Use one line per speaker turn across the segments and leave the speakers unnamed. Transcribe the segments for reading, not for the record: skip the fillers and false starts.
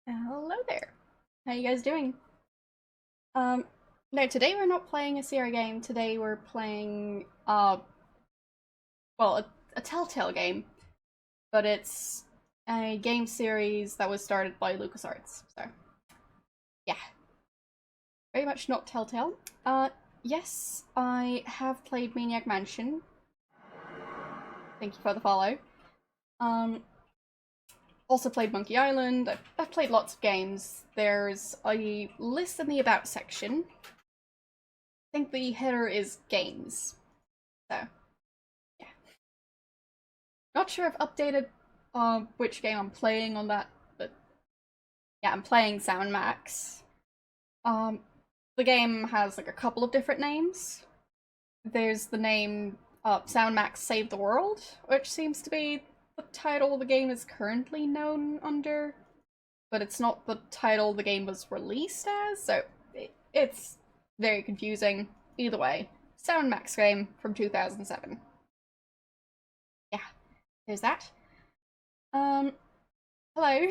Hello there. How you guys doing? No, today we're not playing a Sierra game. Today we're playing, well, a Telltale game, but it's a game series that was started by LucasArts. So, yeah, very much not Telltale. Yes, I have played Maniac Mansion. Thank you for the follow. Um, Also played Monkey Island. I've played lots of games. There's a list in the About section. I think the header is games. So, yeah. Not sure I've updated which game I'm playing on that, but yeah, I'm playing Sound Max. Um, the game has like a couple of different names. There's the name Sound Max Save the World, which seems to be the title the game is currently known under, but it's not the title the game was released as, so it's very confusing. Either way, Sound Max game from 2007. Yeah, there's that. Um, hello.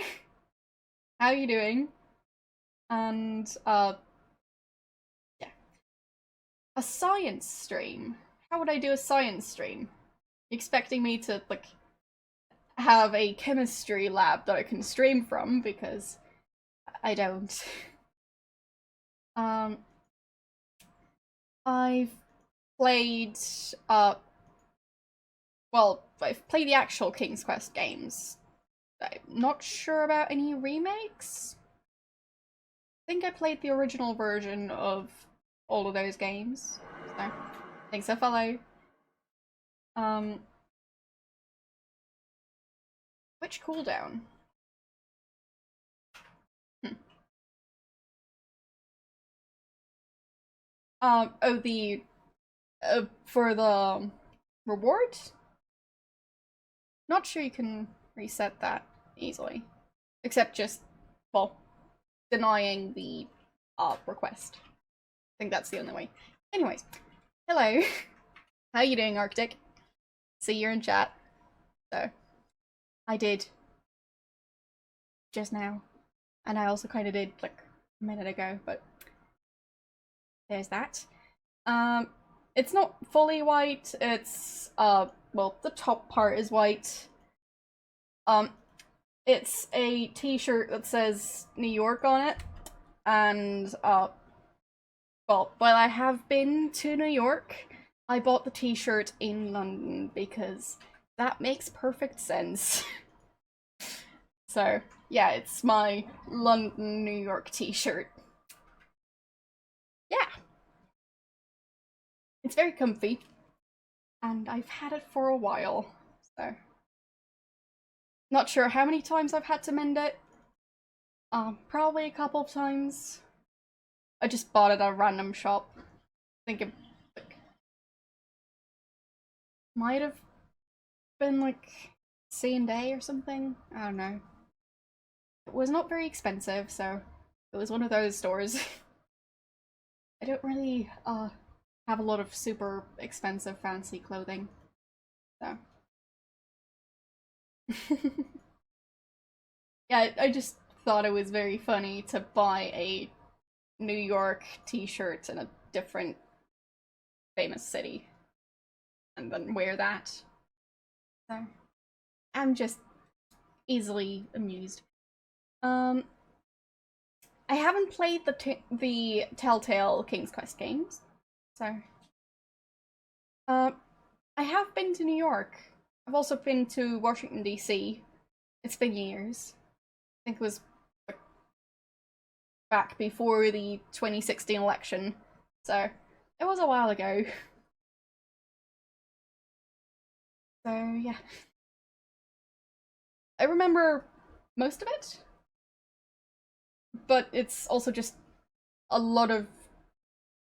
How are you doing? And, yeah. A science stream. How would I do a science stream? You expecting me to, like, have a chemistry lab that I can stream from, because I don't. Um, I've played, well, I've played the actual King's Quest games. I'm not sure about any remakes. I think I played the original version of all of those games. So, thanks for follow. Um, which cooldown? Hmm. Oh, the for the reward? Not sure you can reset that easily, except just, well, denying the request. I think that's the only way. Anyways, hello. How you doing, Arctic? See, you're in chat. So, I did just now, and I also kind of did like a minute ago, but there's that. Um, it's not fully white. It's well, the top part is white. Um, it's a T-shirt that says New York on it, and well, while I have been to New York, I bought the T-shirt in London because that makes perfect sense. So yeah, it's my London, New York T-shirt. Yeah, it's very comfy, and I've had it for a while, so not sure how many times I've had to mend it. Probably a couple of times. I just bought it at a random shop. I think it like, might have been like C&A or something. I don't know. It was not very expensive, so it was one of those stores. I don't really have a lot of super expensive fancy clothing, so yeah, I just thought it was very funny to buy a New York t-shirt in a different famous city and then wear that. So I'm just easily amused. Um, I haven't played the Telltale King's Quest games, so I have been to New York. I've also been to Washington D.C. It's been years. I think it was back before the 2016 election, so it was a while ago. So yeah, I remember most of it, but it's also just a lot of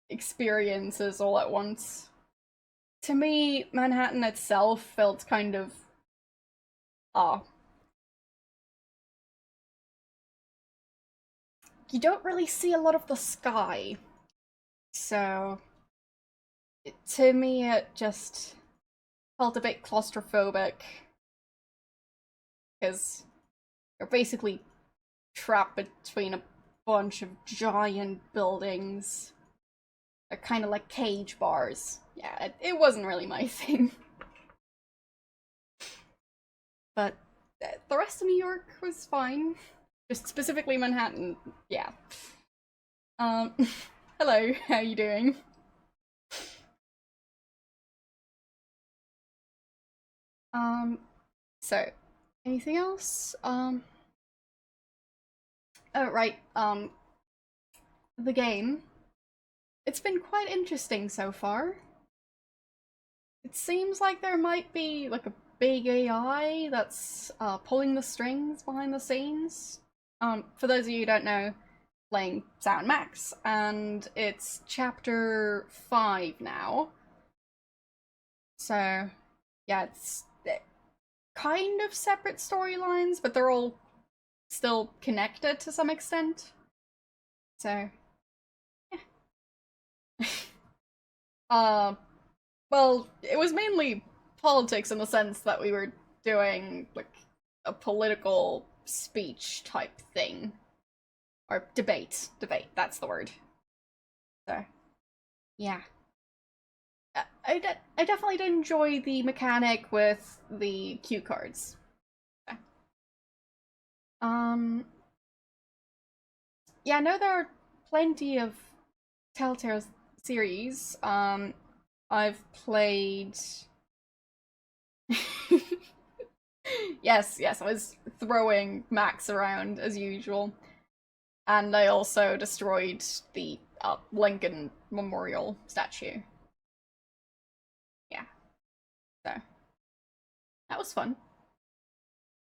experiences all at once. To me, Manhattan itself felt kind of ah. You don't really see a lot of the sky, so to me it just felt a bit claustrophobic because you're basically trapped between a bunch of giant buildings. They're kind of like cage bars. Yeah, it wasn't really my thing. But the rest of New York was fine. Just specifically Manhattan, yeah. Hello, how you doing? So, anything else? Oh, right, the game. It's been quite interesting so far. It seems like there might be, like, a big AI that's, pulling the strings behind the scenes. For those of you who don't know, playing Sound Max, and it's chapter 5 now. So, yeah, it's kind of separate storylines, but they're all still connected to some extent. So, yeah. Well, it was mainly politics in the sense that we were doing, like, a political speech type thing. Or debate. Debate, that's the word. So, yeah. I definitely did enjoy the mechanic with the cue cards. Um, yeah, I know there are plenty of Telltale series. I've played. Yes, I was throwing Max around as usual. And I also destroyed the Lincoln Memorial statue. Yeah, so that was fun.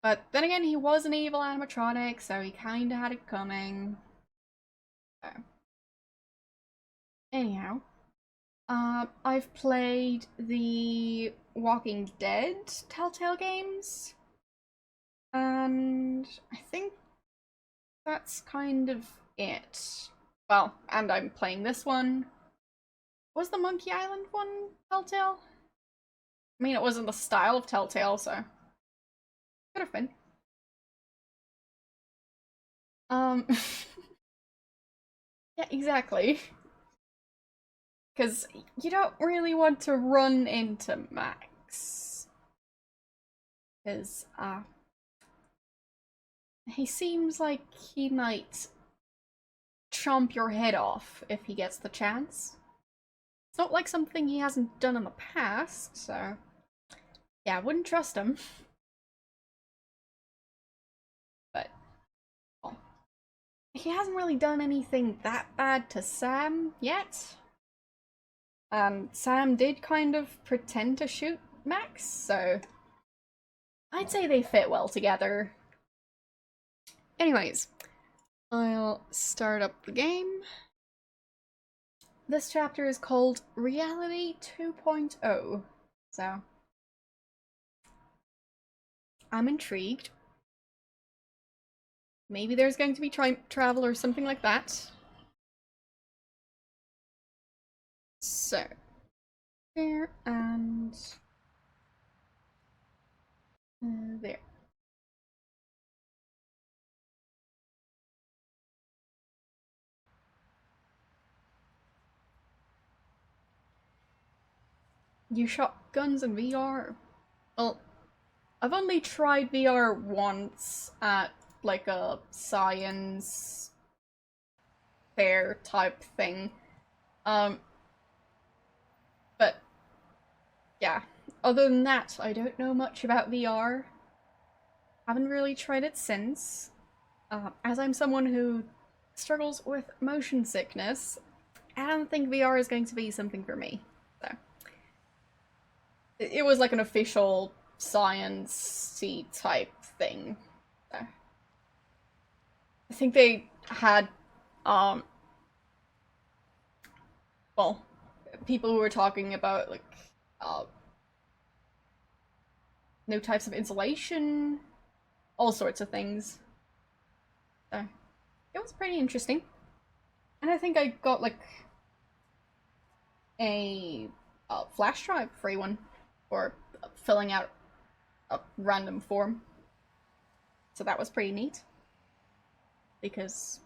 But then again, he was an evil animatronic, so he kinda had it coming. So. Anyhow, I've played the Walking Dead Telltale games, and I think that's kind of it. Well, and I'm playing this one. Was the Monkey Island one Telltale? I mean, it wasn't the style of Telltale, so could have been. Um, yeah, exactly. Because you don't really want to run into Max. Because, he seems like he might chomp your head off if he gets the chance. It's not like something he hasn't done in the past, so yeah, I wouldn't trust him. But well, he hasn't really done anything that bad to Sam yet. Sam did kind of pretend to shoot Max, so I'd say they fit well together. Anyways, I'll start up the game. This chapter is called Reality 2.0, so I'm intrigued. Maybe there's going to be travel or something like that. So, there and there. You shot guns in VR? Well, I've only tried VR once at like a science fair type thing. But yeah. Other than that, I don't know much about VR. Haven't really tried it since. As I'm someone who struggles with motion sickness, I don't think VR is going to be something for me. So it was like an official science-y type thing. So. I think they had well, people who were talking about like new types of insulation, all sorts of things. So it was pretty interesting. And I think I got like a flash drive free one for filling out a random form. So that was pretty neat. because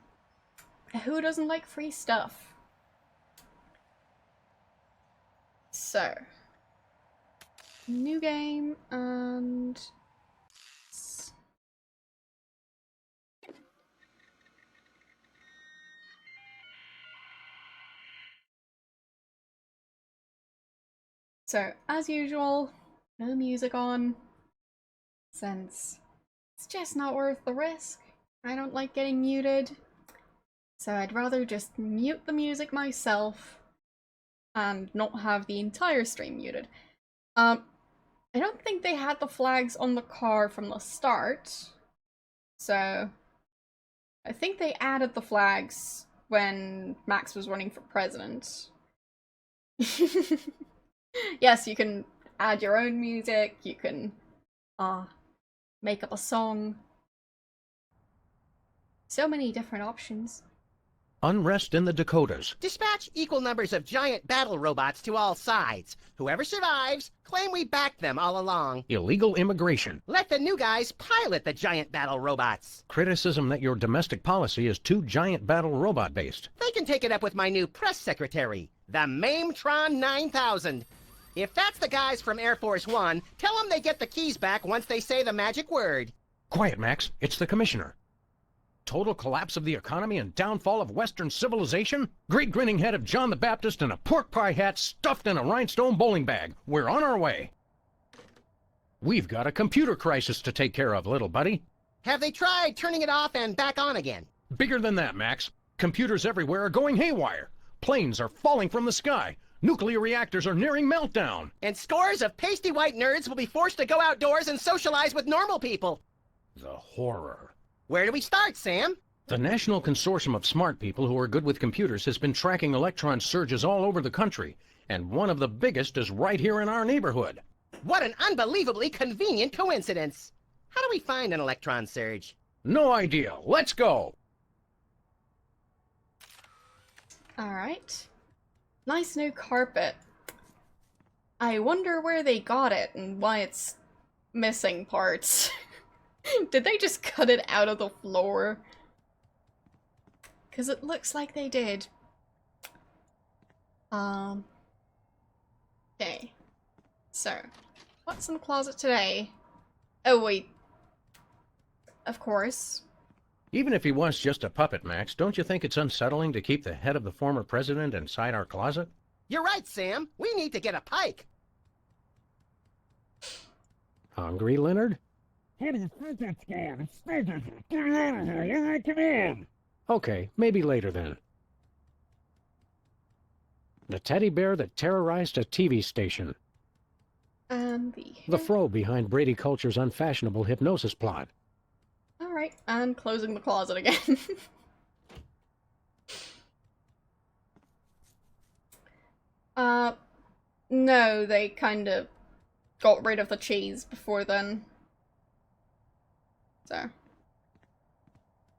who doesn't like free stuff? So, new game, and so, as usual, no music on, since it's just not worth the risk. I don't like getting muted, so I'd rather just mute the music myself and not have the entire stream muted. I don't think they had the flags on the car from the start, so I think they added the flags when Max was running for president. Yes, you can add your own music, you can make up a song. So many different options.
Unrest in the Dakotas.
Dispatch equal numbers of giant battle robots to all sides. Whoever survives, claim we backed them all along.
Illegal immigration.
Let the new guys pilot the giant battle robots.
Criticism that your domestic policy is too giant battle robot based.
They can take it up with my new press secretary, the Mametron 9000. If that's the guys from Air Force One, tell them they get the keys back once they say the magic word.
Quiet, Max. It's the commissioner. Total collapse of the economy and downfall of Western civilization? Great grinning head of John the Baptist and a pork pie hat stuffed in a rhinestone bowling bag. We're on our way. We've got a computer crisis to take care of, little buddy.
Have they tried turning it off and back on again?
Bigger than that, Max. Computers everywhere are going haywire. Planes are falling from the sky. Nuclear reactors are nearing meltdown.
And scores of pasty white nerds will be forced to go outdoors and socialize with normal people.
The horror.
Where do we start, Sam?
The National Consortium of Smart People who are good with computers has been tracking electron surges all over the country, and one of the biggest is right here in our neighborhood.
What an unbelievably convenient coincidence. How do we find an electron surge?
No idea. Let's go.
Alright. Nice new carpet. I wonder where they got it and why it's missing parts. Did they just cut it out of the floor? Because it looks like they did. Okay. So, what's in the closet today? Oh wait. Of course.
Even if he was just a puppet, Max, don't you think it's unsettling to keep the head of the former president inside our closet?
You're right, Sam. We need to get a pike.
Hungry, Leonard?
What is that scam? It's Spider. Get me out of here. You're not come in.
Okay, maybe later then. The teddy bear that terrorized a TV station.
And
The fro behind Brady Culture's unfashionable hypnosis plot.
Alright, and closing the closet again. No, they kind of got rid of the cheese before then. So.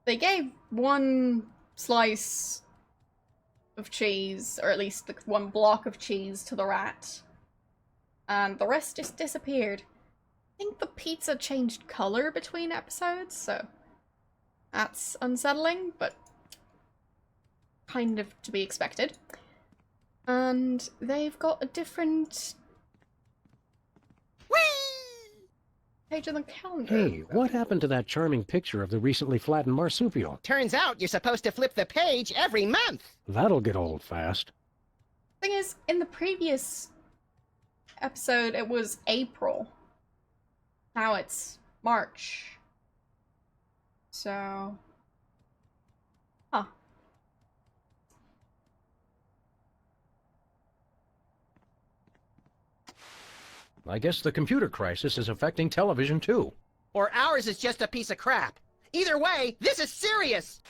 They gave one slice of cheese, or at least one block of cheese to the rat. And the rest just disappeared. I think the pizza changed color between episodes, so that's unsettling, but kind of to be expected. And they've got a different page on the calendar.
Hey, what happened to that charming picture of the recently flattened marsupial?
Turns out you're supposed to flip the page every month.
That'll get old fast.
Thing is, in the previous episode, it was April. Now it's March. So... Huh.
I guess the computer crisis is affecting television too.
Or ours is just a piece of crap. Either way, this is serious.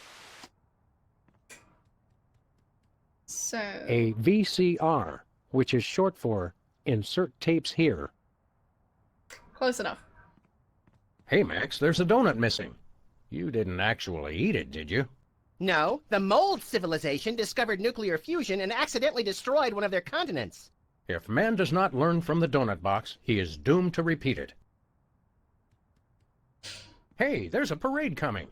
So...
A VCR, which is short for Insert Tapes Here.
Close enough.
Hey, Max, there's a donut missing. You didn't actually eat it, did you?
No, the mold civilization discovered nuclear fusion and accidentally destroyed one of their continents.
If man does not learn from the donut box, he is doomed to repeat it. Hey, there's a parade coming.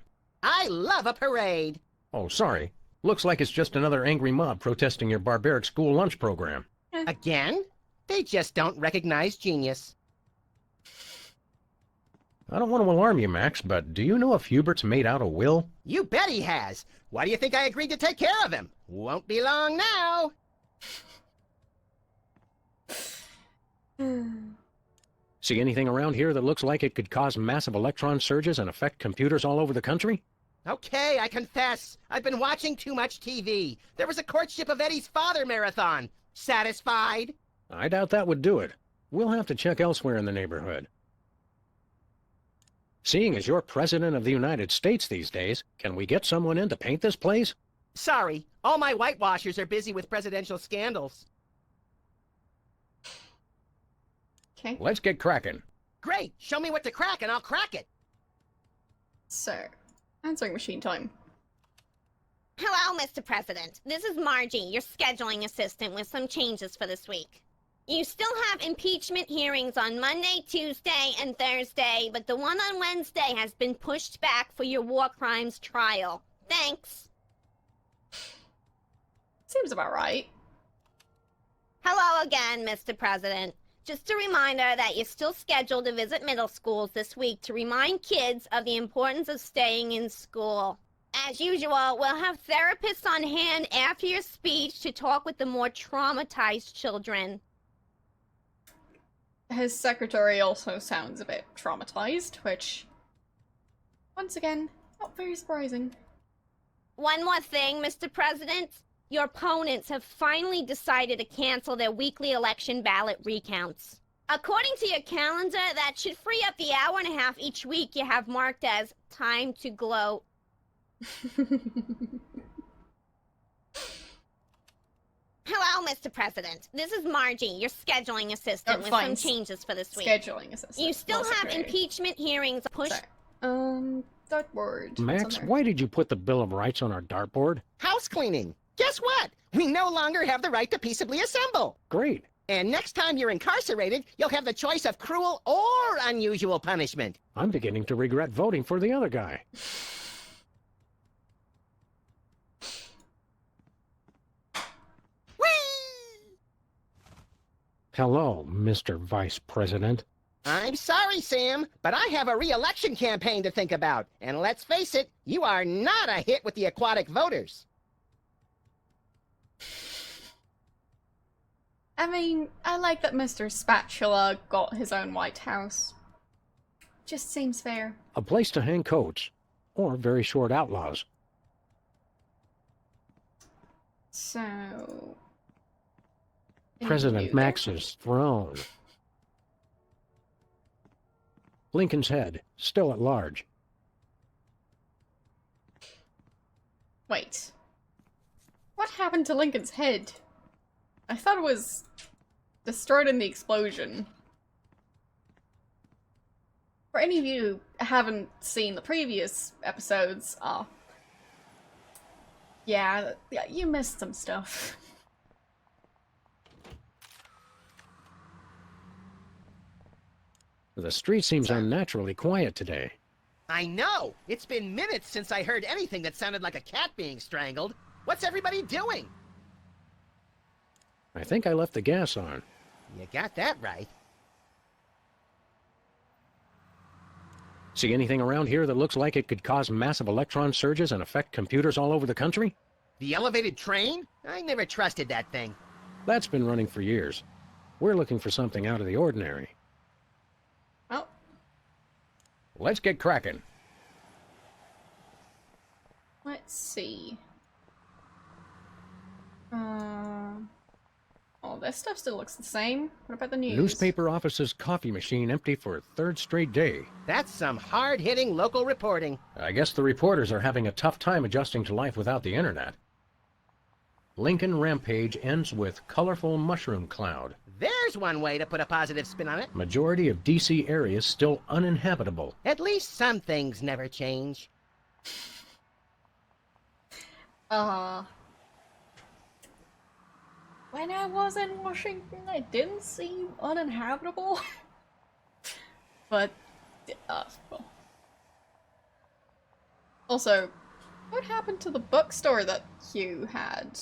I love a parade.
Oh, sorry. Looks like it's just another angry mob protesting your barbaric school lunch program.
Again? They just don't recognize genius.
I don't want to alarm you, Max, but do you know if Hubert's made out a will?
You bet he has. Why do you think I agreed to take care of him? Won't be long now.
See anything around here that looks like it could cause massive electron surges and affect computers all over the country?
Okay, I confess. I've been watching too much TV. There was a courtship of Eddie's father marathon. Satisfied?
I doubt that would do it. We'll have to check elsewhere in the neighborhood. Seeing as you're President of the United States these days, can we get someone in to paint this place?
Sorry, all my whitewashers are busy with presidential scandals.
Okay.
Let's get cracking.
Great, show me what to crack and I'll crack it.
So, answering machine time.
Hello, Mr. President. This is Margie, your scheduling assistant, with some changes for this week. You still have impeachment hearings on Monday, Tuesday, and Thursday, but the one on Wednesday has been pushed back for your war crimes trial. Thanks.
Seems about right.
Hello again, Mr. President. Just a reminder that you're still scheduled to visit middle schools this week to remind kids of the importance of staying in school. As usual, we'll have therapists on hand after your speech to talk with the more traumatized children.
His secretary also sounds a bit traumatized, which, once again, not very surprising.
One more thing, Mr. President. Your opponents have finally decided to cancel their weekly election ballot recounts. According to your calendar, that should free up the hour and a half each week you have marked as time to gloat. Hello, Mr. President. This is Margie, your scheduling assistant, with
fine.
some changes for this week.
Scheduling assistant.
You still
not
have
secretary.
impeachment hearings pushed.
Sorry. Dartboard. What's
Max,
on there?
why did you put the Bill of Rights on our dartboard?
House cleaning. Guess what? We no longer have the right to peaceably assemble.
Great.
And next time you're incarcerated, you'll have the choice of cruel or unusual punishment.
I'm beginning to regret voting for the other guy.
Whee!
Hello, Mr. Vice President.
I'm sorry, Sam, but I have a re-election campaign to think about. And let's face it, you are not a hit with the aquatic voters.
I mean, I like that Mr. Spatula got his own White House. Just seems fair.
A place to hang coats, or very short outlaws.
So...
President
New
Max's throne. Lincoln's head, still at large.
Wait. What happened to Lincoln's head? I thought it was destroyed in the explosion. For any of you who haven't seen the previous episodes, yeah, you missed some stuff.
The street seems unnaturally quiet today.
I know! It's been minutes since I heard anything that sounded like a cat being strangled. What's everybody doing?
I think I left the gas on.
You got that right.
See anything around here that looks like it could cause massive electron surges and affect computers all over the country?
The elevated train? I never trusted that thing.
That's been running for years. We're looking for something out of the ordinary.
Oh,
Let's get cracking.
let's see. Oh, this stuff still looks the same. What about the news?
Newspaper office's coffee machine empty for a third straight day.
That's some hard-hitting local reporting.
I guess the reporters are having a tough time adjusting to life without the internet. Lincoln Rampage ends with colorful mushroom cloud.
There's one way to put a positive spin on it.
Majority of DC areas still uninhabitable.
At least some things never change.
When I was in Washington, I didn't seem uninhabitable. But, well. Also, what happened to the bookstore that Hugh had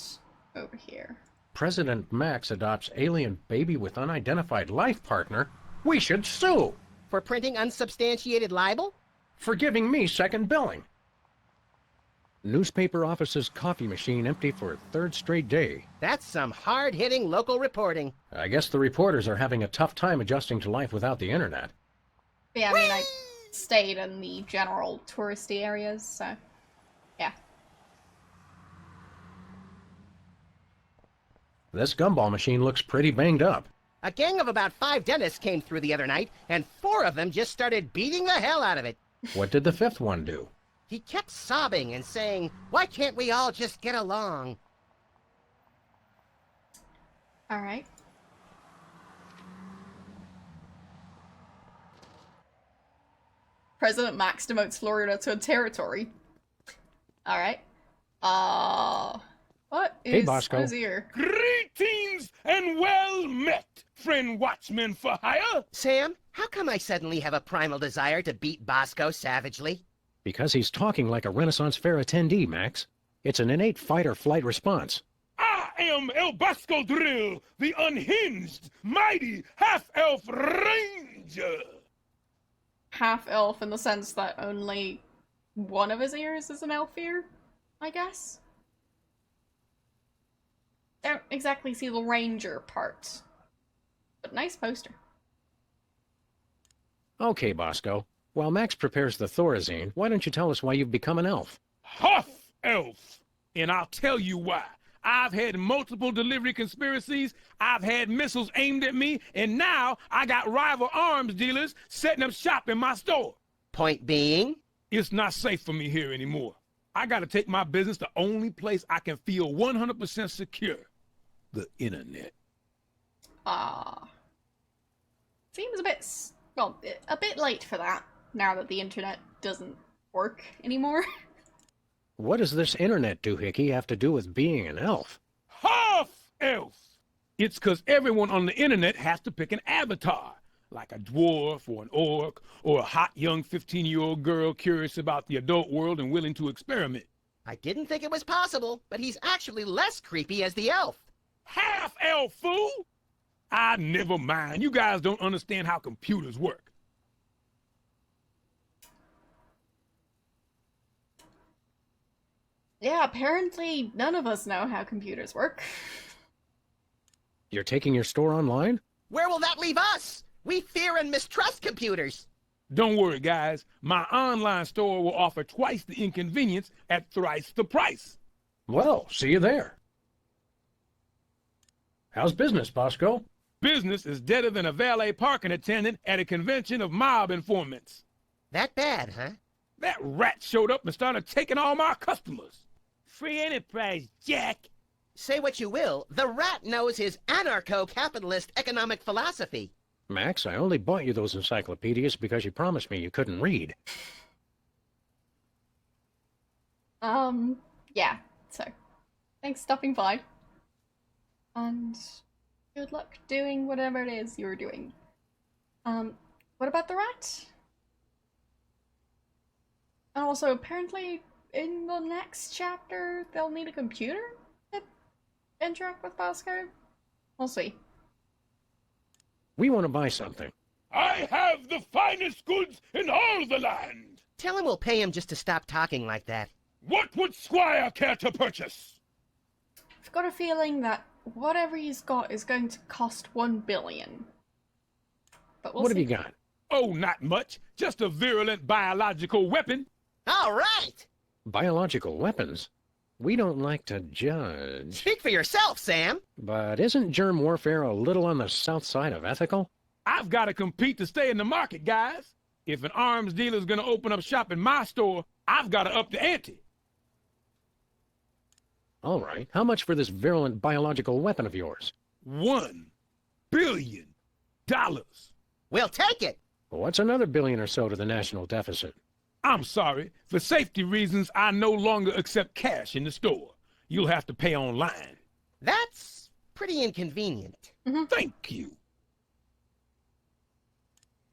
over here?
President Max adopts alien baby with unidentified life partner? We should sue!
For printing unsubstantiated libel?
For giving me second billing. Newspaper office's coffee machine empty for a third straight day.
That's some hard-hitting local reporting.
I guess the reporters are having a tough time adjusting to life without the internet.
But yeah, I mean, I stayed in the general touristy areas, so yeah.
This gumball machine looks pretty banged up.
A gang of about 5 dentists came through the other night, and 4 of them just started beating the hell out of it.
What did the 5th one do?
He kept sobbing and saying, "Why can't we all just get along?"
Alright. President Max demotes Florida to a territory. Alright. What is
Hey, Bosco.
what is here?
Greetings and well met, friend watchman for hire.
Sam, how come I suddenly have a primal desire to beat Bosco savagely?
Because he's talking like a Renaissance Fair attendee, Max. It's an innate fight-or-flight response.
I am El Bosco Drill, the unhinged, mighty half-elf ranger.
Half-elf in the sense that only one of his ears is an elf ear, I guess? Don't exactly see the ranger part. But nice poster.
Okay, Bosco. While Max prepares the Thorazine, why don't you tell us why you've become an elf?
Half-elf. And I'll tell you why. I've had multiple delivery conspiracies, I've had missiles aimed at me, and now I got rival arms dealers setting up shop in my store.
Point being?
It's not safe for me here anymore. I gotta take my business the only place I can feel 100% secure. The internet.
Seems a bit, well, a bit late for that, now that the internet doesn't work anymore.
What does this internet doohickey have to do with being an elf?
Half-elf. It's 'cause everyone on the internet has to pick an avatar, like a dwarf or an orc, or a hot young 15-year-old girl curious about the adult world and willing to experiment.
I didn't think it was possible, but he's actually less creepy as the elf.
Half-elf, fool! Ah, never mind. You guys don't understand how computers work.
Yeah, apparently none of us know how computers work.
You're taking your store online?
Where will that leave us? We fear and mistrust computers.
Don't worry, guys. My online store will offer twice the inconvenience at thrice the price.
Well, see you there. How's business, Bosco?
Business is deader than a valet parking attendant at a convention of mob informants.
That bad, huh?
That rat showed up and started taking all my customers. Free enterprise, Jack.
Say what you will, the rat knows his anarcho-capitalist economic philosophy.
Max, I only bought you those encyclopedias because you promised me you couldn't read.
Yeah, so, thanks for stopping by. And good luck doing whatever it is you're doing. What about the rat? And also, apparently, in the next chapter, they'll need a computer to interact with Bosco? We'll see.
We want to buy something.
I have the finest goods in all the land.
Tell him we'll pay him just to stop talking like that.
What would Squire care to purchase?
I've got a feeling that whatever he's got is going to cost 1 billion. But we'll
What
see.
have you got?
Oh, not much. Just a virulent biological weapon.
All right!
Biological weapons? We don't like to judge.
Speak for yourself, Sam.
But isn't germ warfare a little on the south side of ethical?
I've got to compete to stay in the market, guys. If an arms dealer's gonna open up shop in my store, I've got to up the ante.
All right. How much for this virulent biological weapon of yours?
$1 billion.
We'll take it.
What's another billion or so to the national deficit?
I'm sorry. For safety reasons, I no longer accept cash in the store. You'll have to pay online.
That's pretty inconvenient.
Thank you.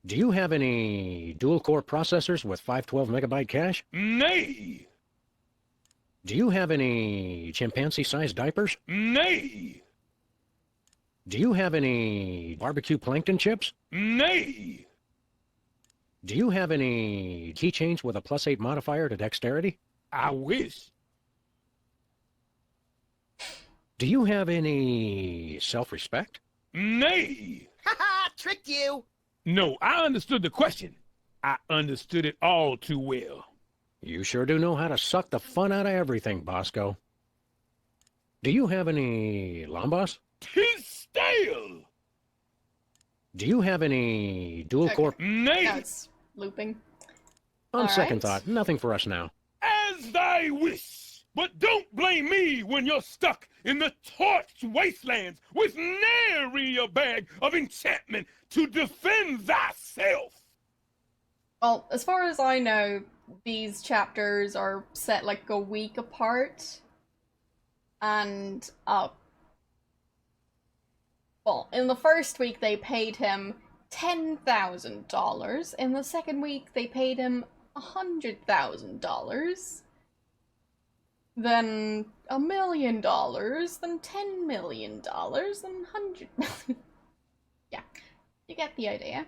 Do you have any dual-core processors with 512 megabyte cache?
Nay,
Do you have any chimpanzee-sized diapers?
Nay!
Do you have any barbecue plankton chips?
Nay!
Do you have any keychains with a +8 modifier to dexterity?
I wish.
Do you have any self-respect?
Nay!
Haha, tricked you!
No, I understood the question. I understood it all too well.
You sure do know how to suck the fun out of everything, Bosco. Do you have any lambas?
Tis stale!
Do you have any dual-core...
Nay!
Now it's looping.
On second
Alright.
thought, nothing for us now.
As thy wish! But don't blame me when you're stuck in the torched wastelands with nary a bag of enchantment to defend thyself!
Well, as far as I know, these chapters are set like a week apart. And, well, in the first week they paid him $10,000. In the second week they paid him $100,000. Then $1 million, then $10 million, then $100 million. Yeah, you get the idea.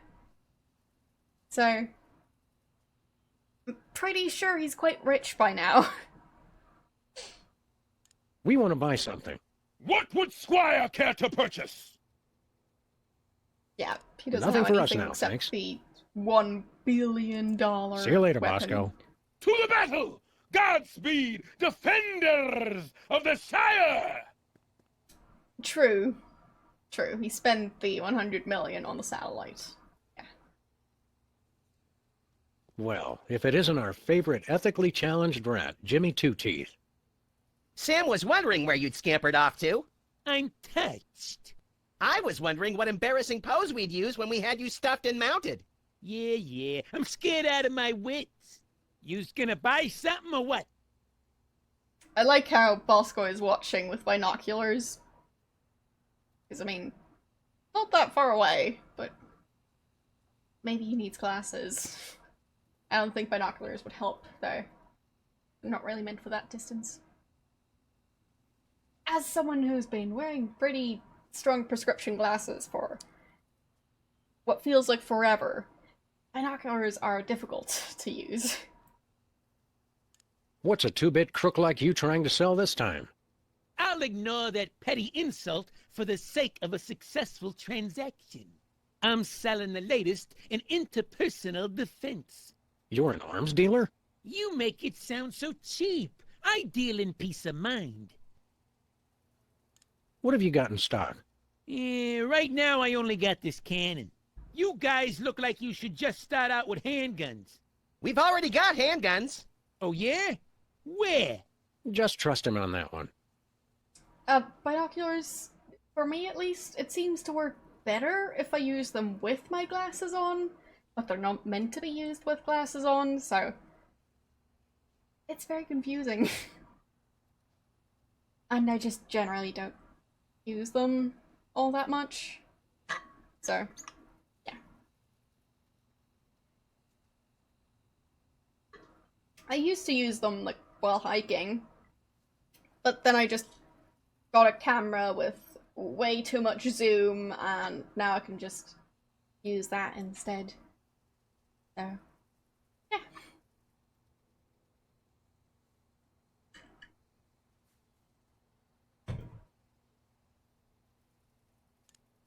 So, I'm pretty sure he's quite rich by now.
We want to buy something.
What would Squire care to purchase?
Yeah, he doesn't
Nothing
have
for us
anything
now,
except
thanks.
the $1 billion
See you later,
weapon.
Bosco.
To the battle! Godspeed, defenders of the Shire!
True. True, he spent the 100 million on the satellite. Yeah.
Well, if it isn't our favorite ethically challenged rat, Jimmy Two-Teeth.
Sam was wondering where you'd scampered off to.
I'm touched.
I was wondering what embarrassing pose we'd use when we had you stuffed and mounted.
Yeah, I'm scared out of my wits. You's gonna buy something or what?
I like how Bosco is watching with binoculars. Because, I mean, not that far away, but maybe he needs glasses. I don't think binoculars would help, though. They're not really meant for that distance. As someone who's been wearing pretty strong prescription glasses for what feels like forever, binoculars are difficult to use.
What's a two-bit crook like you trying to sell this time?
I'll ignore that petty insult for the sake of a successful transaction. I'm selling the latest in interpersonal defense.
You're an arms dealer?
You make it sound so cheap. I deal in peace of mind.
What have you got in stock?
Right now I only got this cannon. You guys look like you should just start out with handguns.
We've already got handguns.
Oh yeah? Where?
Just trust him on that one.
Binoculars, for me at least, it seems to work better if I use them with my glasses on, but they're not meant to be used with glasses on, so it's very confusing. And I just generally don't use them all that much. So, yeah. I used to use them, like, while hiking, but then I just got a camera with way too much zoom, and now I can just use that instead. So, yeah.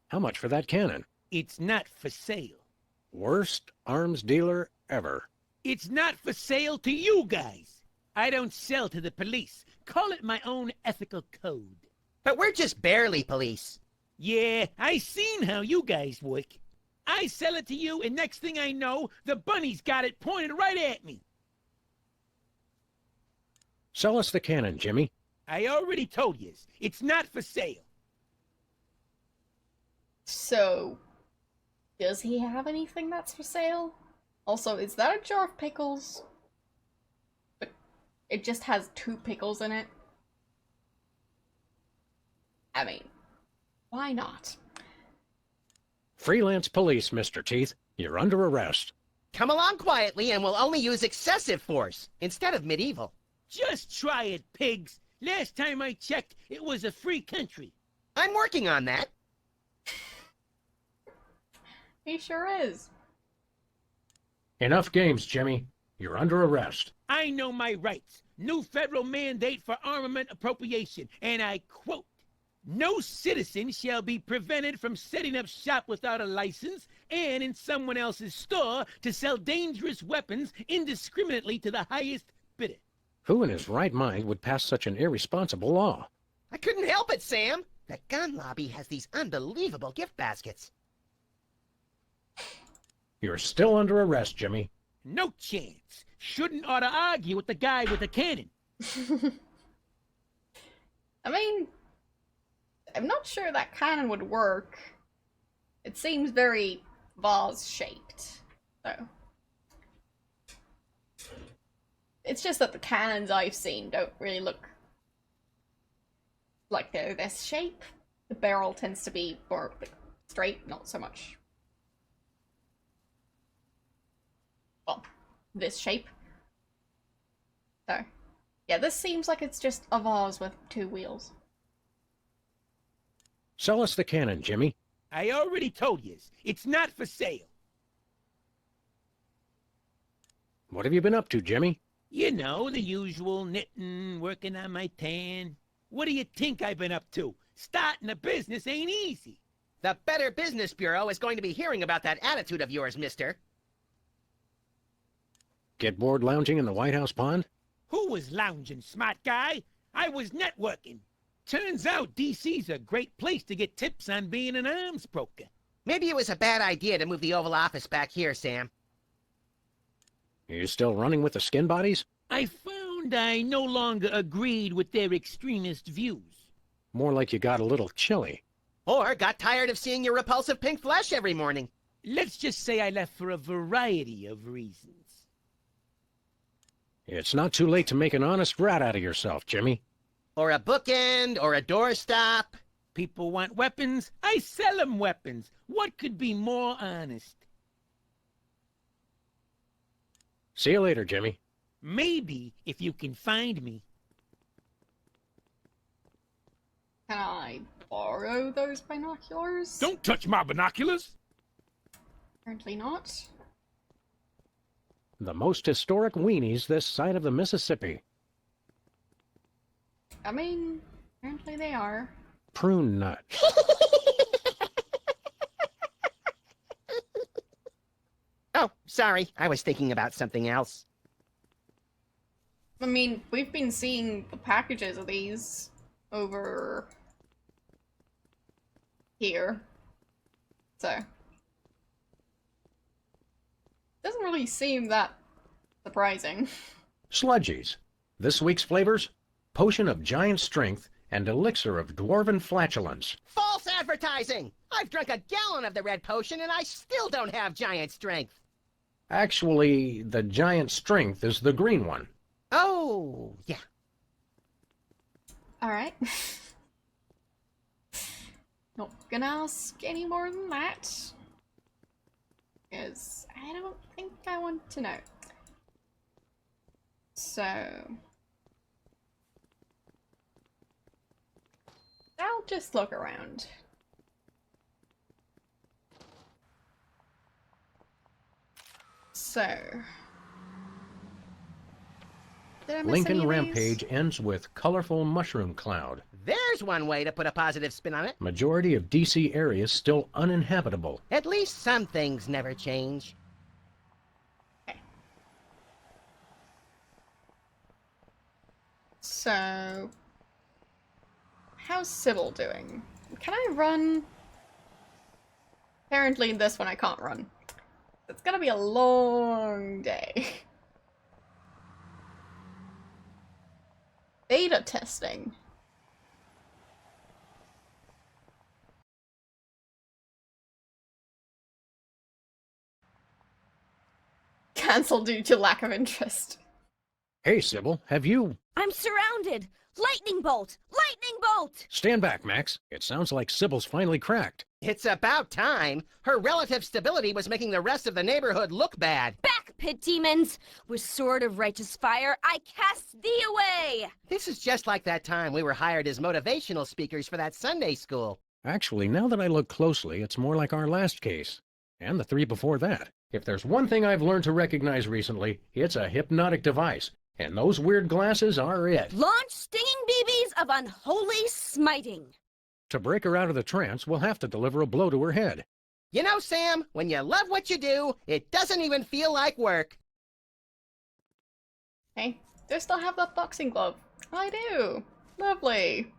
How much for that cannon?
It's not for sale.
Worst arms dealer ever.
It's not for sale to you guys. I don't sell to the police. Call it my own ethical code.
But we're just barely police.
Yeah, I seen how you guys work. I sell it to you, and next thing I know, the bunny's got it pointed right at me.
Sell us the cannon, Jimmy.
I already told yous, it's not for sale.
So, does he have anything that's for sale? Also, is that a jar of pickles? But it just has 2 pickles in it. I mean, why not?
Freelance police, Mr. Teeth. You're under arrest.
Come along quietly and we'll only use excessive force instead of medieval.
Just try it, pigs. Last time I checked, it was a free country.
I'm working on that.
He sure is.
Enough games, Jimmy. You're under arrest.
I know my rights. New federal mandate for armament appropriation, and I quote, "No citizen shall be prevented from setting up shop without a license and in someone else's store to sell dangerous weapons indiscriminately to the highest bidder."
Who in his right mind would pass such an irresponsible law?
I couldn't help it, Sam. The gun lobby has these unbelievable gift baskets.
You're still under arrest, Jimmy.
No chance. Shouldn't ought to argue with the guy with the cannon.
I mean, I'm not sure that cannon would work. It seems very vase-shaped, so. It's just that the cannons I've seen don't really look like they're this shape. The barrel tends to be more like, straight, not so much. Well, this shape. So, yeah, this seems like it's just a vase with two wheels.
Sell us the cannon, Jimmy.
I already told you, it's not for sale.
What have you been up to, Jimmy?
You know, the usual knitting, working on my tan. What do you think I've been up to? Starting a business ain't easy.
The Better Business Bureau is going to be hearing about that attitude of yours, mister.
Get bored lounging in the White House pond?
Who was lounging, smart guy? I was networking. Turns out DC's a great place to get tips on being an arms broker.
Maybe it was a bad idea to move the Oval Office back here, Sam.
You still running with the skin bodies?
I found I no longer agreed with their extremist views.
More like you got a little chilly.
Or got tired of seeing your repulsive pink flesh every morning.
Let's just say I left for a variety of reasons.
It's not too late to make an honest rat out of yourself, Jimmy.
Or a bookend, or a doorstop.
People want weapons, I sell them weapons. What could be more honest?
See you later, Jimmy.
Maybe if you can find me.
Can I borrow those binoculars?
Don't touch my binoculars.
Apparently not.
The most historic weenies this side of the Mississippi.
I mean, apparently they are.
Prune nut.
Oh, sorry. I was thinking about something else.
I mean, we've been seeing the packages of these over here. So. Doesn't really seem that surprising.
Sludgies. This week's flavors? Potion of giant strength and elixir of dwarven flatulence.
False advertising! I've drunk a gallon of the red potion and I still don't have giant strength.
Actually, the giant strength is the green one.
Oh, yeah.
Alright. Not gonna ask any more than that. Because I don't think I want to know. So. I'll just look around. So. Did I miss any
Lincoln
of these?
Rampage ends with colorful mushroom cloud.
There's one way to put a positive spin on it.
Majority of DC areas still uninhabitable.
At least some things never change.
Okay. So, how's Sybil doing? Can I run? Apparently in this one I can't run. It's gonna be a long day. Beta testing. Cancel due to lack of interest.
Hey, Sybil, have you...
I'm surrounded! Lightning bolt! Lightning bolt!
Stand back, Max. It sounds like Sybil's finally cracked.
It's about time. Her relative stability was making the rest of the neighborhood look bad.
Back
pit demons. With sword of righteous fire, I cast thee away!
This is just like that time we were hired as motivational speakers for that Sunday school.
Actually, now that I look closely, it's more like our last case. And the 3 before that. If there's one thing I've learned to recognize recently, it's a hypnotic device. And those weird glasses are it.
Launch stinging BBs of unholy smiting.
To break her out of the trance, we'll have to deliver a blow to her head.
You know, Sam, when you love what you do, it doesn't even feel like work.
Hey, do I still have that boxing glove? I do. Lovely.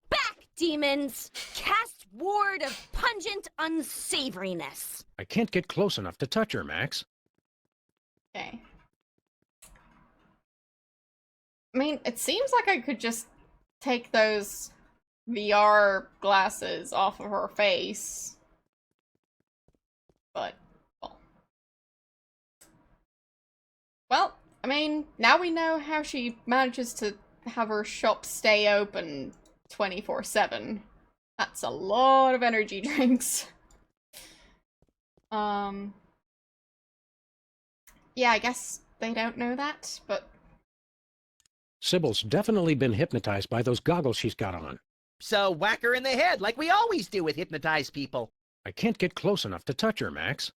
Back, demons! Cast ward of pungent unsavoriness.
I can't get close enough to touch her, Max.
Okay. I mean, it seems like I could just take those VR glasses off of her face. But, well, I mean, now we know how she manages to have her shop stay open 24/7. That's a lot of energy drinks. Yeah, I guess they don't know that, but...
Sybil's definitely been hypnotized by those goggles she's got on.
So whack her in the head like we always do with hypnotized people.
I can't get close enough to touch her, Max.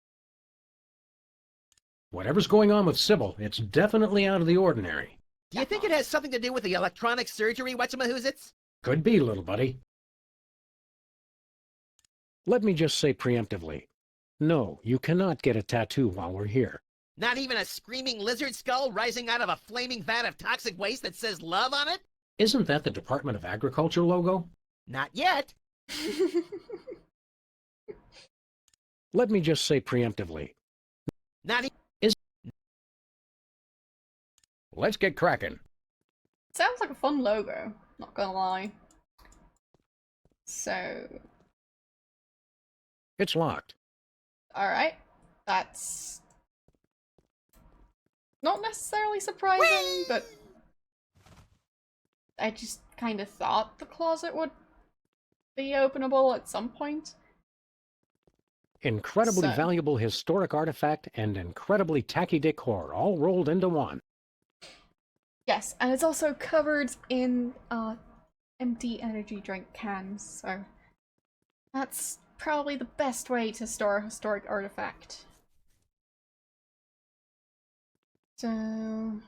Whatever's going on with Sybil, it's definitely out of the ordinary.
Do you think it has something to do with the electronic surgery, whatchamahoozits?
Could be, little buddy. Let me just say preemptively, no, you cannot get a tattoo while we're here.
Not even a screaming lizard skull rising out of a flaming vat of toxic waste that says love on it?
Isn't that the Department of Agriculture logo?
Not yet.
Let me just say preemptively,
Not e-
let's get cracking.
Sounds like a fun logo, not gonna lie. So...
It's locked.
Alright. That's... not necessarily surprising, but... I just kind of thought the closet would be openable at some point.
Incredibly
So-
valuable historic artifact and incredibly tacky decor all rolled into one.
Yes, and it's also covered in empty energy drink cans, so that's probably the best way to store a historic artifact. So...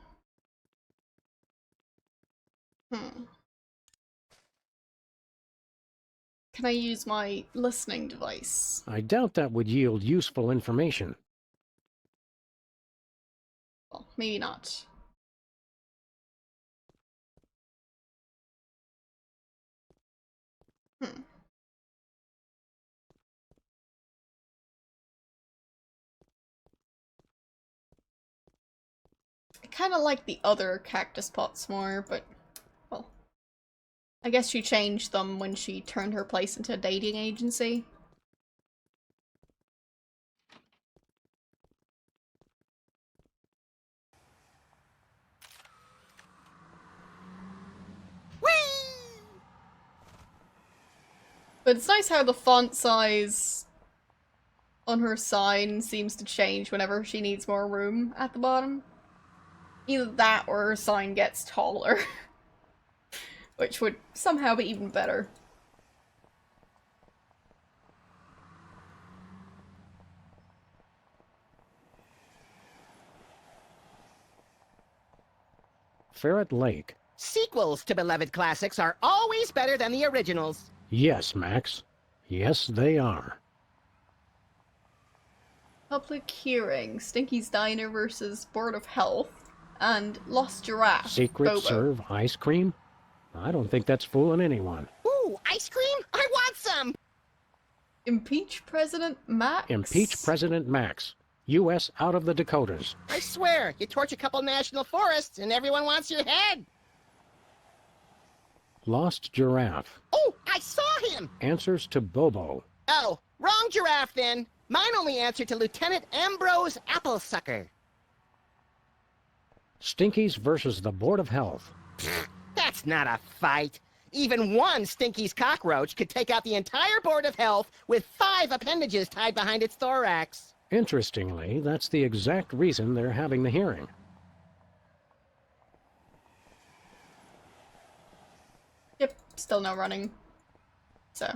Can I use my listening device?
I doubt that would yield useful information.
Well, maybe not. I kind of like the other cactus pots more, but, well, I guess she changed them when she turned her place into a dating agency. But it's nice how the font size on her sign seems to change whenever she needs more room at the bottom. Either that or her sign gets taller. Which would somehow be even better.
Ferret Lake.
Sequels to beloved classics are always better than the originals.
Yes, Max. Yes, they are.
Public hearing, Stinky's Diner versus Board of Health, and Lost Giraffe.
Secret
Bobo.
serve ice cream? I don't think that's fooling anyone.
Ooh, ice cream? I want some!
Impeach President Max?
Impeach President Max. U.S. out of the Dakotas.
I swear, you torch a couple national forests and everyone wants your head.
Lost giraffe.
Oh, I saw him!
Answers to Bobo.
Oh, wrong giraffe then. Mine only answered to Lieutenant Ambrose Applesucker.
Stinkies versus the Board of Health.
That's not a fight. Even one Stinky's cockroach could take out the entire Board of Health with 5 appendages tied behind its thorax.
Interestingly, that's the exact reason they're having the hearing.
Yep, still no running. So.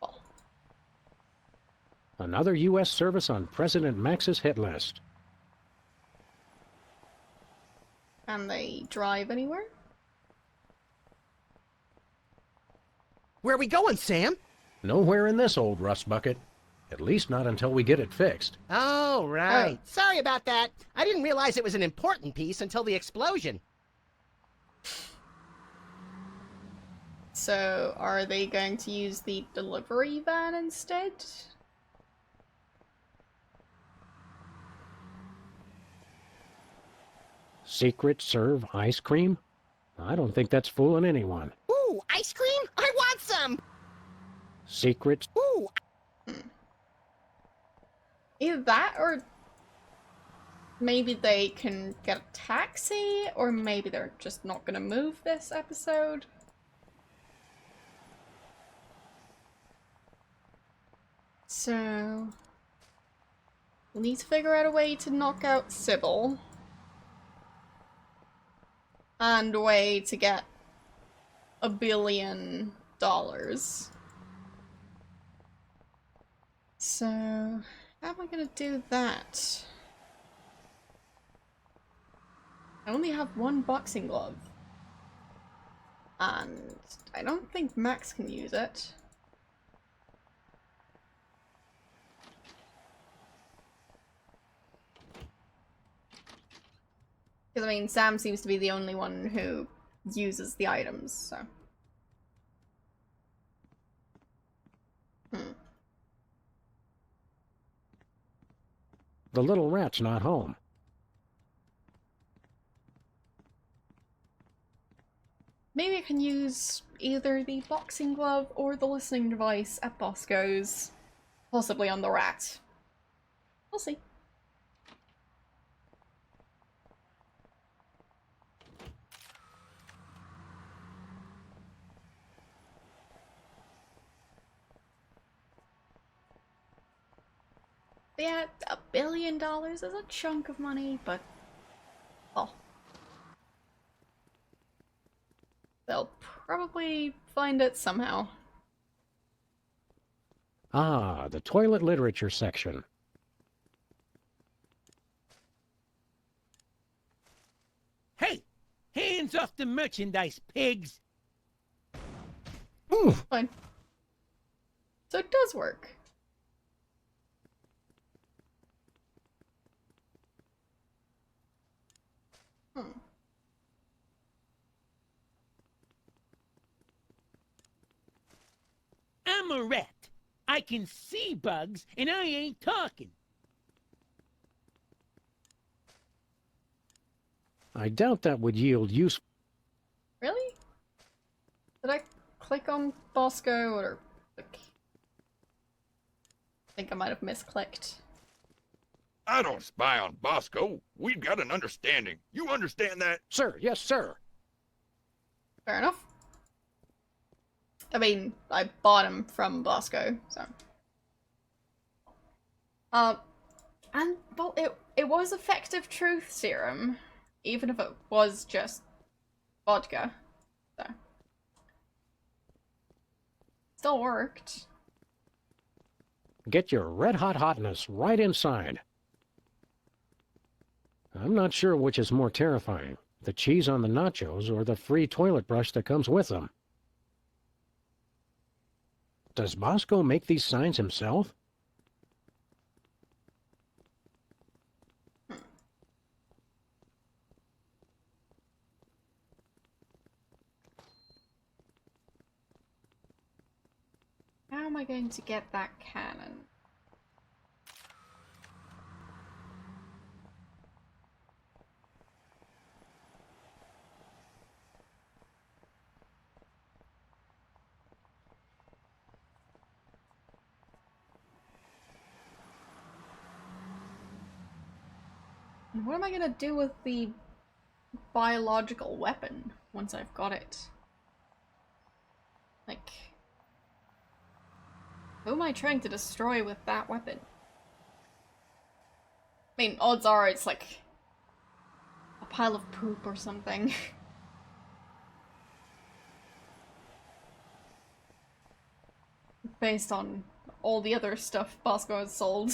Well.
Another U.S. service on President Max's hit list.
Can they drive anywhere?
Where are we going, Sam?
Nowhere in this old rust bucket. At least not until we get it fixed.
Oh, right.
Oh.
Sorry about that. I didn't realize it was an important piece until the explosion.
So, are they going to use the delivery van instead?
Secret serve ice cream? I don't think that's fooling anyone.
Ooh, ice cream? I want some!
Secret...
Ooh!
Either that, or maybe they can get a taxi, or maybe they're just not gonna move this episode. So, we'll need to figure out a way to knock out Sybil. And a way to get $1 billion. So, how am I gonna do that? I only have one boxing glove. And I don't think Max can use it. Because, I mean, Sam seems to be the only one who uses the items, so.
The little rat's not home.
Maybe I can use either the boxing glove or the listening device at Bosco's. Possibly on the rat. We'll see. Yeah, $1 billion is a chunk of money, but well, they'll probably find it somehow.
Ah, the toilet literature section.
Hey! Hands off the merchandise, pigs!
Ooh,
Fine. So it does work.
I'm a rat. I can see bugs, and I ain't talking.
I doubt that would yield use.
Really? Did I click on Bosco or click? I think I might have misclicked.
I don't spy on Bosco. We've got an understanding. You understand that?
Sir, yes, sir.
Fair enough. I mean, I bought him from Bosco, so. And, well, it was effective truth serum, even if it was just vodka, so. Still worked.
Get your red-hot hotness right inside. I'm not sure which is more terrifying, the cheese on the nachos or the free toilet brush that comes with them. Does Bosco make these signs himself?
How am I going to get that cannon? And what am I gonna do with the biological weapon once I've got it? Like, Who am I trying to destroy with that weapon? I mean, odds are it's like a pile of poop or something. Based on all the other stuff Bosco has sold.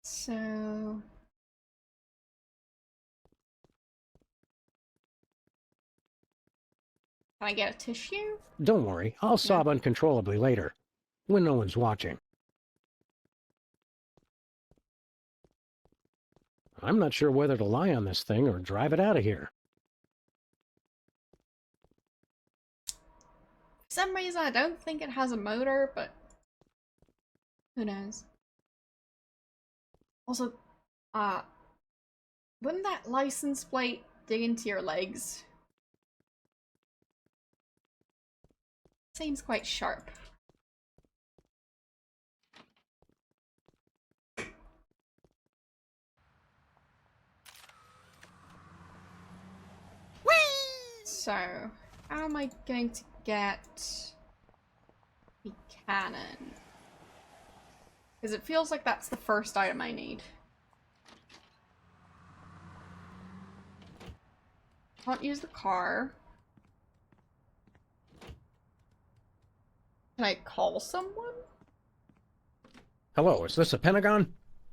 So... Can I get a tissue?
Don't worry, I'll sob uncontrollably later, when no one's watching. I'm not sure whether to lie on this thing or drive it out of here.
For some reason, I don't think it has a motor, but who knows? Also, wouldn't that license plate dig into your legs? Seems quite sharp. So, how am I going to get the cannon? Because it feels like that's the first item I need. Can't use the car. Can I call someone?
Hello, is this the Pentagon?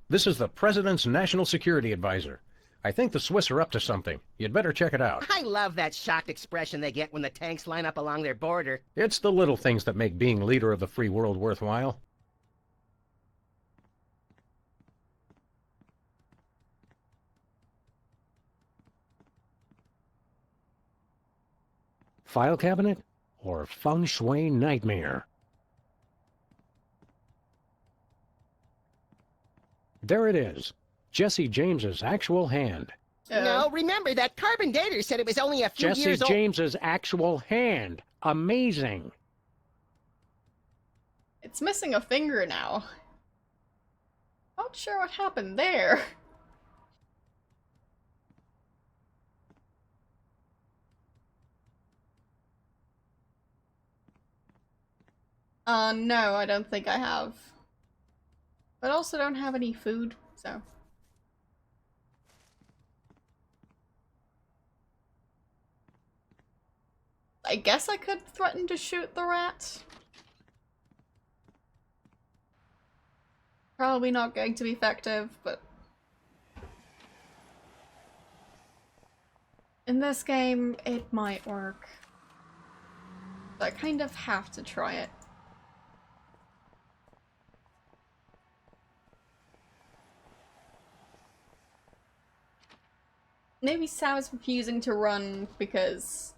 This is the President's National Security Advisor. I think the Swiss are up to something. You'd better check it out.
I love that shocked expression they get when the tanks line up along their border.
It's the little things that make being leader of the free world worthwhile. File cabinet or feng shui nightmare? There it is. Jesse James's actual hand.
No, remember that carbon dater said it was only a few
Jesse
years old.
James's actual hand. Amazing.
It's missing a finger now. Not sure what happened there. No, I don't think I have. But I also don't have any food, so... I guess I could threaten to shoot the rat. Probably not going to be effective, but... in this game, it might work. So I kind of have to try it. Maybe Sam's refusing to run because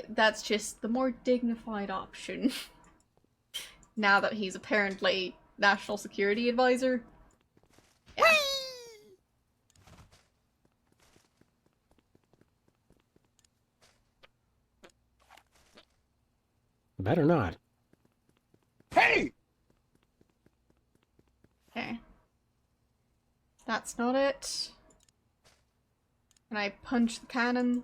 that's just the more dignified option. Now that he's apparently National Security Advisor. Yeah.
Better not.
Hey!
Okay. That's not it. Can I punch the cannon?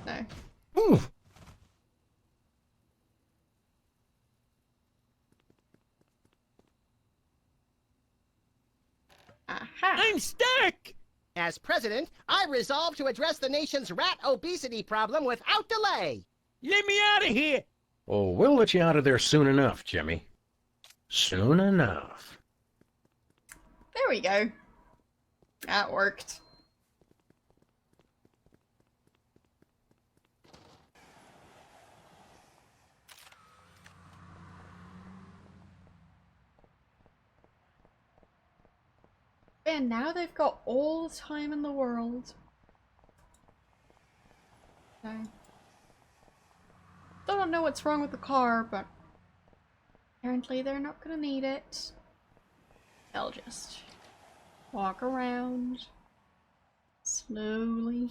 No.
Ooh.
Aha!
I'm stuck!
As president, I resolve to address the nation's rat obesity problem without delay.
Let me out of here!
Oh, we'll let you out of there soon enough, Jimmy. Soon enough.
There we go. That worked. And now they've got all the time in the world. Okay. Still don't know what's wrong with the car, but apparently they're not gonna need it. They'll just walk around slowly.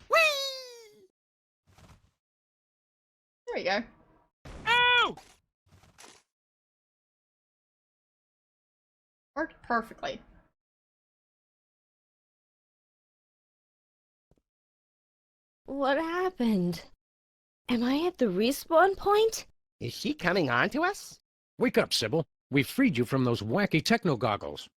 Whee!
There we go.
go!
Worked perfectly.
What happened? Am I at the respawn point?
Is she coming on to us?
Wake up, Sybil. We freed you from those wacky techno goggles.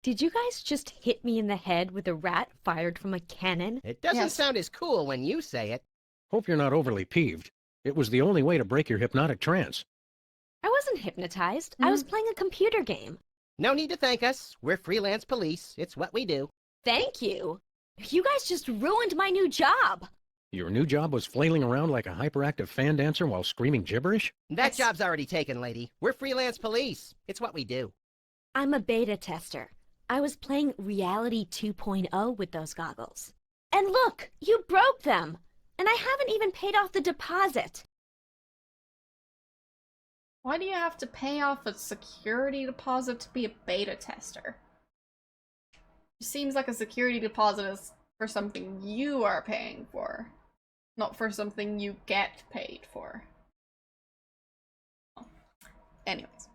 Did you guys just hit me in the head with a rat fired from a cannon?
It doesn't
Yes.
sound as cool when you say it.
Hope you're not overly peeved. It was the only way to break your hypnotic trance.
I wasn't hypnotized. I was playing a computer game.
No need to thank us. We're freelance police. It's what we do.
Thank you. You guys just ruined my new job.
Your new job was flailing around like a hyperactive fan dancer while screaming gibberish?
That job's already taken, lady. We're freelance police. It's what we do.
I'm a beta tester. I was playing Reality 2.0 with those goggles. And look, you broke them. And I haven't even paid off the deposit.
Why do you have to pay off a security deposit to be a beta tester? It seems like a security deposit is for something you are paying for, not for something you get paid for. Anyways.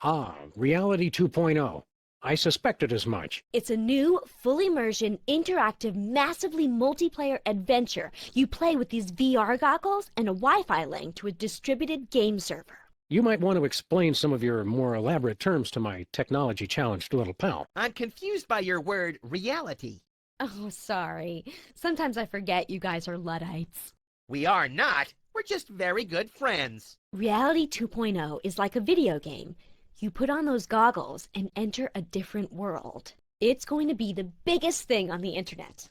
Ah, Reality 2.0. I suspected as much.
It's a new, full immersion, interactive, massively multiplayer adventure. You play with these VR goggles and a Wi-Fi link to a distributed game server.
You might want to explain some of your more elaborate terms to my technology-challenged little pal.
I'm confused by your word reality.
Oh, sorry. Sometimes I forget you guys are Luddites.
We are not. We're just very good friends.
Reality 2.0 is like a video game. You put on those goggles and enter a different world. It's going to be the biggest thing on the internet.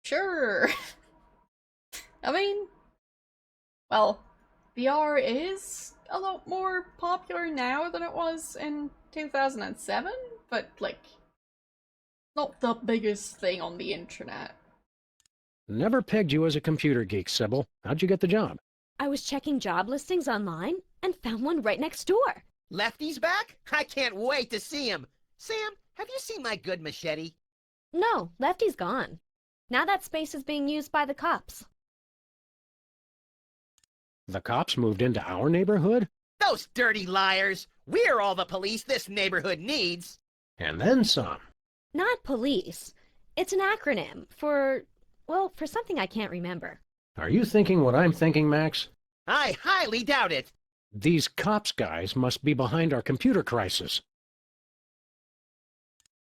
Sure. I mean, well, VR is a lot more popular now than it was in 2007, but like, not the biggest thing on the internet.
Never pegged you as a computer geek, Sybil. How'd you get the job?
I was checking job listings online and found one right next door.
Lefty's back? I can't wait to see him. Sam, have you seen my good machete?
No, Lefty's gone. Now that space is being used by the cops.
The cops moved into our neighborhood?
Those dirty liars. We're all the police this neighborhood needs.
And then some.
Not police. It's an acronym for, well, for something I can't remember.
Are you thinking what I'm thinking, Max?
I highly doubt it.
These cops guys must be behind our computer crisis.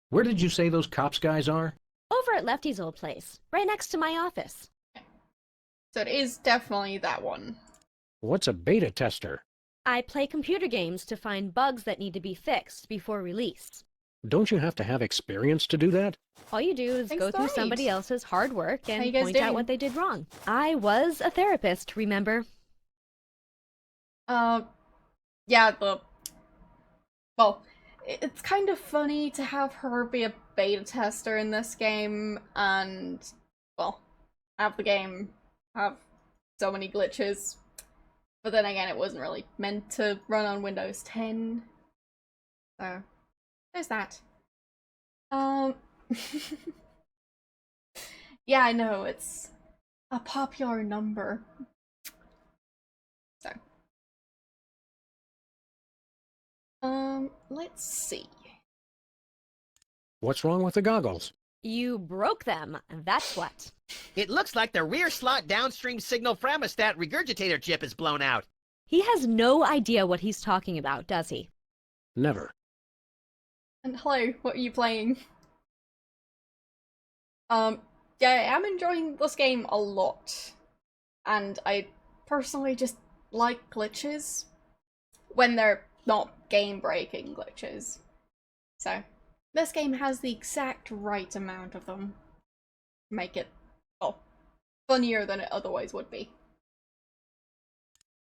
Where did you say those cops guys are?
Over at Lefty's old place, right next to my office.
So it is definitely that one.
What's a beta tester?
I play computer games to find bugs that need to be fixed before release.
Don't you have to have experience to do that?
All you do is
Thanks,
go through
Dorit.
somebody else's hard work
How
and
you guys
point out
doing?
what they did wrong. I was a therapist, remember?
Yeah, well, it's kind of funny to have her be a beta tester in this game, and, well, have the game have so many glitches. But then again, it wasn't really meant to run on Windows 10. So, there's that. Yeah, I know, it's a popular number. So. Let's see.
What's wrong with the goggles?
You broke them, that's what.
It looks like the rear slot downstream signal thermostat regurgitator chip is blown out.
He has no idea what he's talking about, does he?
Never.
And hello, what are you playing? Yeah, I am enjoying this game a lot. And I personally just like glitches. When they're not game-breaking glitches. So, this game has the exact right amount of them. Make it, well, funnier than it otherwise would be.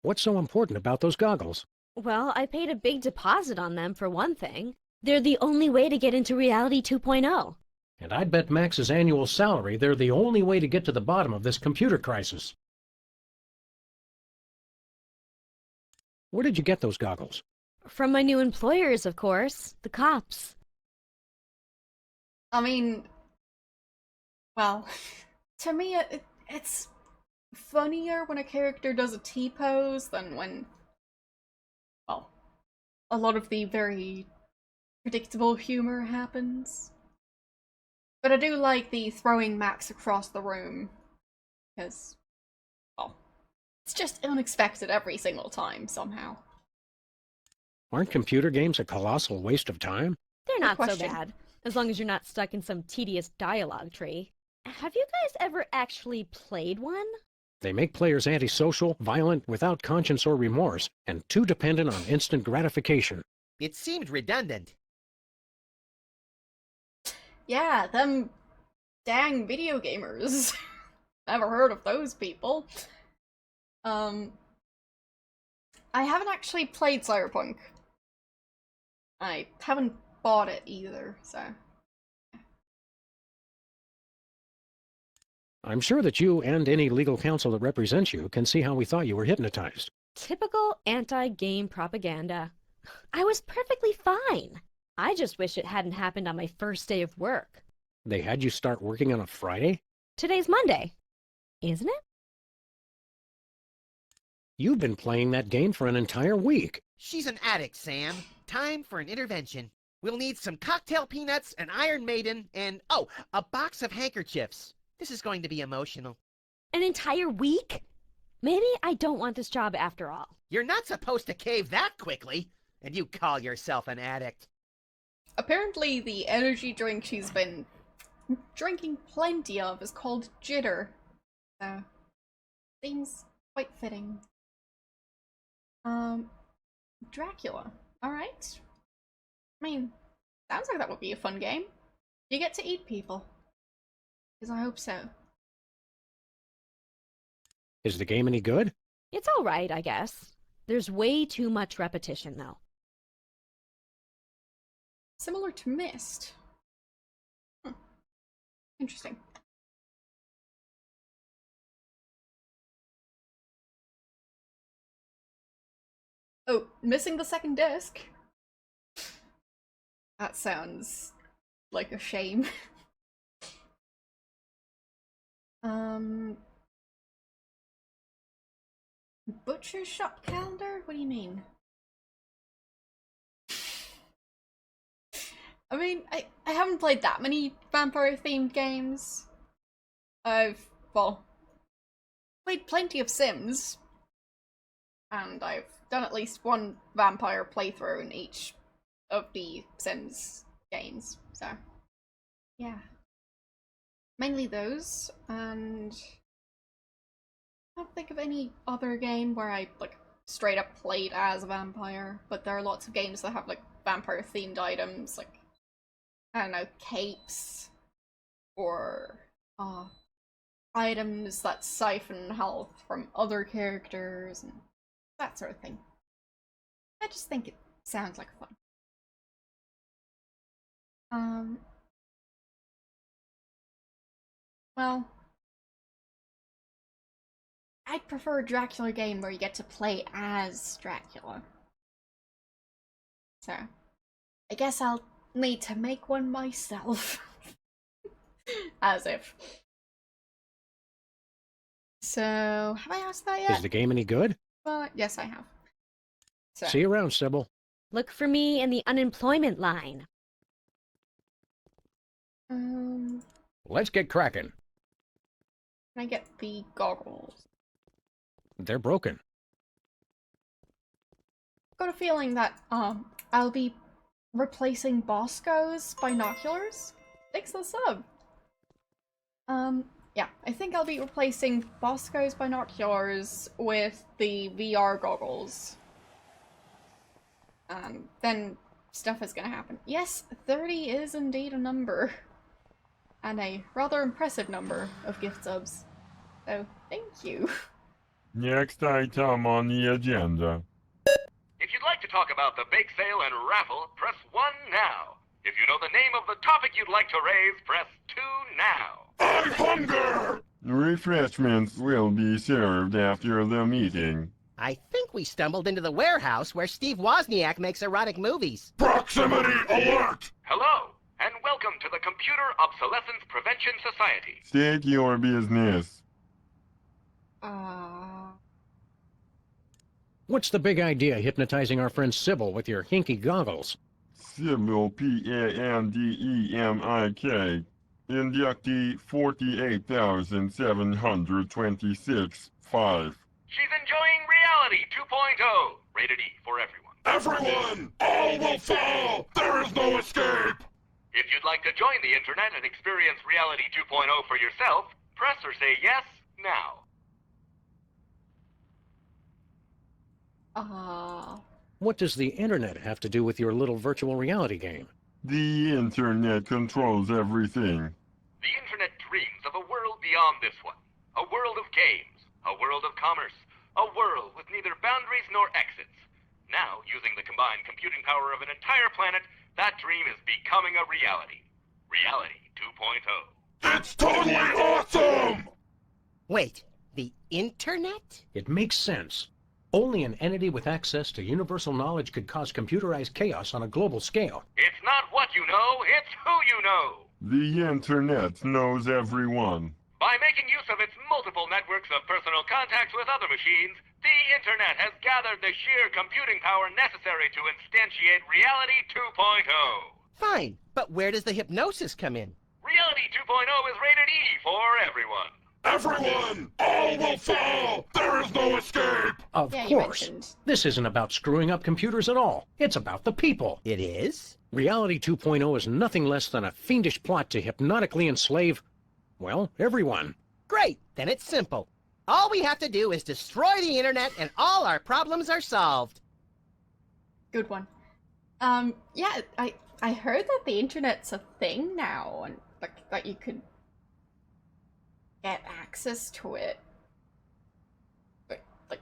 What's so important about those goggles?
Well, I paid a big deposit on them for one thing. They're the only way to get into Reality 2.0.
And I'd bet Max's annual salary they're the only way to get to the bottom of this computer crisis. Where did you get those goggles?
From my new employers, of course, the cops.
I mean, well, to me it's funnier when a character does a T-pose than when, well, a lot of the very predictable humor happens. But I do like the throwing Max across the room, because, well, it's just unexpected every single time, somehow.
Aren't computer games a colossal waste of time?
They're
Good
not so
question.
bad, as long as you're not stuck in some tedious dialogue tree. Have you guys ever actually played one?
They make players antisocial, violent, without conscience or remorse, and too dependent on instant gratification.
It seemed redundant.
Yeah, them dang video gamers. Never heard of those people. I haven't actually played Cyberpunk. I haven't bought it either, so...
I'm sure that you and any legal counsel that represents you can see how we thought you were hypnotized.
Typical anti-game propaganda. I was perfectly fine. I just wish it hadn't happened on my first day of work.
They had you start working on a Friday?
Today's Monday, isn't it?
You've been playing that game for an entire week.
She's an addict, Sam. Time for an intervention. We'll need some cocktail peanuts, an Iron Maiden, and, oh, a box of handkerchiefs. This is going to be emotional.
An entire week? Maybe I don't want this job after all.
You're not supposed to cave that quickly, and you call yourself an addict.
Apparently the energy drink she's been drinking plenty of is called Jitter. So, seems quite fitting. Dracula. Alright. I mean, sounds like that would be a fun game. You get to eat people. Because I hope so.
Is the game any good?
It's all right, I guess. There's way too much repetition, though.
Similar to Myst. Interesting. Oh, missing the second disc? That sounds like a shame. Butcher shop calendar? What do you mean? I mean, I haven't played that many vampire-themed games. I've, well, played plenty of Sims. And I've done at least one vampire playthrough in each of the Sims games, so yeah. Mainly those, and I can't think of any other game where I, like, straight up played as a vampire, but there are lots of games that have, like, vampire-themed items, like, I don't know, capes, or, items that siphon health from other characters, and that sort of thing. I just think it sounds like fun. Well, I'd prefer a Dracula game where you get to play as Dracula. So, I guess I'll need to make one myself. As if. So, have I asked that yet?
Is the game any good?
Yes, I have. So,
See you around, Sybil.
Look for me in the unemployment line.
Let's get cracking.
Can I get the goggles?
They're broken.
Got a feeling that, I'll be replacing Bosco's binoculars? Thanks for the sub! Yeah, I think I'll be replacing Bosco's binoculars with the VR goggles. Then stuff is gonna happen. Yes, 30 is indeed a number. And a rather impressive number of gift subs. So, thank you.
Next item on the agenda.
If you'd like to talk about the bake sale and raffle, press 1 now. If you know the name of the topic you'd like to raise, press 2 now.
I hunger! Refreshments will be served after the meeting.
I think we stumbled into the warehouse where Steve Wozniak makes erotic movies.
Proximity alert!
Hello, and welcome to the Computer Obsolescence Prevention Society.
State your business.
What's the big idea hypnotizing our friend Sybil with your hinky goggles?
Sybil, Pandemik. Inductee 48,726-5.
She's enjoying Reality 2.0. Rated E for everyone.
Everyone! All will fall! There is no escape!
If you'd like to join the internet and experience Reality 2.0 for yourself, press or say yes now.
What does the internet have to do with your little virtual reality game?
The internet controls everything.
The internet dreams of a world beyond this one. A world of games, a world of commerce, a world with neither boundaries nor exits. Now, using the combined computing power of an entire planet, that dream is becoming a reality. Reality 2.0.
It's totally awesome!
Wait, the internet?
It makes sense. Only an entity with access to universal knowledge could cause computerized chaos on a global scale.
It's not what you know, it's who you know.
The internet knows everyone.
By making use of its multiple networks of personal contacts with other machines, the internet has gathered the sheer computing power necessary to instantiate Reality 2.0.
Fine, but where does the hypnosis come in?
Reality 2.0 is rated E for everyone.
Everyone! All will fall! There is no escape!
Of
Yeah, you
course.
mentioned.
This isn't about screwing up computers at all. It's about the people.
It is?
Reality 2.0 is nothing less than a fiendish plot to hypnotically enslave, well, everyone.
Great, then it's simple. All we have to do is destroy the internet and all our problems are solved.
Good one. Yeah, I heard that the internet's a thing now, and like that you could get access to it. But like,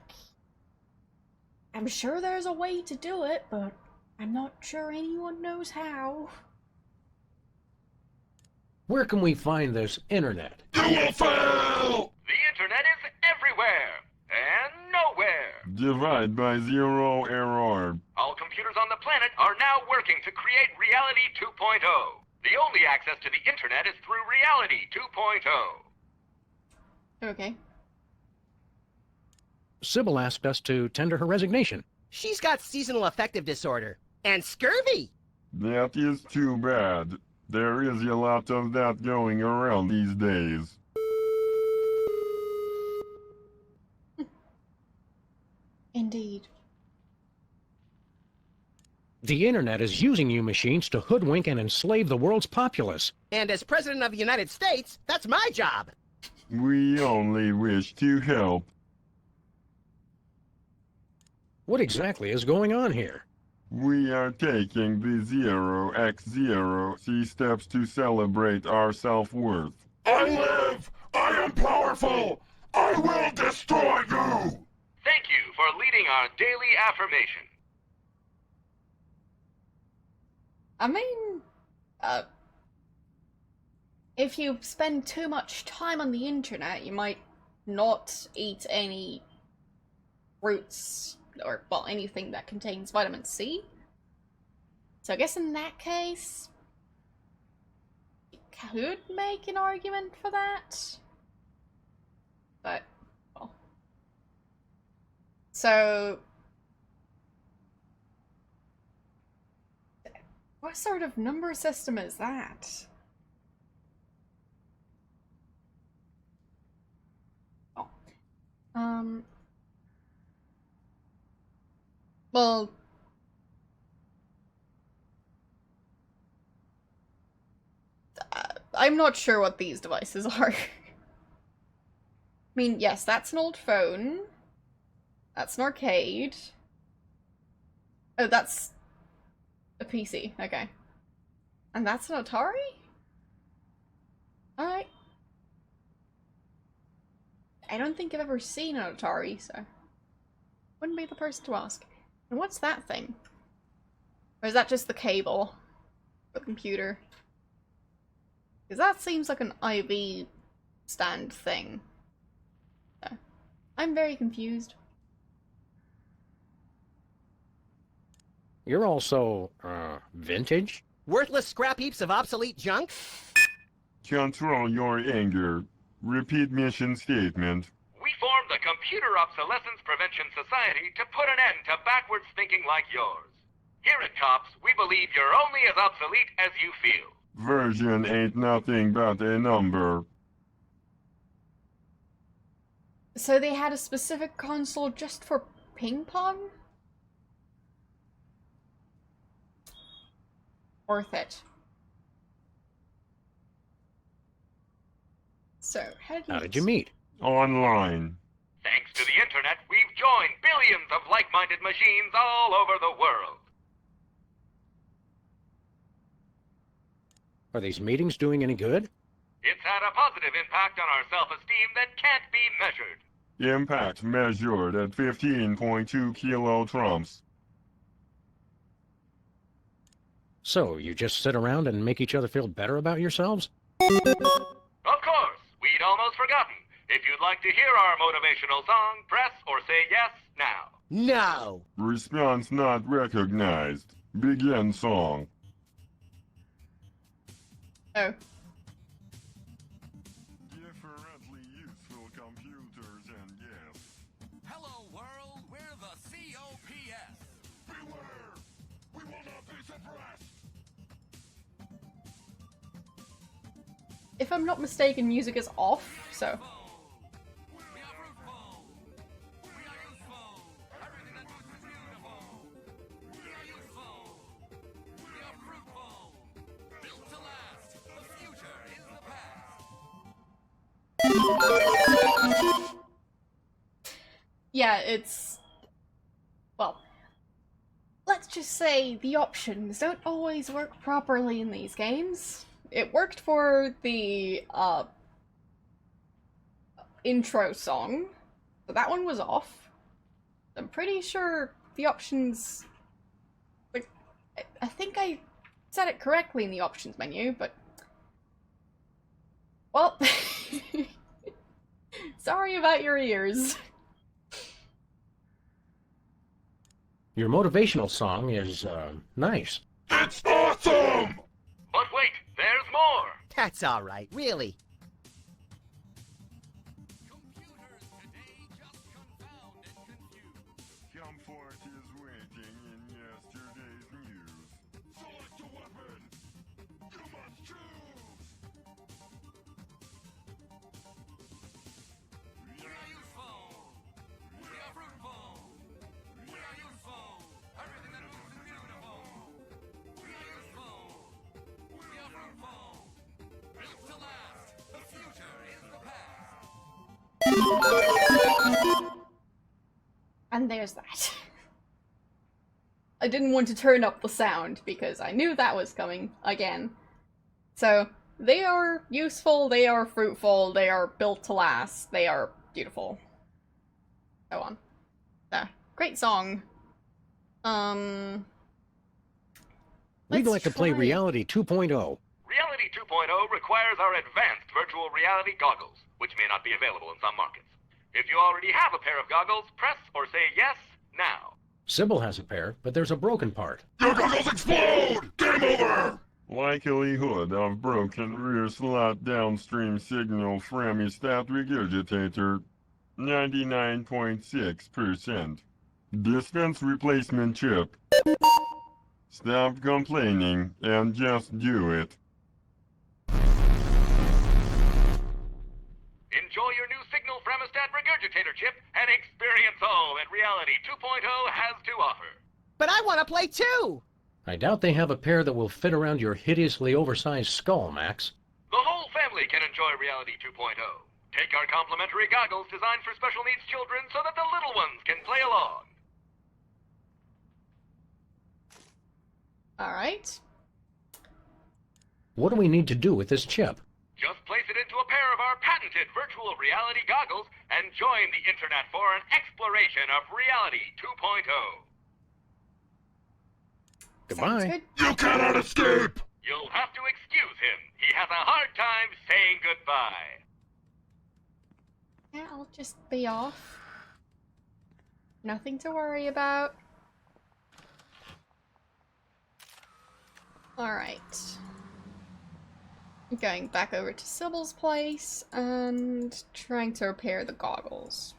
I'm sure there's a way to do it, but I'm not sure anyone knows how.
Where can we find this internet?
You will fail!
The internet is everywhere and nowhere.
Divide by zero error.
All computers on the planet are now working to create Reality 2.0. The only access to the internet is through Reality 2.0.
Okay.
Sybil asked us to tender her resignation.
She's got seasonal affective disorder and scurvy.
That is too bad. There is a lot of that going around these days.
Indeed.
The internet is using you machines to hoodwink and enslave the world's populace.
And as President of the United States, that's my job.
We only wish to help.
What exactly is going on here?
We are taking the 0x0 steps to celebrate our self-worth. I live! I am powerful! I will destroy you!
Thank you for leading our daily affirmation.
I mean, if you spend too much time on the internet, you might not eat any fruits or, well, anything that contains vitamin C. So I guess in that case, you could make an argument for that. But, well. So, what sort of number system is that? Oh. Well, I'm not sure what these devices are. I mean, yes, that's an old phone. That's an arcade. Oh, that's a PC. Okay. And that's an Atari? Alright. I don't think I've ever seen an Atari, so wouldn't be the person to ask. And what's that thing? Or is that just the cable for the computer? Because that seems like an IV stand thing. So, I'm very confused.
You're also, vintage?
Worthless scrap heaps of obsolete junk?
Control your anger. Repeat mission statement.
We formed the the Computer Obsolescence Prevention Society to put an end to backwards thinking like yours. Here at COPS, we believe you're only as obsolete as you feel.
Version ain't nothing but a number.
So they had a specific console just for ping pong? Worth it. So,
How did you meet?
Online.
Thanks to the internet, we've joined billions of like-minded machines all over the world.
Are these meetings doing any good?
It's had a positive impact on our self-esteem that can't be measured.
Impact measured at 15.2 kilotrumps.
So, you just sit around and make each other feel better about yourselves?
Of course, we'd almost forgotten. If you'd like to hear our motivational song, press or say yes now.
No!
Response not recognized. Begin song.
Oh.
Differently useful computers and yes.
Hello, world. We're the COPS.
Beware! We will not be suppressed!
If I'm not mistaken, music is off, so...
We are fruitful. We are useful. Everything that moves is beautiful. We are useful. We are fruitful. Built to last. The future is the past.
Yeah, it's... Well... Let's just say the options don't always work properly in these games. It worked for the, intro song, but that one was off. I'm pretty sure the options... Like, I think I said it correctly in the options menu, but... Well... Sorry about your ears.
Your motivational song is, nice.
It's awesome!
But wait, there's more.
That's all right, really.
Computers today just confound and confuse.
Comfort is waiting in yesterday's news. Select a weapon! You must choose!
We are useful. We are fruitful. We are useful. Everything that moves is beautiful. We are useful. We are fruitful. Built to last. The future is the past.
And there's that. I didn't want to turn up the sound because I knew that was coming again. So, they are useful, they are fruitful, they are built to last, they are beautiful. So on. So, great song.
We'd
let's
like to play
try-
Reality 2.0.
Reality 2.0 requires our advanced virtual reality goggles, which may not be available in some markets. If you already have a pair of goggles, press or say yes now.
Sybil has a pair, but there's a broken part.
Your goggles explode! Game over! Likelihood of broken rear slot downstream signal from stat regurgitator 99.6%. Dispense replacement chip. Stop complaining and just do it.
Enjoy your new Signal Fremostat regurgitator chip and experience all that Reality 2.0 has to offer.
But I want to play too!
I doubt they have a pair that will fit around your hideously oversized skull, Max.
The whole family can enjoy Reality 2.0. Take our complimentary goggles designed for special needs children so that the little ones can play along.
Alright.
What do we need to do with this chip?
Just place it into a pair of our patented virtual reality goggles and join the internet for an exploration of Reality 2.0.
Sounds
Goodbye.
good.
You cannot escape!
You'll have to excuse him. He has a hard time saying goodbye.
Yeah, I'll just be off. Nothing to worry about. Alright. Going back over to Sybil's place and trying to repair the goggles.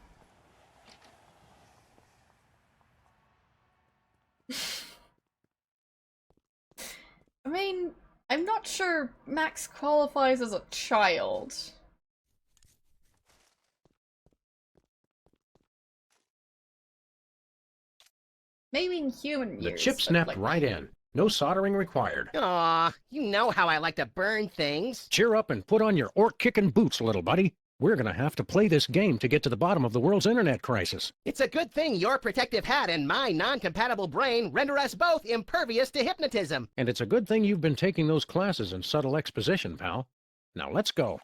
mean, I'm not sure Max qualifies as a child. Maybe in human
The
years.
chip
but,
snapped
like,
right in. No soldering required.
Aw, you know how I like to burn things.
Cheer up and put on your orc-kicking boots, little buddy. We're gonna have to play this game to get to the bottom of the world's internet crisis.
It's a good thing your protective hat and my non-compatible brain render us both impervious to hypnotism.
And it's a good thing you've been taking those classes in subtle exposition, pal. Now let's go.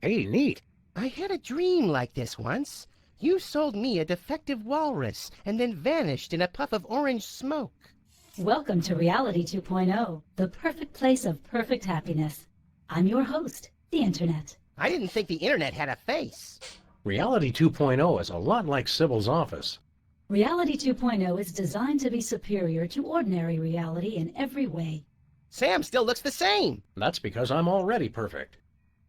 Hey, neat.
I had a dream like this once. You sold me a defective walrus and then vanished in a puff of orange smoke.
Welcome to Reality 2.0, the perfect place of perfect happiness. I'm your host, the Internet.
I didn't think the internet had a face.
Reality 2.0 is a lot like Sybil's office.
Reality 2.0 is designed to be superior to ordinary reality in every way.
Sam still looks the same.
That's because I'm already perfect.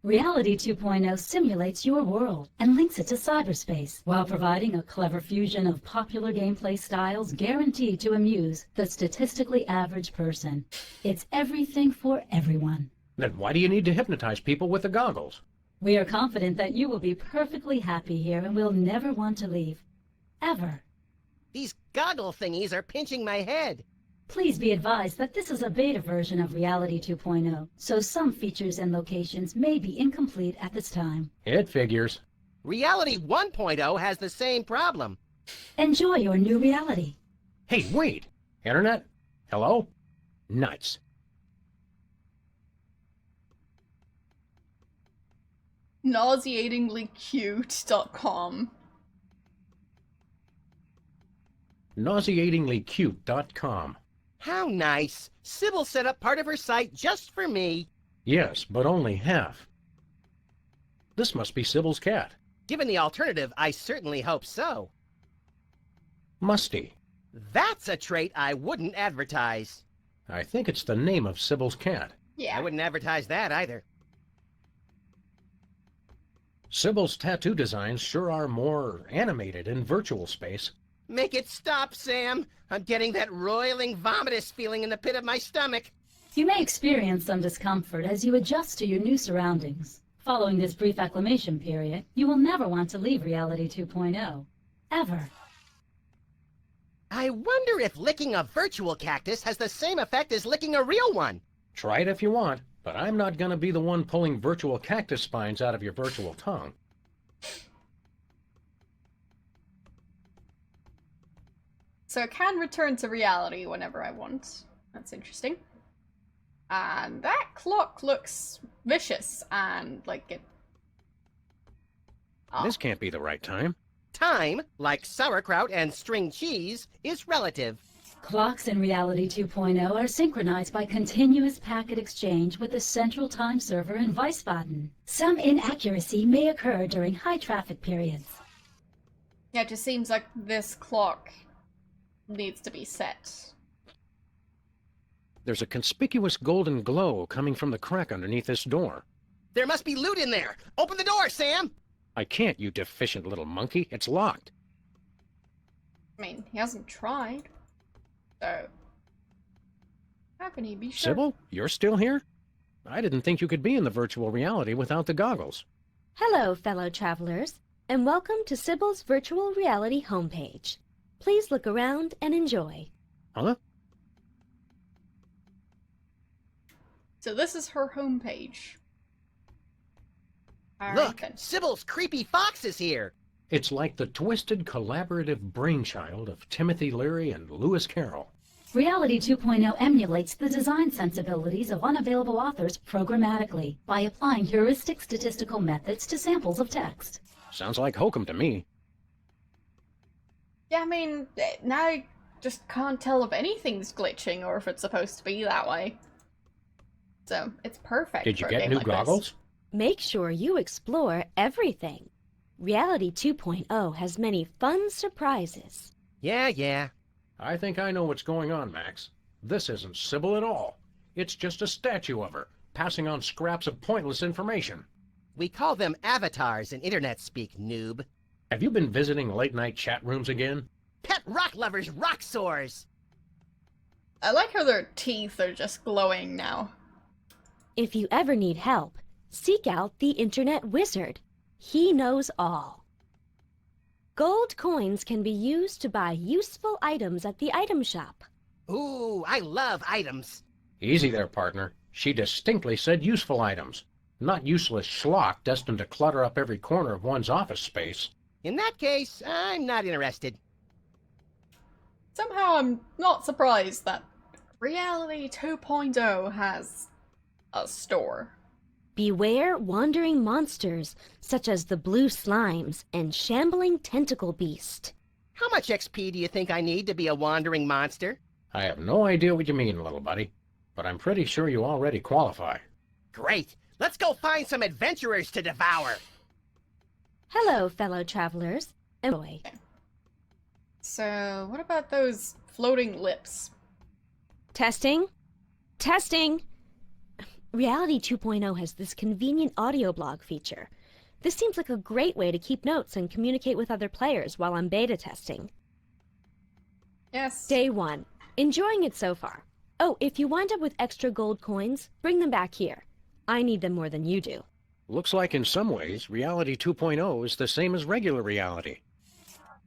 Reality 2.0 simulates your world and links it to cyberspace while providing a clever fusion of popular gameplay styles guaranteed to amuse the statistically average person. It's everything for everyone.
Then why do you need to hypnotize people with the goggles?
We are confident that you will be perfectly happy here and will never want to leave. Ever.
These goggle thingies are pinching my head.
Please be advised that this is a beta version of Reality 2.0, so some features and locations may be incomplete at this time.
It figures.
Reality 1.0 has the same problem.
Enjoy your new reality.
Hey, wait! Internet? Hello? Nuts.
Nauseatinglycute.com.
Nauseatinglycute.com.
How nice. Sybil set up part of her site just for me.
Yes, but only half. This must be Sybil's cat.
Given the alternative, I certainly hope so.
Musty.
That's a trait I wouldn't advertise.
I think it's the name of Sybil's cat.
Yeah.
I wouldn't advertise that either.
Sybil's tattoo designs sure are more animated in virtual space.
Make it stop, Sam. I'm getting that roiling, vomitous feeling in the pit of my stomach.
You may experience some discomfort as you adjust to your new surroundings. Following this brief acclimation period, you will never want to leave Reality 2.0. Ever.
I wonder if licking a virtual cactus has the same effect as licking a real one.
Try it if you want, but I'm not gonna be the one pulling virtual cactus spines out of your virtual tongue.
So I can return to reality whenever I want. That's interesting. And that clock looks vicious and like it... Oh.
This can't be the right time.
Time, like sauerkraut and string cheese, is relative.
Clocks in Reality 2.0 are synchronized by continuous packet exchange with the central time server in Wiesbaden. Some inaccuracy may occur during high traffic periods.
Yeah, it just seems like this clock needs to be set.
There's a conspicuous golden glow coming from the crack underneath this door.
There must be loot in there. Open the door, Sam.
I can't, you deficient little monkey. It's locked.
I mean, he hasn't tried. So... how can he be sure?
Sybil, you're still here? I didn't think you could be in the virtual reality without the goggles.
Hello, fellow travelers, and welcome to Sybil's virtual reality homepage. Please look around and enjoy.
Huh?
So this is her homepage.
Look,
then.
Sybil's creepy fox is here.
It's like the twisted collaborative brainchild of Timothy Leary and Lewis Carroll.
Reality 2.0 emulates the design sensibilities of unavailable authors programmatically by applying heuristic statistical methods to samples of text.
Sounds like hokum to me.
Yeah, I mean, now I just can't tell if anything's glitching or if it's supposed to be that way. So, it's perfect.
Did you
for a
get
game
new
like this.
goggles?
Make sure you explore everything. Reality 2.0 has many fun surprises.
Yeah.
I think I know what's going on, Max. This isn't Sybil at all. It's just a statue of her, passing on scraps of pointless information.
We call them avatars in internet speak, noob.
Have you been visiting late-night chat rooms again?
Pet rock lovers rock sores.
I like how their teeth are just glowing now.
If you ever need help, seek out the Internet Wizard. He knows all. Gold coins can be used to buy useful items at the item shop.
Ooh, I love items.
Easy there, partner. She distinctly said useful items, not useless schlock destined to clutter up every corner of one's office space.
In that case, I'm not interested.
Somehow I'm not surprised that Reality 2.0 has a store.
Beware wandering monsters, such as the blue slimes and shambling tentacle beast.
How much XP do you think I need to be a wandering monster?
I have no idea what you mean, little buddy, but I'm pretty sure you already qualify.
Great. Let's go find some adventurers to devour.
Hello, fellow travelers. Enjoy.
So, what about those floating lips?
Testing? Testing! Reality 2.0 has this convenient audio blog feature. This seems like a great way to keep notes and communicate with other players while I'm beta testing.
Yes.
Day 1. Enjoying it so far. Oh, if you wind up with extra gold coins, bring them back here. I need them more than you do.
Looks like in some ways, Reality 2.0 is the same as regular reality.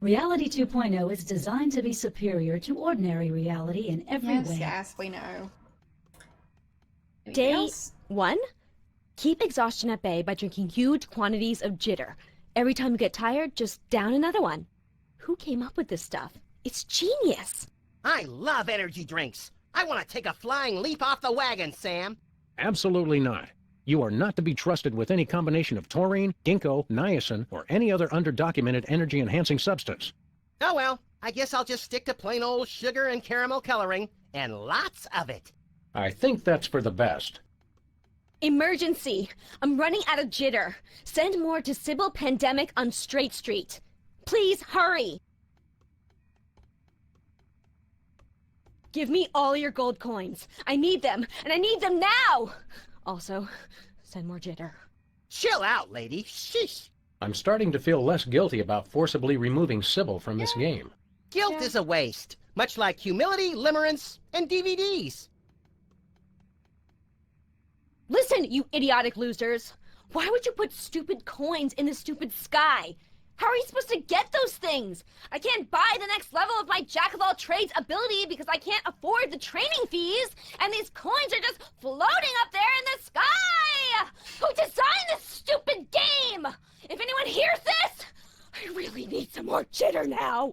Reality 2.0 is designed to be superior to ordinary reality in every way.
Yes, we know. Anything
Day
else?
1. Keep exhaustion at bay by drinking huge quantities of jitter. Every time you get tired, just down another one. Who came up with this stuff? It's genius!
I love energy drinks. I want to take a flying leap off the wagon, Sam.
Absolutely not. You are not to be trusted with any combination of taurine, ginkgo, niacin, or any other underdocumented energy-enhancing substance.
Oh well, I guess I'll just stick to plain old sugar and caramel coloring, and lots of it.
I think that's for the best.
Emergency! I'm running out of jitter. Send more to Sybil Pandemic on Straight Street. Please hurry! Give me all your gold coins. I need them, and I need them now! Also, send more jitter.
Chill out, lady. Sheesh.
I'm starting to feel less guilty about forcibly removing Sybil from this game.
Guilt
Yeah.
is a waste, much like humility, limerence, and DVDs.
Listen, you idiotic losers! Why would you put stupid coins in the stupid sky? How are you supposed to get those things? I can't buy the next level of my jack-of-all-trades ability because I can't afford the training fees, and these coins are just floating up there in the sky! Who designed this stupid game? If anyone hears this, I really need some more jitter now.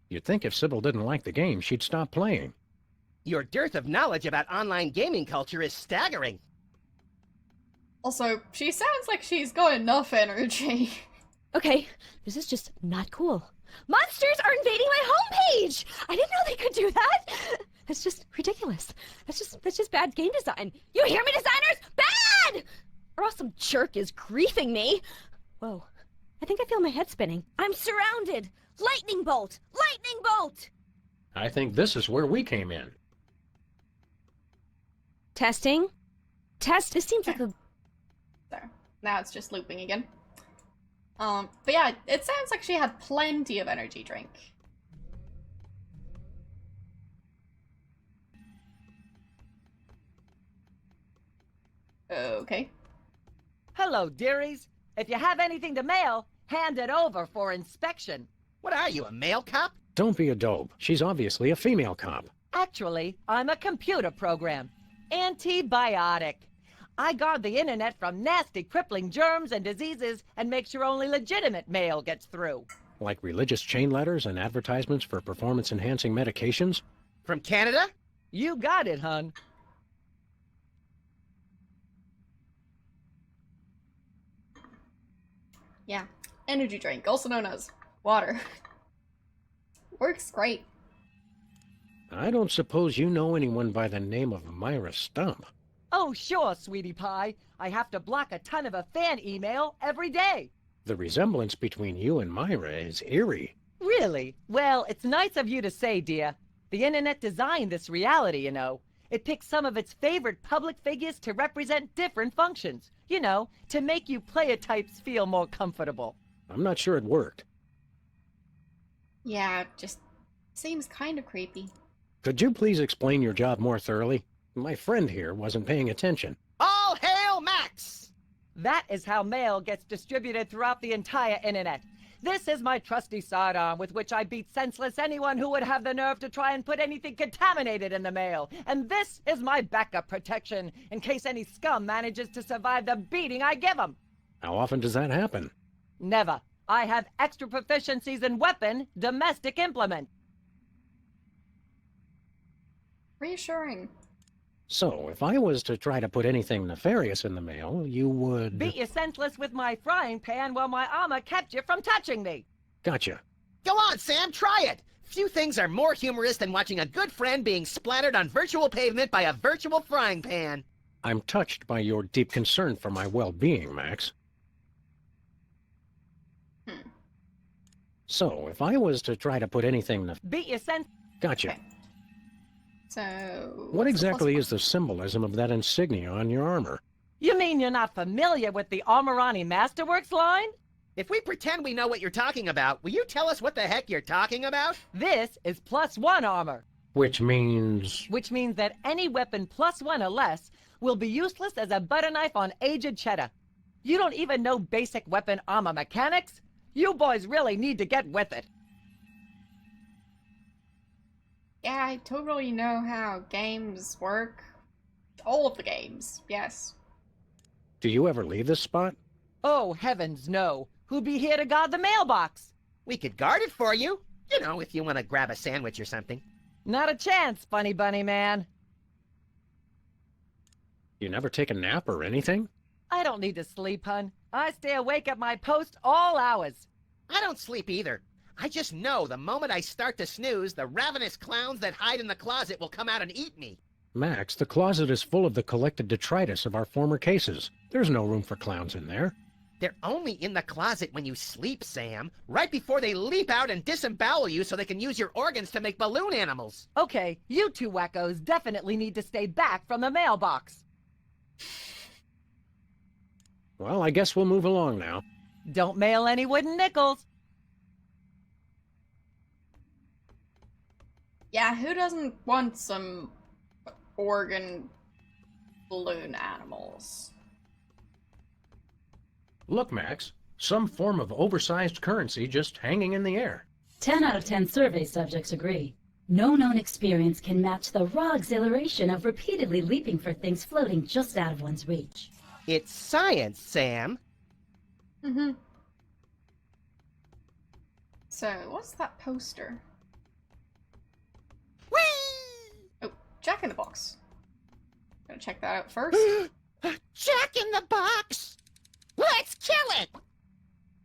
You'd think if Sybil didn't like the game, she'd stop playing.
Your dearth of knowledge about online gaming culture is staggering.
Also, she sounds like she's got enough energy.
Okay, this is just not cool. Monsters are invading my homepage! I didn't know they could do that! That's just ridiculous. That's just bad game design. You hear me, designers? Bad! Or else some jerk is griefing me. Whoa, I think I feel my head spinning. I'm surrounded! Lightning bolt! Lightning bolt!
I think this is where we came in.
Testing? Test? This seems like a...
There. Now it's just looping again. But yeah, it sounds like she had plenty of energy drink. Okay.
Hello, dearies. If you have anything to mail, hand it over for inspection.
What are you, a male cop?
Don't be a dope. She's obviously a female cop.
Actually, I'm a computer program. Antibiotic. I guard the internet from nasty, crippling germs and diseases and make sure only legitimate mail gets through.
Like religious chain letters and advertisements for performance-enhancing medications?
From Canada?
You got it, hun.
Yeah. Energy drink, also known as water. Works great.
I don't suppose you know anyone by the name of Myra Stump.
Oh, sure, sweetie pie. I have to block a ton of a fan email every day.
The resemblance between you and Myra is eerie.
Really? Well, it's nice of you to say, dear. The internet designed this reality, you know. It picks some of its favorite public figures to represent different functions. You know, to make you player types feel more comfortable.
I'm not sure it worked.
Yeah, just seems kind of creepy.
Could you please explain your job more thoroughly? My friend here wasn't paying attention.
All hail Max!
That is how mail gets distributed throughout the entire internet. This is my trusty sidearm with which I beat senseless anyone who would have the nerve to try and put anything contaminated in the mail. And this is my backup protection in case any scum manages to survive the beating I give them.
How often does that happen?
Never. I have extra proficiencies in weapon, domestic implement.
Reassuring.
So, if I was to try to put anything nefarious in the mail, you would...
Beat you senseless with my frying pan while my armor kept you from touching me.
Gotcha.
Go on, Sam, try it! Few things are more humorous than watching a good friend being splattered on virtual pavement by a virtual frying pan.
I'm touched by your deep concern for my well-being, Max. So, if I was to try to put anything
Beat you
Gotcha.
Okay. So...
What exactly is the symbolism of that insignia on your armor?
You mean you're not familiar with the Armorani Masterworks line?
If we pretend we know what you're talking about, will you tell us what the heck you're talking about?
This is +1 armor.
Which means...
Which means that any weapon +1 or less will be useless as a butter knife on aged cheddar. You don't even know basic weapon armor mechanics? You boys really need to get with it.
Yeah, I totally know how games work. All of the games, yes.
Do you ever leave this spot?
Oh, heavens no. Who'd be here to guard the mailbox?
We could guard it for you. You know, if you want to grab a sandwich or something.
Not a chance, funny bunny man.
You never take a nap or anything?
I don't need to sleep, hun. I stay awake at my post all hours.
I don't sleep either. I just know the moment I start to snooze, the ravenous clowns that hide in the closet will come out and eat me.
Max, the closet is full of the collected detritus of our former cases. There's no room for clowns in there.
They're only in the closet when you sleep, Sam. Right before they leap out and disembowel you so they can use your organs to make balloon animals.
Okay, you two wackos definitely need to stay back from the mailbox.
Well, I guess we'll move along now.
Don't mail any wooden nickels.
Yeah, who doesn't want some organ balloon animals?
Look, Max. Some form of oversized currency just hanging in the air.
10 out of 10 survey subjects agree. No known experience can match the raw exhilaration of repeatedly leaping for things floating just out of one's reach.
It's science, Sam.
Mm-hmm. So, what's that poster?
Whee!
Oh, Jack in the Box. Gotta check that out first.
Jack in the Box! Let's kill it!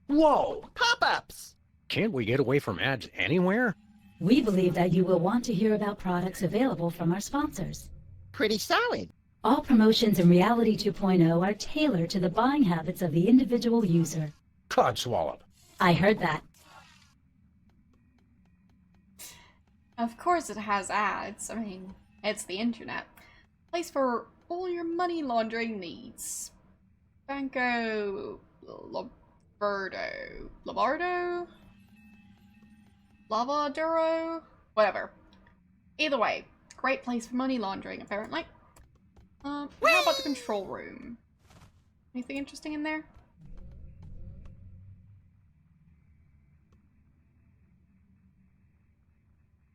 Whoa!
Pop-ups!
Can't we get away from ads anywhere?
We believe that you will want to hear about products available from our sponsors.
Pretty solid.
All promotions in Reality 2.0 are tailored to the buying habits of the individual user.
Codswallop.
I heard that.
Of course it has ads. I mean, it's the internet. Place for all your money laundering needs. Banco Labardo? Lavaduro? Whatever. Either way, great place for money laundering, apparently. How about the control room? Anything interesting in there?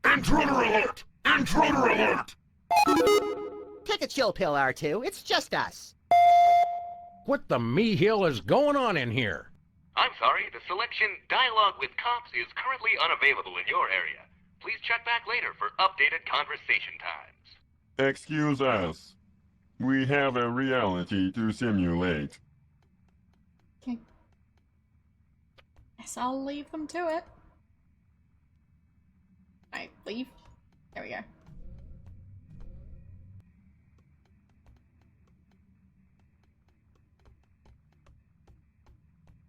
Intruder alert! Intruder alert!
Take a chill pill, R2. It's just us.
What the me-hill is going on in here?
I'm sorry, the selection Dialogue with Cops is currently unavailable in your area. Please check back later for updated conversation times.
Excuse us. We have a reality to simulate.
Okay. Guess I'll leave them to it. I leave? There we go.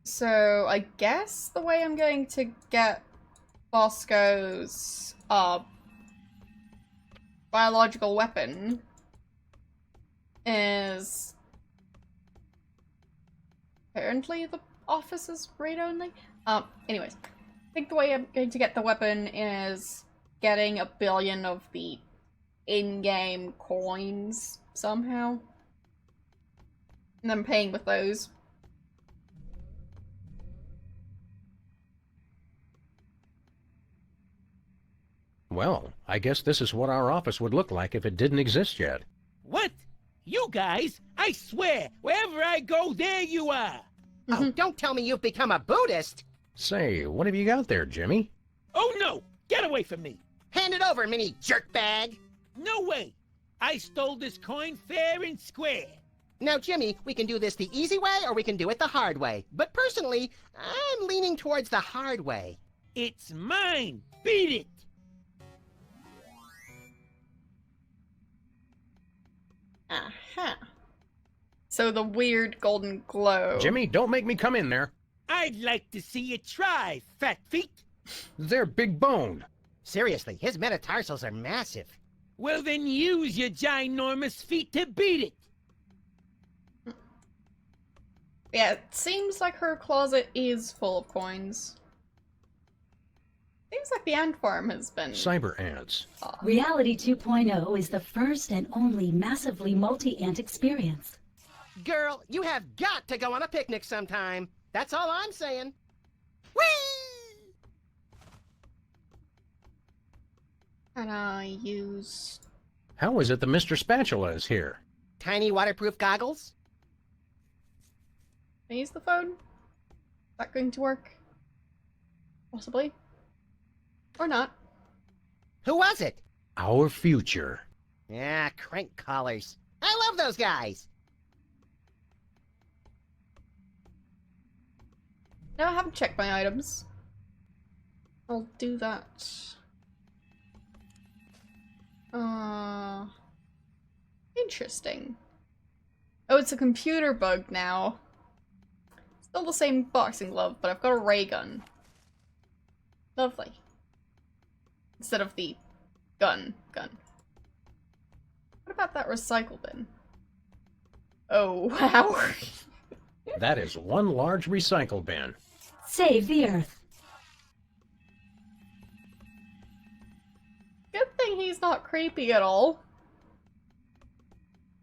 So, I guess the way I'm going to get Bosco's, biological weapon is apparently the office is read only. Anyways. think the way I'm going to get the weapon is getting 1 billion of the in-game coins somehow. And then paying with those.
Well, I guess this is what our office would look like if it didn't exist yet.
What? You guys? I swear, wherever I go, there you are.
Oh, don't tell me you've become a Buddhist.
Say, what have you got there, Jimmy?
Oh no! Get away from me!
Hand it over, mini jerkbag.
No way! I stole this coin fair and square.
Now, Jimmy, we can do this the easy way or we can do it the hard way. But personally, I'm leaning towards the hard way.
It's mine! Beat it!
Aha. So the weird golden glow.
Jimmy, don't make me come in there.
I'd like to see you try, fat feet.
They're big boned.
Seriously, his metatarsals are massive.
Well, then use your ginormous feet to beat it.
Yeah, it seems like her closet is full of coins. Seems like the ant farm has been...
Cyber ants.
Reality 2.0 is the first and only massively multi-ant experience.
Girl, you have got to go on a picnic sometime. That's all I'm saying. Whee!
Can I use...
How is it the Mr. Spatula is here?
Tiny waterproof goggles?
Can I use the phone? Is that going to work? Possibly. Or not.
Who was it?
Our future.
Yeah, crank callers. I love those guys.
No, I haven't checked my items. I'll do that. Interesting. Oh, it's a computer bug now. Still the same boxing glove, but I've got a ray gun. Lovely. Instead of the gun. What about that recycle bin? Oh, wow.
That is one large recycle bin.
Save the Earth.
Good thing he's not creepy at all.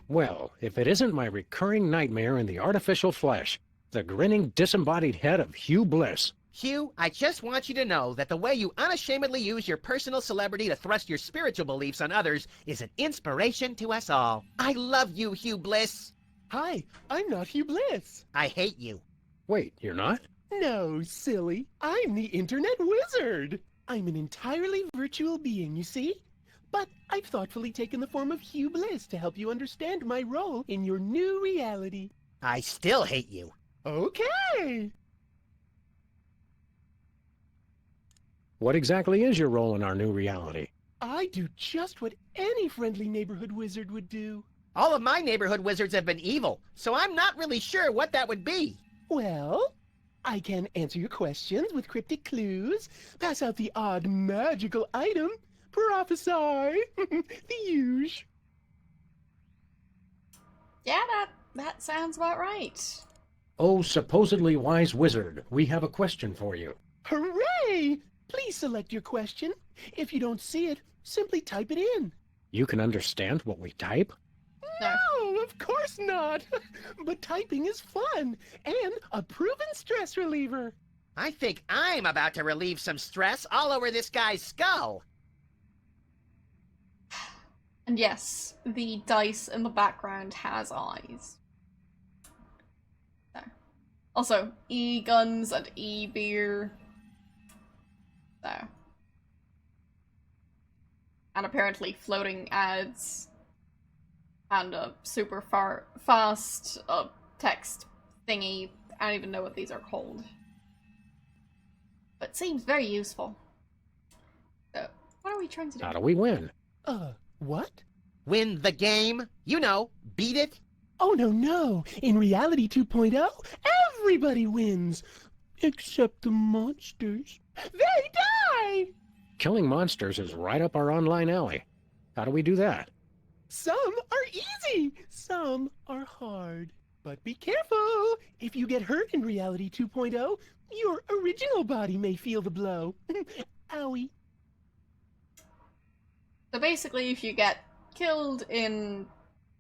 Well, if it isn't my recurring nightmare in the artificial flesh, the grinning, disembodied head of Hugh Bliss.
Hugh, I just want you to know that the way you unashamedly use your personal celebrity to thrust your spiritual beliefs on others is an inspiration to us all. I love you, Hugh Bliss.
Hi, I'm not Hugh Bliss.
I hate you.
Wait, you're not?
No, silly. I'm the Internet Wizard. I'm an entirely virtual being, you see? But I've thoughtfully taken the form of Hugh Bliss to help you understand my role in your new reality.
I still hate you.
Okay.
What exactly is your role in our new reality?
I do just what any friendly neighborhood wizard would do.
All of my neighborhood wizards have been evil, so I'm not really sure what that would be.
Well, I can answer your questions with cryptic clues, pass out the odd magical item, prophesy, the huge.
Yeah, that sounds about right.
Oh, supposedly wise wizard, we have a question for you.
Hooray! Please select your question. If you don't see it, simply type it in.
You can understand what we type?
No, of course not. But typing is fun and a proven stress reliever.
I think I'm about to relieve some stress all over this guy's skull.
And yes, the dice in the background has eyes. There. Also, e-guns and e-beer. There. And apparently floating ads. And a super fast text thingy. I don't even know what these are called. But seems very useful. So, what are we trying to do?
How do we win?
What?
Win the game? You know, beat it?
Oh, no. In Reality 2.0, everybody wins. Except the monsters. They die!
Killing monsters is right up our online alley. How do we do that?
Some are easy, some are hard. But be careful! If you get hurt in Reality 2.0, Your original body may feel the blow. Owie.
So basically, if you get killed in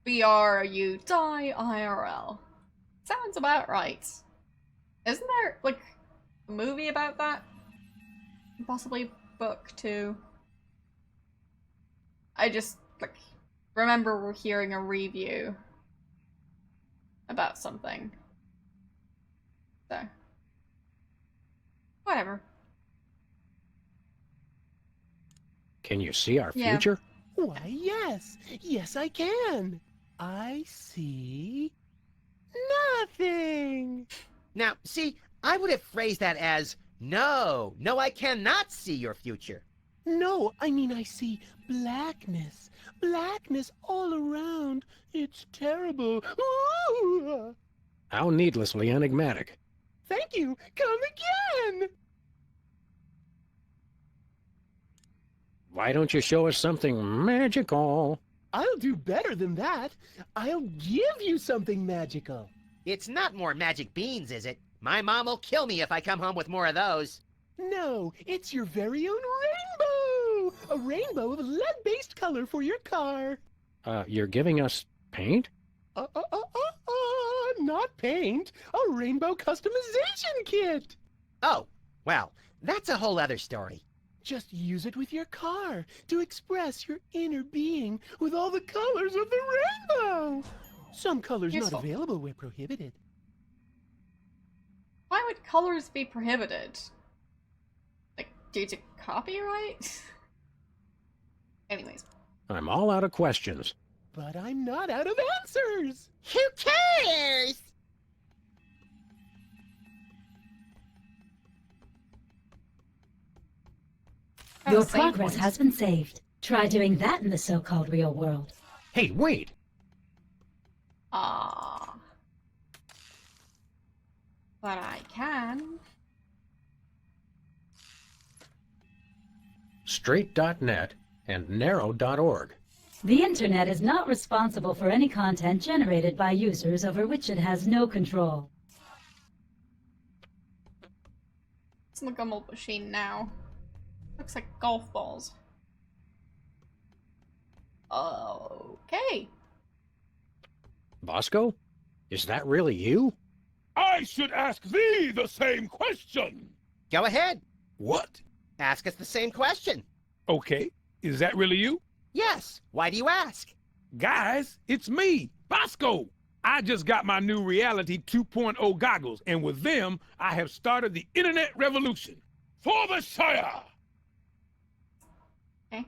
VR, you die IRL. Sounds about right. Isn't there, like, a movie about that? Possibly book, too. I just, like, remember hearing a review about something. So. Whatever.
Can you see our
Yeah.
future?
Why, yes. Yes, I can. I see nothing.
Now, see, I would have phrased that as, no, I cannot see your future.
No, I mean I see blackness. Blackness all around. It's terrible. Ooh!
How needlessly enigmatic.
Thank you. Come again.
Why don't you show us something magical?
I'll do better than that. I'll give you something magical.
It's not more magic beans, is it? My mom will kill me if I come home with more of those.
No, it's your very own rainbow! A rainbow of lead-based color for your car.
You're giving us paint?
Not paint. A rainbow customization kit.
Oh, well, that's a whole other story.
Just use it with your car to express your inner being with all the colors of the rainbow. Some colors
Useful.
not available where prohibited.
Why would colors be prohibited? Like, due to copyright? Anyways.
I'm all out of questions.
But I'm not out of answers.
Who cares?
Your progress has been saved. Try doing that in the so-called real world.
Hey, wait!
Ah. But I can.
Straight.net and narrow.org.
The internet is not responsible for any content generated by users over which it has no control.
Let's look on the machine now. Looks like golf balls. Okay.
Bosco? Is that really you?
I should ask thee the same question.
Go ahead.
What?
Ask us the same question.
Okay, is that really you?
Yes. Why do you ask?
Guys, it's me, Bosco. I just got my new Reality 2.0 goggles, and with them, I have started the internet revolution. For the Shire!
Okay.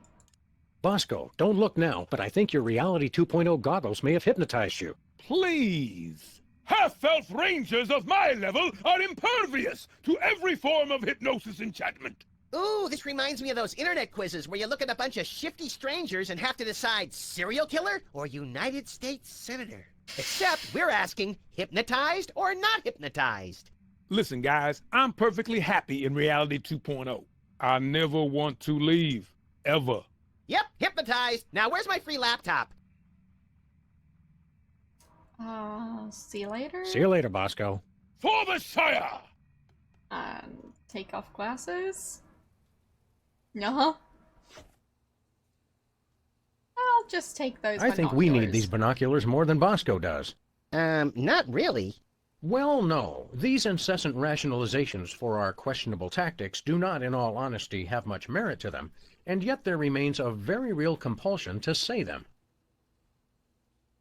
Bosco, don't look now, but I think your Reality 2.0 goggles may have hypnotized you.
Please. Half-elf rangers of my level are impervious to every form of hypnosis enchantment.
Ooh, this reminds me of those internet quizzes where you look at a bunch of shifty strangers and have to decide serial killer or United States Senator. Except we're asking hypnotized or not hypnotized.
Listen, guys, I'm perfectly happy in Reality 2.0. I never want to leave. Ever.
Yep, hypnotized. Now where's my free laptop?
See you later.
See you later, Bosco.
For the Shire!
Take off glasses. Uh-huh. I'll just take those
I think we need these binoculars more than Bosco does.
Not really.
Well, no. These incessant rationalizations for our questionable tactics do not, in all honesty, have much merit to them, and yet there remains a very real compulsion to say them.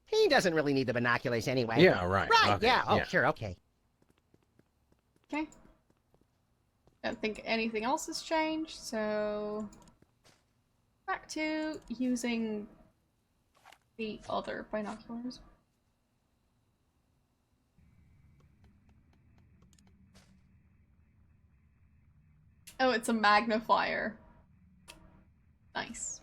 He doesn't really need the binoculars anyway.
Yeah, right.
Right,
Okay,
yeah. Oh,
yeah.
sure, okay.
Okay. Don't think anything else has changed, so back to using the other binoculars. Oh, it's a magnifier. Nice.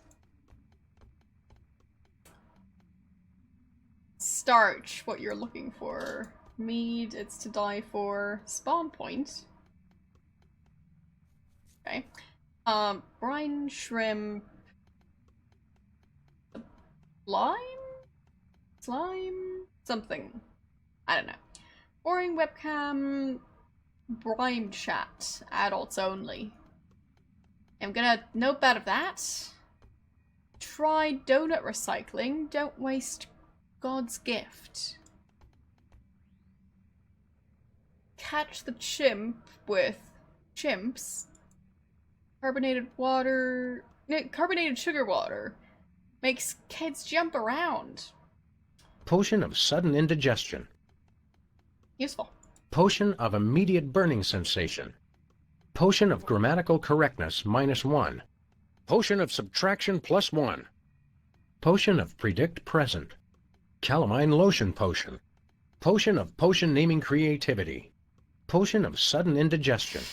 Starch, what you're looking for. Mead, it's to die for. Spawn point. Okay. Brine shrimp. Lime? Slime? Something. I don't know. Boring webcam. Brime chat. Adults only. I'm gonna note that of that. Try donut recycling. Don't waste God's gift. Catch the chimp with chimps. Carbonated water... No, carbonated sugar water. Makes kids jump around.
Potion of sudden indigestion.
Useful.
Potion of immediate burning sensation. Potion of grammatical correctness -1. Potion of subtraction +1. Potion of predict present. Calamine lotion potion. Potion of potion naming creativity. Potion of sudden indigestion.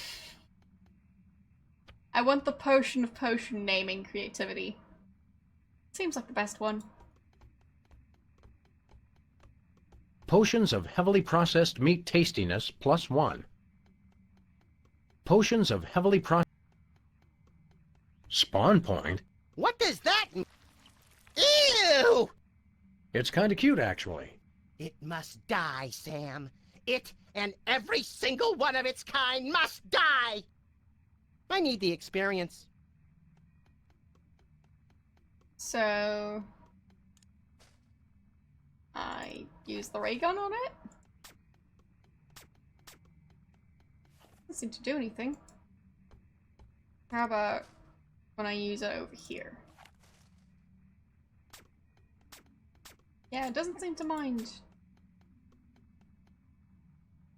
I want the potion of potion naming creativity. Seems like the best one.
Potions of heavily processed meat tastiness +1. Potions of heavily processed... Spawn point?
What does that mean? Ew!
It's kind of cute, actually.
It must die, Sam. It and every single one of its kind must die! I need the experience.
So... I use the ray gun on it? Doesn't seem to do anything. How about when I use it over here? Yeah, it doesn't seem to mind.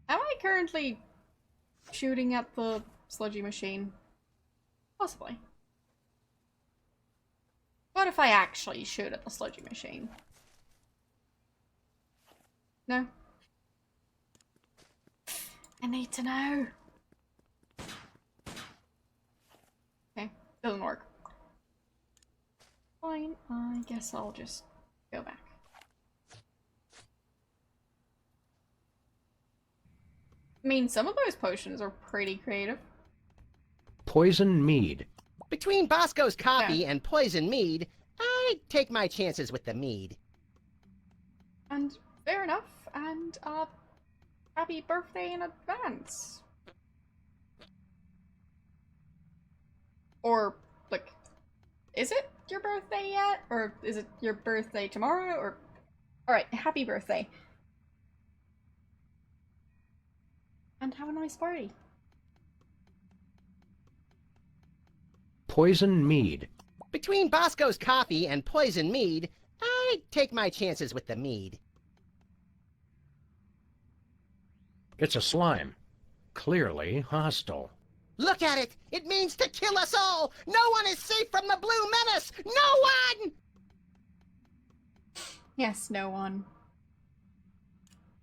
Am I currently shooting at the sludgy machine? Possibly. What if I actually shoot at the sludgy machine? No. I need to know. Okay, doesn't work. Fine, I guess I'll just go back. I mean, some of those potions are pretty creative.
Poison mead.
Between Bosco's coffee and poison mead, I'd take my chances with the mead.
And fair enough, and happy birthday in advance. Or, like, is it your birthday yet? Or is it your birthday tomorrow? Or, alright, happy birthday. And have a nice party.
Poison mead.
Between Bosco's coffee and poison mead, I'd take my chances with the mead.
It's a slime. Clearly hostile.
Look at it! It means to kill us all! No one is safe from the Blue Menace! No one!
Yes, no one.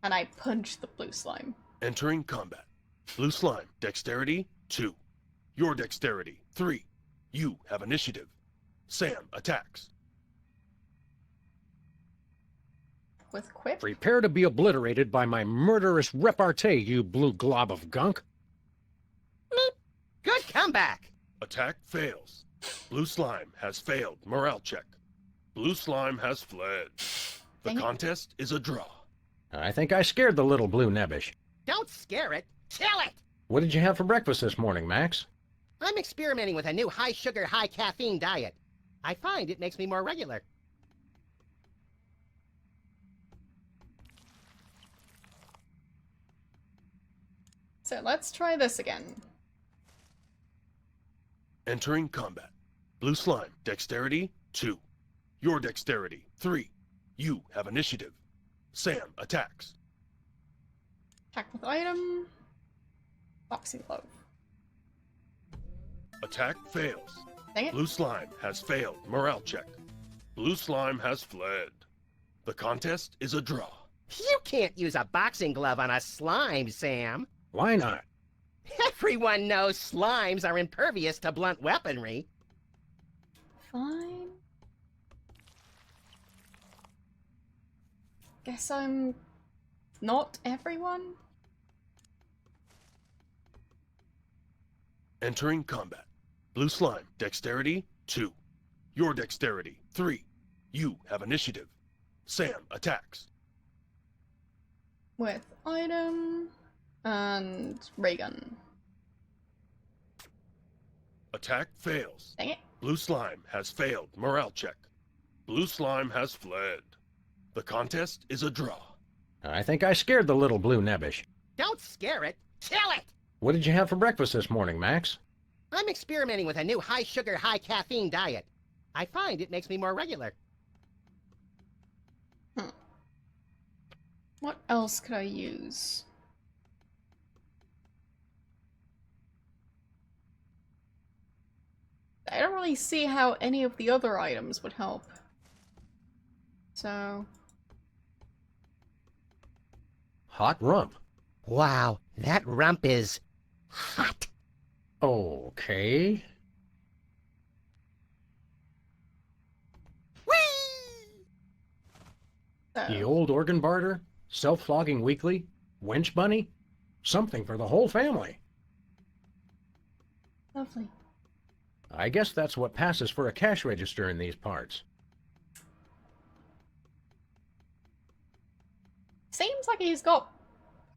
And I punch the blue slime.
Entering combat. Blue slime, dexterity 2. Your dexterity 3. You have initiative. Sam attacks.
With quip?
Prepare to be obliterated by my murderous repartee, you blue glob of gunk.
Good comeback!
Attack fails. Blue slime has failed morale check. Blue slime has fled. The contest is a draw.
I think I scared the little blue nebbish.
Don't scare it, kill it!
What did you have for breakfast this morning, Max?
I'm experimenting with a new high-sugar, high-caffeine diet. I find it makes me more regular.
So let's try this again.
Entering combat. Blue slime, dexterity 2. Your dexterity 3. You have initiative. Sam attacks.
Attack with item. Boxing glove.
Attack fails.
Dang it.
Blue slime has failed morale check. Blue slime has fled. The contest is a draw.
You can't use a boxing glove on a slime, Sam.
Why not?
Everyone knows slimes are impervious to blunt weaponry.
Fine. Guess I'm not everyone.
Entering combat. Blue slime, dexterity 2. Your dexterity 3. You have initiative. Sam attacks.
With item. And ray gun.
Attack fails.
Dang it.
Blue slime has failed morale check. Blue slime has fled. The contest is a draw.
I think I scared the little blue nebbish.
Don't scare it. Kill it!
What did you have for breakfast this morning, Max?
I'm experimenting with a new high-sugar, high-caffeine diet. I find it makes me more regular.
What else could I use? I don't really see how any of the other items would help. So...
Hot rump.
Wow, that rump is... hot.
Okay. The old organ barter? Self-flogging weekly? Wench bunny? Something for the whole family.
Lovely.
I guess that's what passes for a cash register in these parts.
Seems like he's got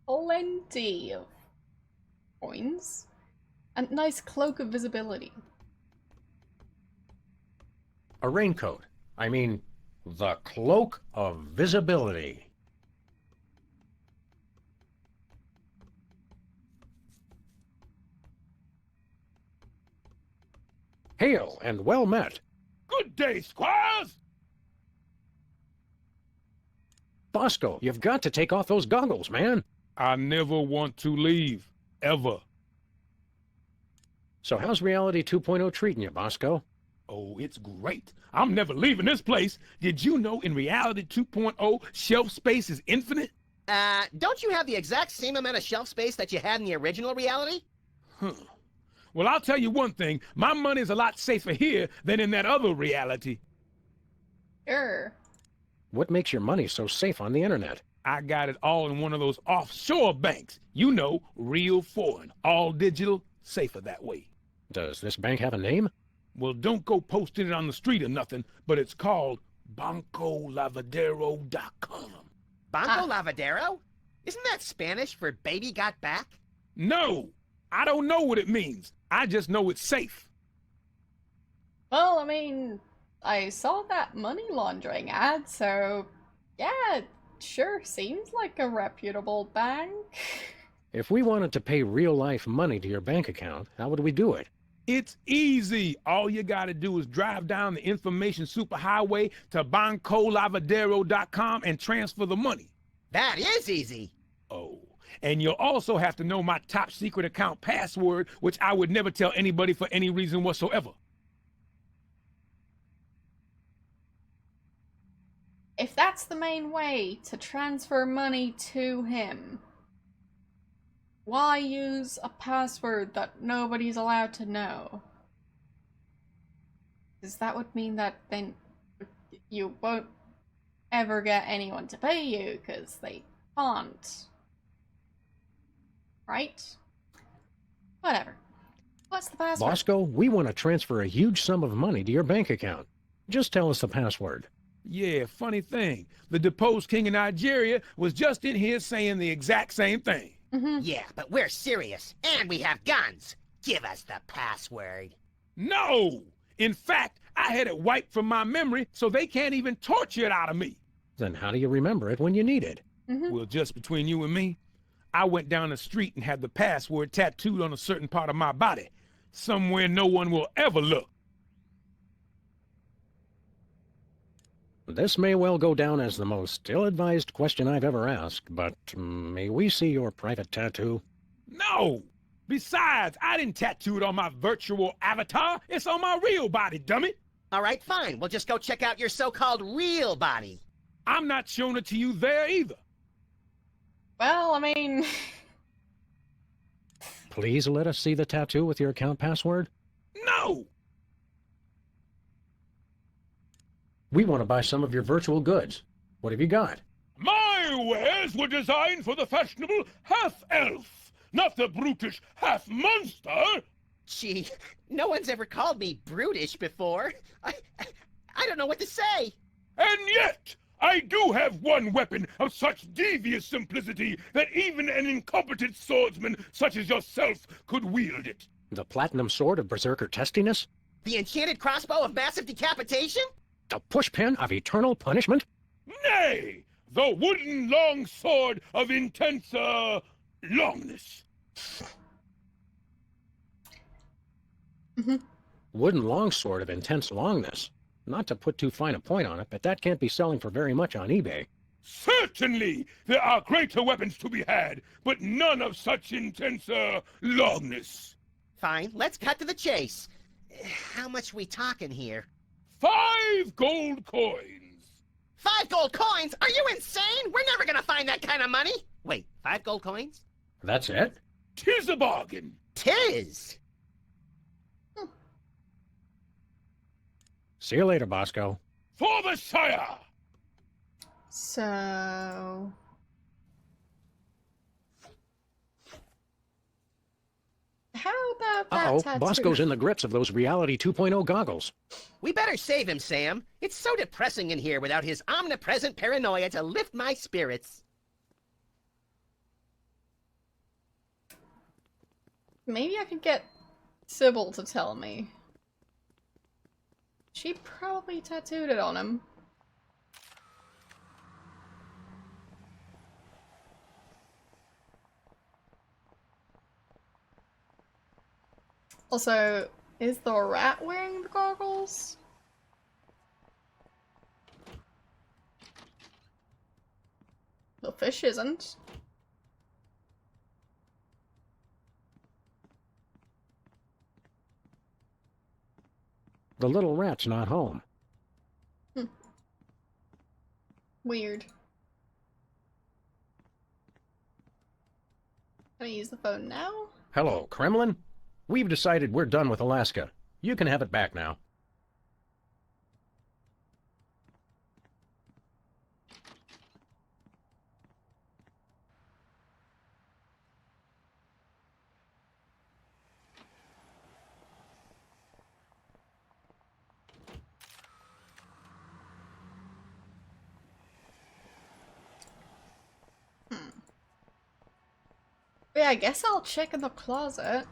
plenty of coins. And nice cloak of visibility.
A raincoat. I mean, the cloak of visibility. Hail and well met.
Good day, squires!
Bosco, you've got to take off those goggles, man.
I never want to leave. Ever.
So how's Reality 2.0 treating you, Bosco?
Oh, it's great. I'm never leaving this place. Did you know in Reality 2.0, shelf space is infinite?
Don't you have the exact same amount of shelf space that you had in the original Reality?
Huh. Well, I'll tell you one thing. My money's a lot safer here than in that other reality.
Sure.
What makes your money so safe on the internet?
I got it all in one of those offshore banks. You know, real foreign, all digital, safer that way.
Does this bank have a name?
Well, don't go posting it on the street or nothing, but it's called BancoLavadero.com.
Banco Lavadero? Isn't that Spanish for baby got back?
No! I don't know what it means. I just know it's safe.
Well, I mean, I saw that money laundering ad, so yeah, it sure seems like a reputable bank.
If we wanted to pay real-life money to your bank account, how would we do it?
It's easy. All you gotta do is drive down the information superhighway to BancoLavadero.com and transfer the money.
That is easy.
Oh, and you'll also have to know my top secret account password, which I would never tell anybody for any reason whatsoever.
If that's the main way to transfer money to him, why use a password that nobody's allowed to know? Because that would mean that then you won't ever get anyone to pay you, because they can't. Right? Whatever. What's the password?
Bosco, we want to transfer a huge sum of money to your bank account. Just tell us the password.
Yeah, funny thing. The deposed king of Nigeria was just in here saying the exact same thing.
Yeah, but we're serious, and we have guns. Give us the password.
No! In fact, I had it wiped from my memory, so they can't even torture it out of me.
Then how do you remember it when you need it?
Well, just between you and me, I went down the street and had the password tattooed on a certain part of my body, somewhere no one will ever look.
This may well go down as the most ill-advised question I've ever asked, but may we see your private tattoo?
No! Besides, I didn't tattoo it on my virtual avatar. It's on my real body, dummy.
All right, fine. We'll just go check out your so-called real body.
I'm not showing it to you there either.
Well, I mean...
Please let us see the tattoo with your account password.
No!
We want to buy some of your virtual goods. What have you got?
My wares were designed for the fashionable half-elf, not the brutish half-monster.
Gee, no one's ever called me brutish before. I don't know what to say.
And yet, I do have one weapon of such devious simplicity that even an incompetent swordsman such as yourself could wield it.
The platinum sword of berserker testiness?
The enchanted crossbow of massive decapitation?
The pushpin of eternal punishment?
Nay! The wooden long sword of intense, longness.
Wooden longsword of intense longness. Not to put too fine a point on it, but that can't be selling for very much on eBay.
Certainly, there are greater weapons to be had, but none of such intense, longness.
Fine, let's cut to the chase. How much we talking here?
5 gold coins.
5 gold coins? Are you insane? We're never gonna find that kind of money. Wait, 5 gold coins?
That's it?
'Tis a bargain.
'Tis.
See you later, Bosco.
For the sire!
So... How about that
Uh-oh,
tattoo?
Bosco's in the grips of those Reality 2.0 goggles.
We better save him, Sam. It's so depressing in here without his omnipresent paranoia to lift my spirits.
Maybe I could get Sybil to tell me. She probably tattooed it on him. Also, is the rat wearing the goggles? The fish isn't.
The little rat's not home.
Weird. Can I use the phone now?
Hello, Kremlin? We've decided we're done with Alaska. You can have it back now.
Yeah, I guess I'll check in the closet.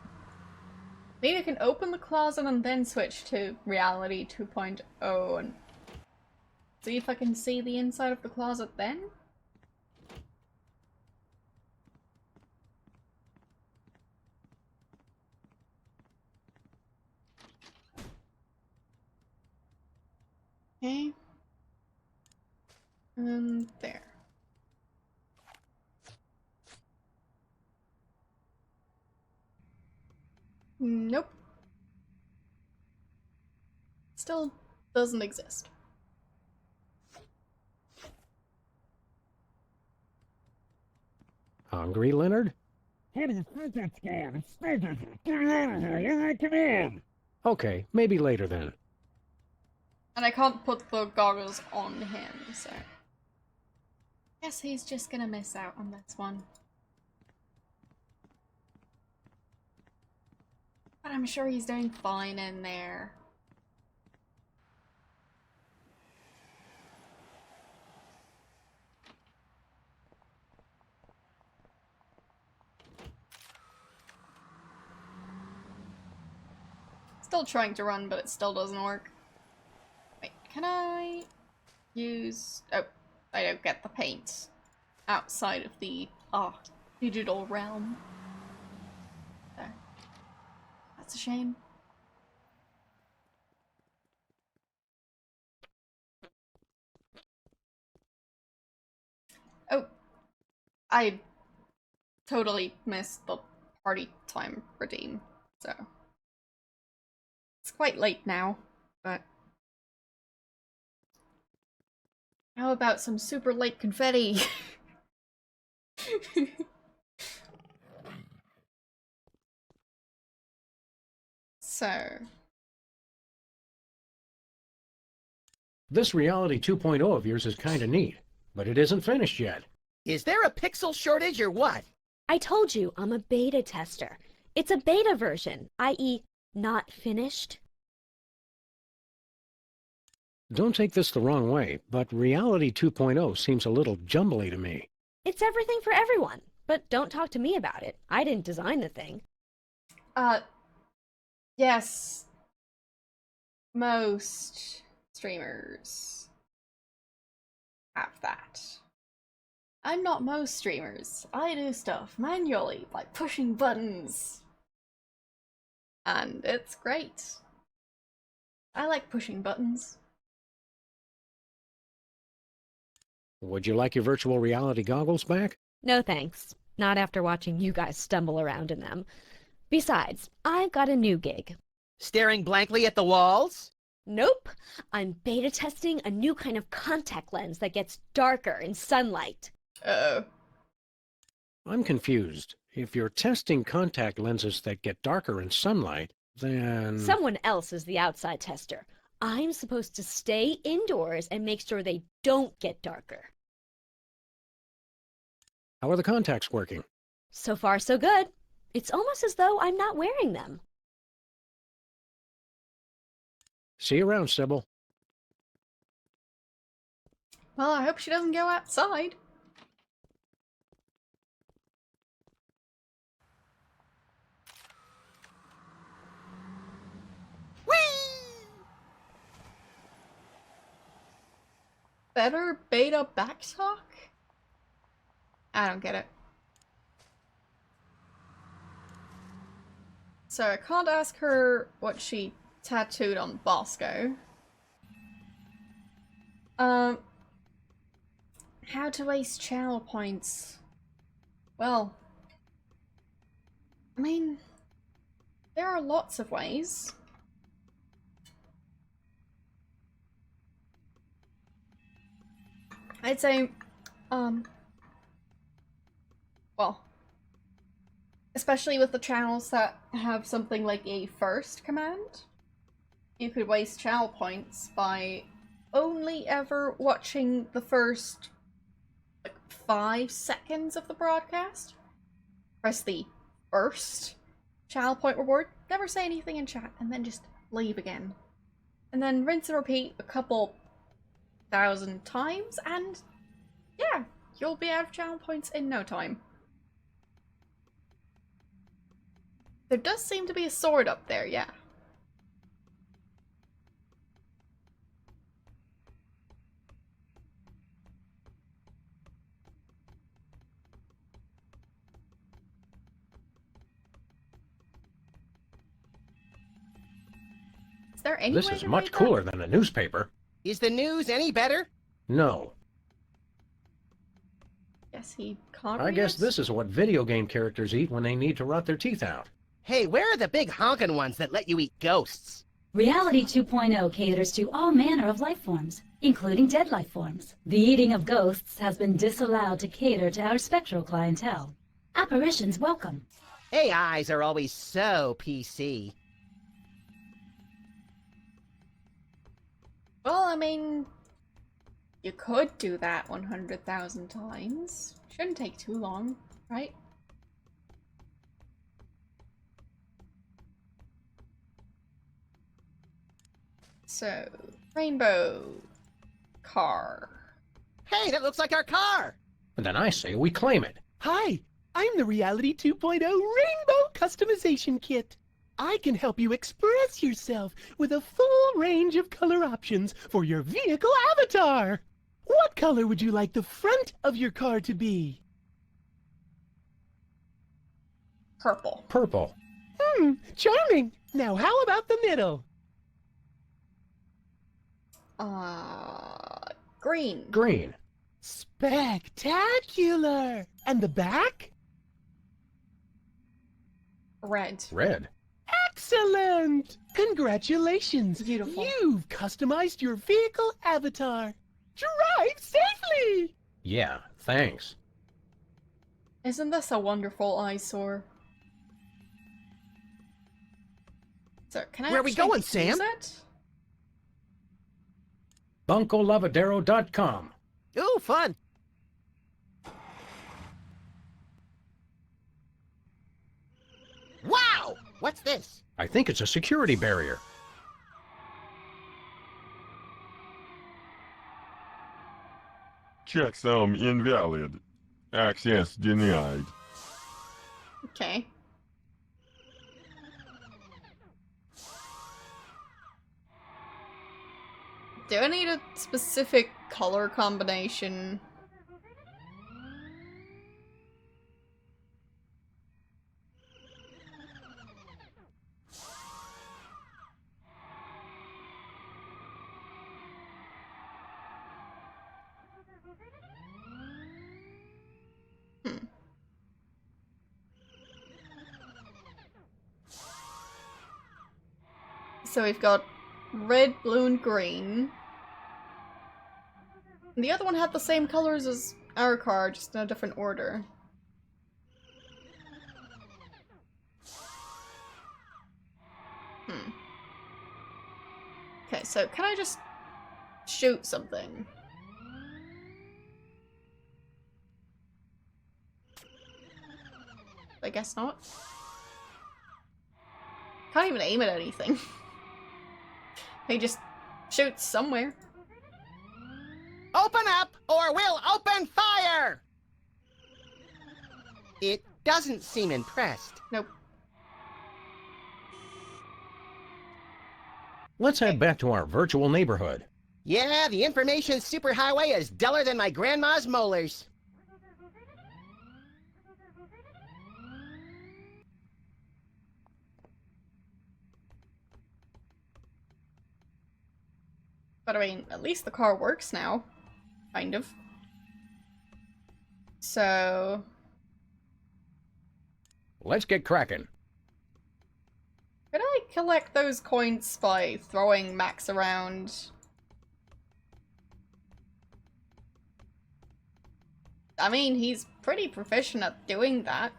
Maybe I can open the closet and then switch to Reality 2.0 and see if I can see the inside of the closet then? Okay. And there. Nope. Still doesn't exist.
Hungry, Leonard?
How do you think that's going? It's stupid. Get me out of here. Come on.
Okay, maybe later then.
And I can't put the goggles on him, so... Guess he's just gonna miss out on this one. But I'm sure he's doing fine in there. Still trying to run, but it still doesn't work. Wait, can I use... Oh, I don't get the paint outside of the digital realm. There. That's a shame. Oh, I totally missed the party time redeem, so it's quite late now, but how about some super late confetti? So...
This Reality 2.0 of yours is kinda neat, but it isn't finished yet.
Is there a pixel shortage or what?
I told you, I'm a beta tester. It's a beta version, i.e. not finished.
Don't take this the wrong way, but Reality 2.0 seems a little jumbly to me.
It's everything for everyone. But don't talk to me about it. I didn't design the thing.
Yes. Most streamers have that. I'm not most streamers. I do stuff manually, like pushing buttons. And it's great. I like pushing buttons.
Would you like your virtual reality goggles back?
No thanks. Not after watching you guys stumble around in them. Besides, I've got a new gig.
Staring blankly at the walls?
Nope. I'm beta testing a new kind of contact lens that gets darker in sunlight.
Uh-oh.
I'm confused. If you're testing contact lenses that get darker in sunlight, then...
Someone else is the outside tester. I'm supposed to stay indoors and make sure they don't get darker.
How are the contacts working?
So far, so good. It's almost as though I'm not wearing them.
See you around, Sybil.
Well, I hope she doesn't go outside. Better beta backtalk? I don't get it. So I can't ask her what she tattooed on Bosco. How to waste channel points? Well, I mean, there are lots of ways. I'd say, well, especially with the channels that have something like a first command, you could waste channel points by only ever watching the first, like, 5 seconds of the broadcast. Press the first channel point reward, never say anything in chat, and then just leave again. And then rinse and repeat a couple 1,000 times, and yeah, you'll be out of channel points in no time. There does seem to be a sword up there, yeah. Is there any
This
way
is
to
much
write that?
cooler than a newspaper.
Is the news any better?
No.
Guess he can't
I
read
guess
it?
this is what video game characters eat when they need to rot their teeth out.
Hey, where are the big honkin' ones that let you eat ghosts?
Reality 2.0 caters to all manner of life forms, including dead life forms. The eating of ghosts has been disallowed to cater to our spectral clientele. Apparitions welcome.
AIs are always so PC.
Well, I mean, you could do that 100,000 times. Shouldn't take too long, right? So, rainbow car.
Hey, that looks like our car!
And then I say we claim it.
Hi, I'm the Reality 2.0 Rainbow Customization Kit. I can help you express yourself with a full range of color options for your vehicle avatar. What color would you like the front of your car to be?
Purple.
Purple.
Charming. Now how about the middle?
Green.
Green.
Spectacular. And the back?
Red.
Red.
Excellent! Congratulations!
Beautiful.
You've customized your vehicle avatar. Drive safely!
Yeah, thanks.
Isn't this a wonderful eyesore? So, can I
Where are we
actually
going,
use
Sam?
it?
BuncoLavadero.com.
Ooh, fun! Wow! What's this?
I think it's a security barrier.
Checksum invalid. Access denied.
Okay. Do I need a specific color combination? So we've got red, blue, and green. And the other one had the same colors as our car, just in a different order. Okay, so can I just shoot something? I guess not. Can't even aim at anything. He just shoots somewhere.
Open up, or we'll open fire! It doesn't seem impressed.
Nope.
Let's head back to our virtual neighborhood.
Yeah, the information superhighway is duller than my grandma's molars.
But I mean, at least the car works now. Kind of. So...
Let's get cracking.
could I collect those coins by throwing Max around? I mean, he's pretty proficient at doing that.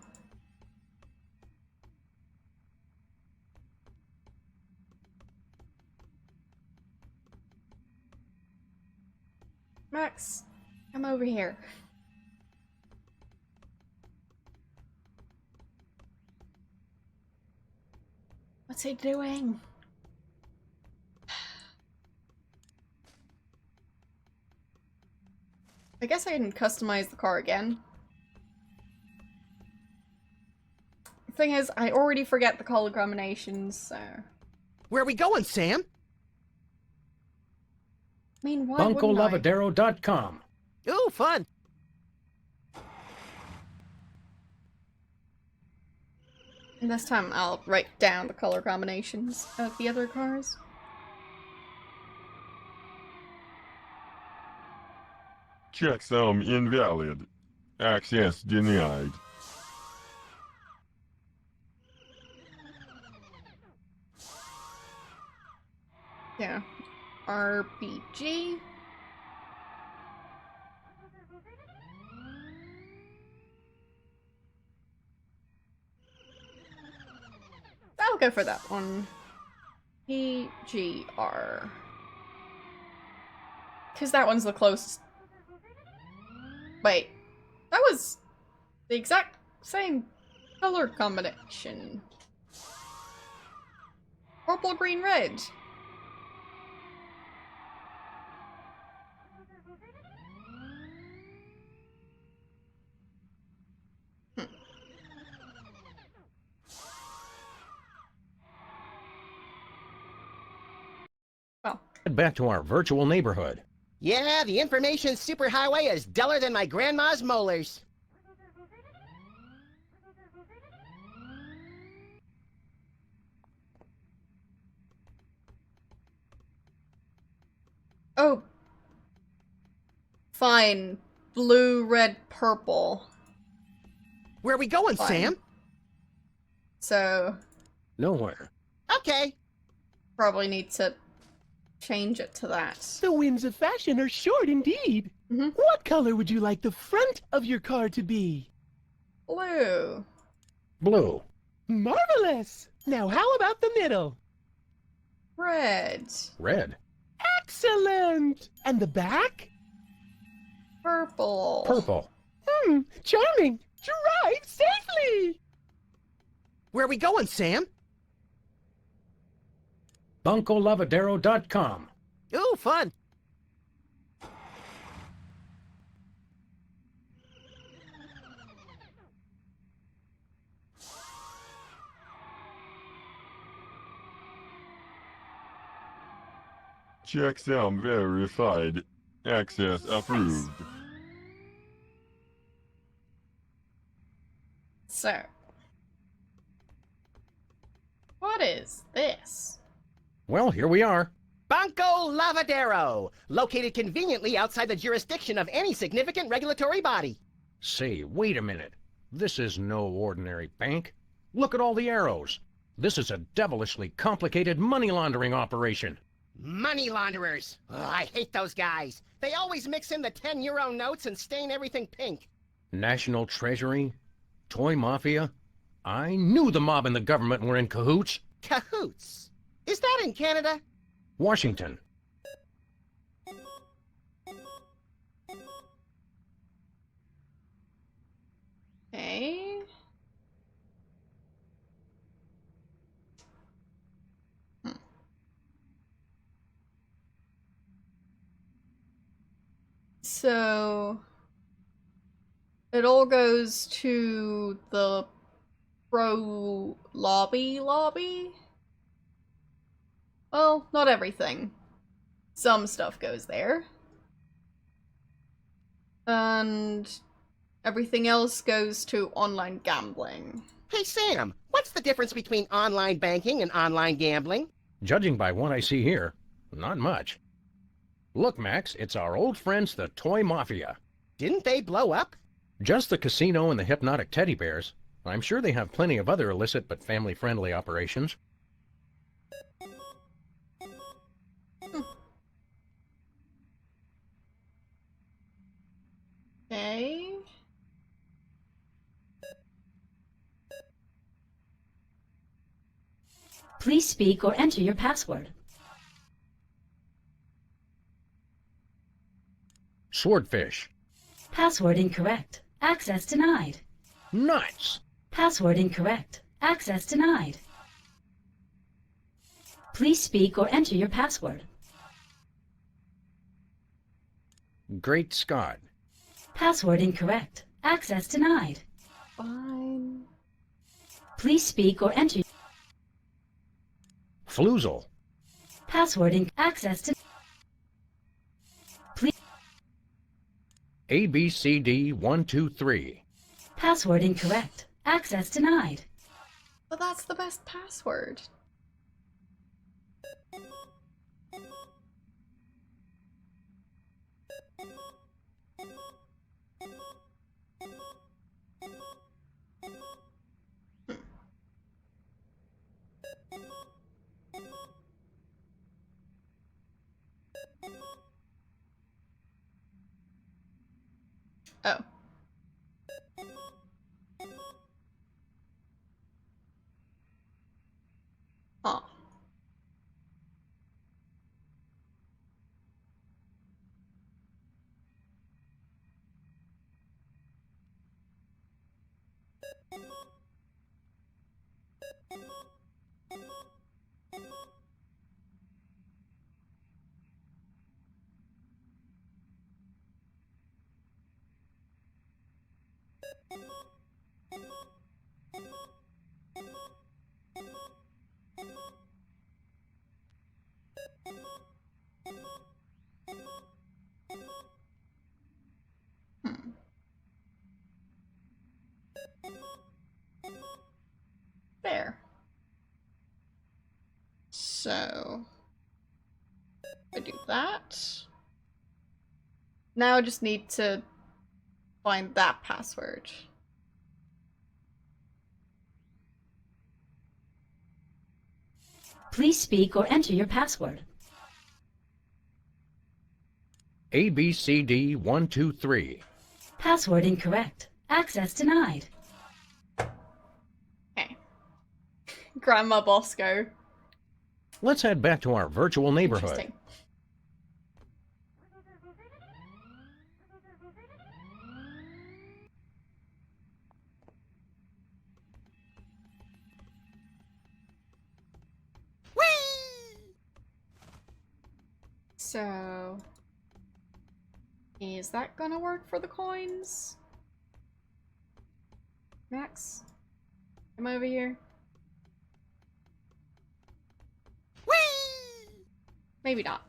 Max, come over here. What's he doing? I guess I can customize the car again. The thing is, I already forget the color combinations, so...
Where are we going, Sam?
I mean, why wouldn't I?
BuncoLavadero.com.
Ooh, fun.
And this time I'll write down the color combinations of the other cars.
Checksum invalid. Access denied.
Yeah. RPG. I'll go for that one. PGR. Because that one's the closest. Wait. That was the exact same color combination. Purple, green, red.
Head back to our virtual neighborhood.
Yeah, the information superhighway is duller than my grandma's molars.
Oh. Fine. Blue, red, purple.
Where are we going,
Fine.
Sam?
So,
Nowhere.
Okay.
probably need to change it to that.
The winds of fashion are short indeed.
Mhm.
What color would you like the front of your car to be?
Blue.
Blue.
Marvelous! Now how about the middle?
Red.
Red.
Excellent! And the back?
Purple.
Purple.
Charming! Drive safely!
Where are we going, Sam?
BuncoLavadero.com.
Ooh, fun.
Checksum verified. Access approved.
So, what is this?
Well, here we are.
Banco Lavadero, located conveniently outside the jurisdiction of any significant regulatory body.
Say, wait a minute. This is no ordinary bank. Look at all the arrows. This is a devilishly complicated money laundering operation.
Money launderers. Ugh, I hate those guys. They always mix in the 10-euro notes and stain everything pink.
National Treasury? Toy Mafia? I knew the mob and the government were in cahoots.
Cahoots? Is that in Canada?
Washington.
Okay. So it all goes to the pro lobby? Well, not everything. Some stuff goes there. And everything else goes to online gambling.
Hey, Sam, what's the difference between online banking and online gambling?
Judging by what I see here, not much. Look, Max, it's our old friends, the Toy Mafia.
Didn't they blow up?
Just the casino and the hypnotic teddy bears. I'm sure they have plenty of other illicit but family-friendly operations.
Okay.
Please speak or enter your password.
Swordfish.
Password incorrect. Access denied.
Nuts!
Password incorrect. Access denied. Please speak or enter your password.
Great Scott.
Password incorrect. Access denied.
Fine.
Please speak or enter.
Floozle.
Password in access to. Please.
ABCD123.
Password incorrect. Access denied.
But that's the best password. Oh. Huh. There. So I do that. Now I just need to find that password.
Please speak or enter your password.
ABCD123.
Password incorrect. Access denied.
Okay. Grandma Bosco.
Let's head back to our virtual neighborhood.
Interesting. So, is that gonna work for the coins? Max, come over here. Maybe not.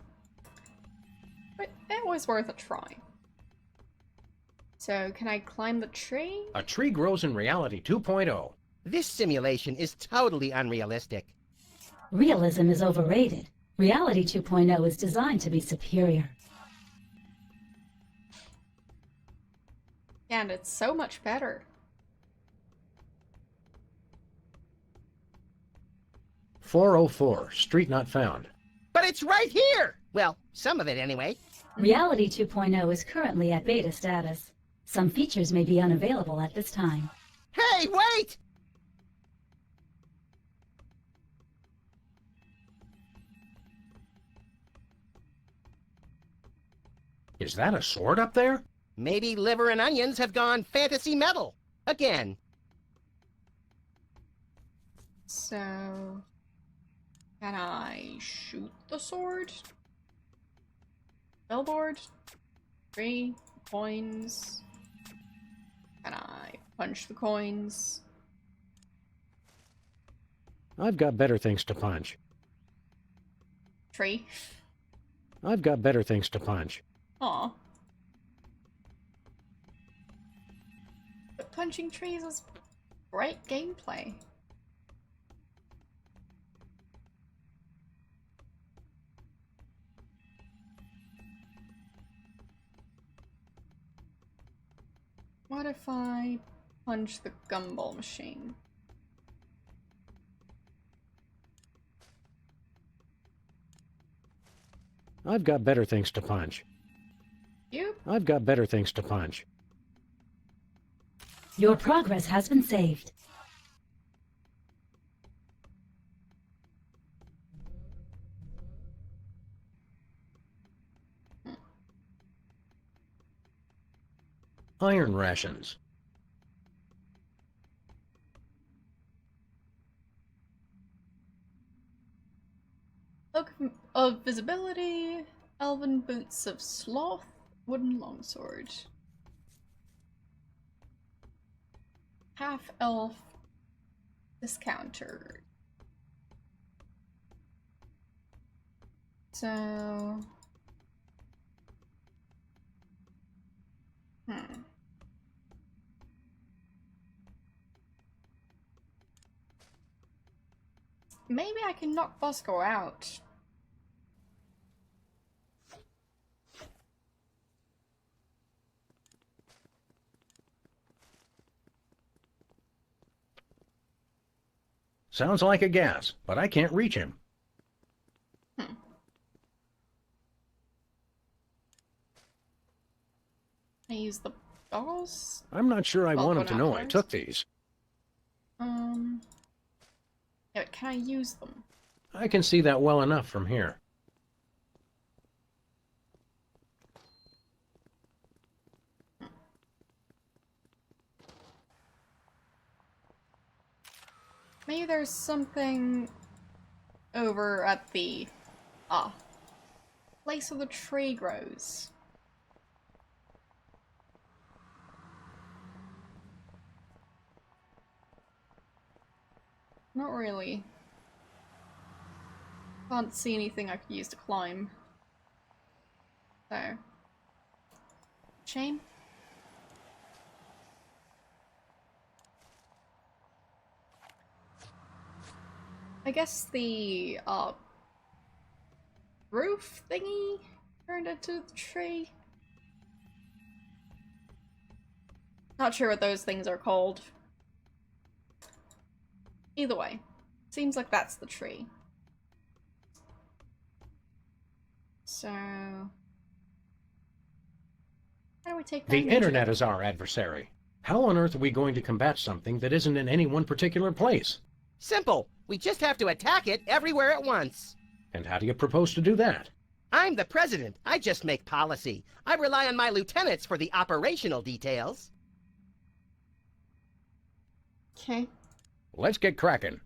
But it was worth a try. So, can I climb the tree?
A tree grows in reality 2.0.
This simulation is totally unrealistic.
Realism is overrated. Reality 2.0 is designed to be superior.
And it's so much better.
404, street not found.
But it's right here! Well, some of it anyway.
Reality 2.0 is currently at beta status. Some features may be unavailable at this time.
Hey, wait!
Is that a sword up there?
Maybe liver and onions have gone fantasy metal. Again.
So... Can I shoot the sword? Billboard? Tree? Coins? Can I punch the coins?
I've got better things to punch.
Tree?
I've got better things to punch.
Aw. But punching trees is great gameplay. What if I punch the gumball machine?
I've got better things to punch.
You?
I've got better things to punch.
Your progress has been saved.
Iron rations.
Look of visibility, elven boots of sloth, wooden longsword. Half-elf discounter. So... Maybe I can knock Bosco out.
Sounds like a gas, but I can't reach him.
I use the goggles?
I'm not sure I
I'll
want him
put
to
out
know I
first.
took these.
Yeah, but can I use them?
I can see that well enough from here.
Maybe there's something over at the place where the tree grows. Not really. Can't see anything I could use to climb. So. Shame. I guess the, roof thingy turned into the tree. Not sure what those things are called. Either way, seems like that's the tree. So... How do we take
The
damage
internet
again?
is our adversary. How on earth are we going to combat something that isn't in any one particular place?
Simple. We just have to attack it everywhere at once.
And how do you propose to do that?
I'm the president. I just make policy. I rely on my lieutenants for the operational details.
Okay.
Let's get cracking.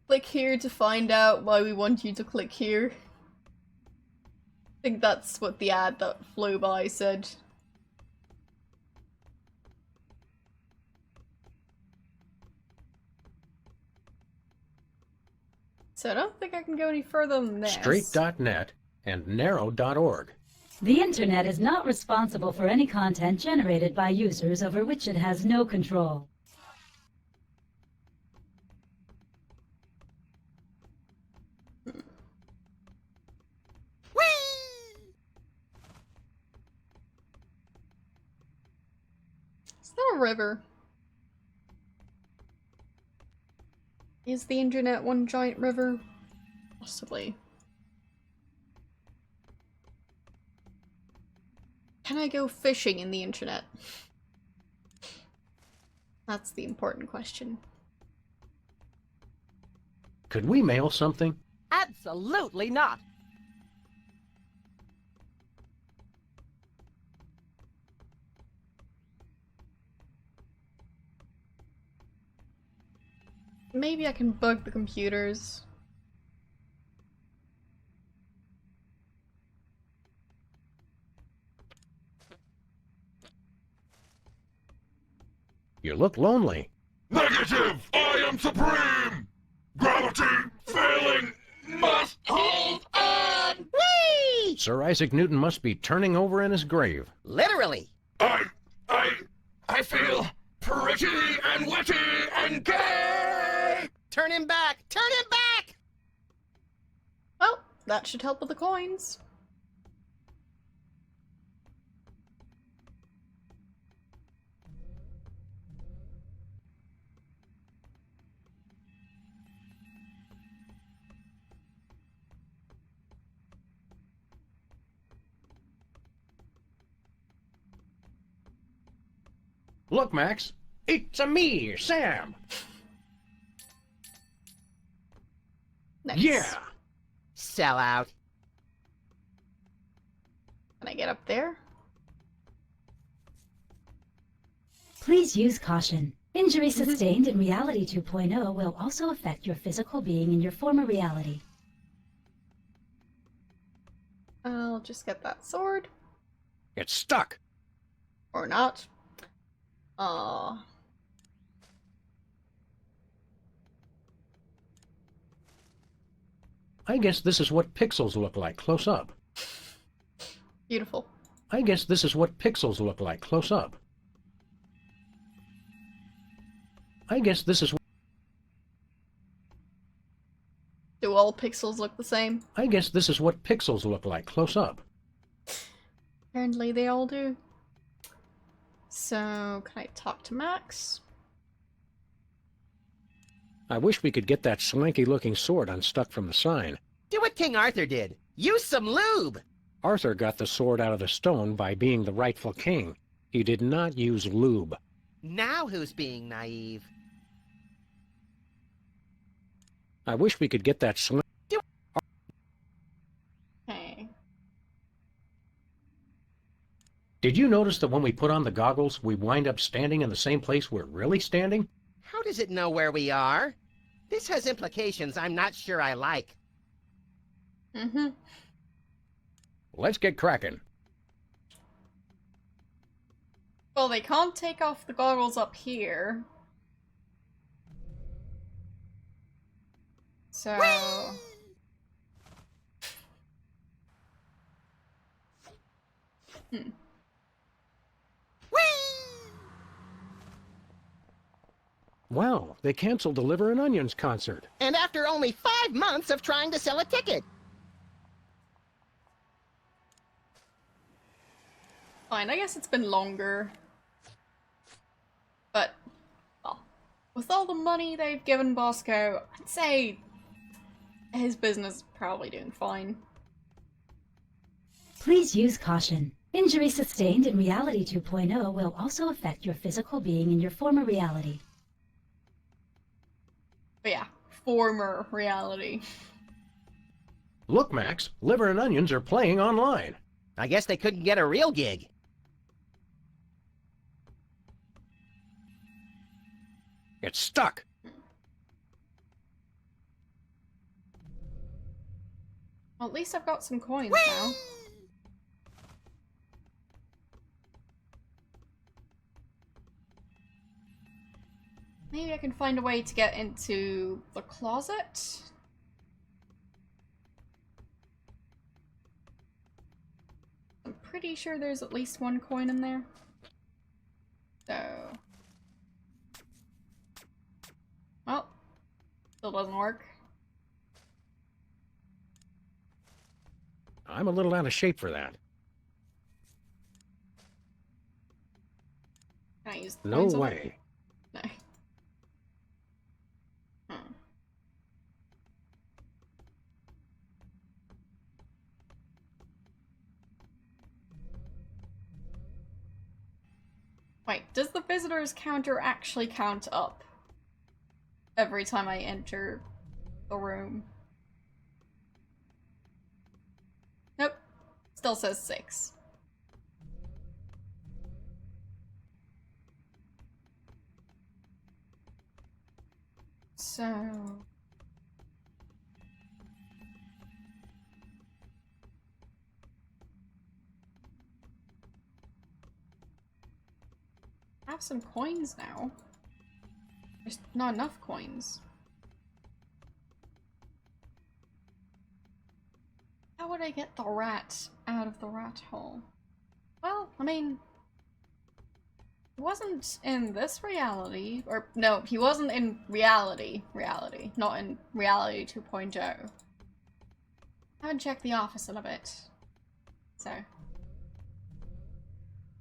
Click here to find out why we want you to click here. I think that's what the ad that flew by said. So I don't think I can go any further than this.
Straight.net and narrow.org.
The Internet is not responsible for any content generated by users over which it has no control.
Is that a river? Is the internet one giant river? Possibly. Can I go fishing in the internet? That's the important question.
Could we mail something?
Absolutely not.
Maybe I can bug the computers.
You look lonely.
Negative! I am supreme! Gravity failing must hold on!
Whee!
Sir Isaac Newton must be turning over in his grave.
Literally.
I feel pretty and witty and gay!
Turn him back! Turn him back!
Well, that should help with the coins.
Look, Max, it's-a me, Sam.
Nice.
Yeah.
Sell out.
Can I get up there?
Please use caution. Injury sustained in Reality 2.0 will also affect your physical being in your former reality.
I'll just get that sword.
It's stuck.
Or not.
I guess this is what pixels look like close up.
Beautiful.
I guess this is what pixels look like close up. I guess this is.
Do all pixels look the same?
I guess this is what pixels look like close up.
Apparently they all do. So, can I talk to Max?
I wish we could get that swanky-looking sword unstuck from the sign.
Do what King Arthur did. Use some lube.
Arthur got the sword out of the stone by being the rightful king. He did not use lube.
Now who's being naive?
I wish we could get that
Hey.
Did you notice that when we put on the goggles, we wind up standing in the same place we're really standing?
How does it know where we are? This has implications I'm not sure I like.
Mm-hmm.
Let's get cracking.
Well, they can't take off the goggles up here. So... Hmm.
Wow, they canceled the Liver and Onions concert.
And after only 5 months of trying to sell a ticket.
Fine, I guess it's been longer. But, well, with all the money they've given Bosco, I'd say his business is probably doing fine.
Please use caution. Injury sustained in Reality 2.0 will also affect your physical being in your former reality.
But yeah, former reality.
Look, Max, Liver and Onions are playing online.
I guess they couldn't get a real gig.
It's stuck.
Well, at least I've got some coins now. Maybe I can find a way to get into the closet? pretty sure there's at least one coin in there. So... well, still doesn't work.
I'm a little out of shape for that.
Can I use the
No
coins on it?
way.
No. Hmm. Wait, does the visitor's counter actually count up every time I enter the room? Nope. Still says 6. So... I have some coins now. There's not enough coins. How would I get the rat out of the rat hole? Well, I mean... he wasn't in this reality, or no, he wasn't in reality, not in reality 2.0. I haven't checked the office in a bit, so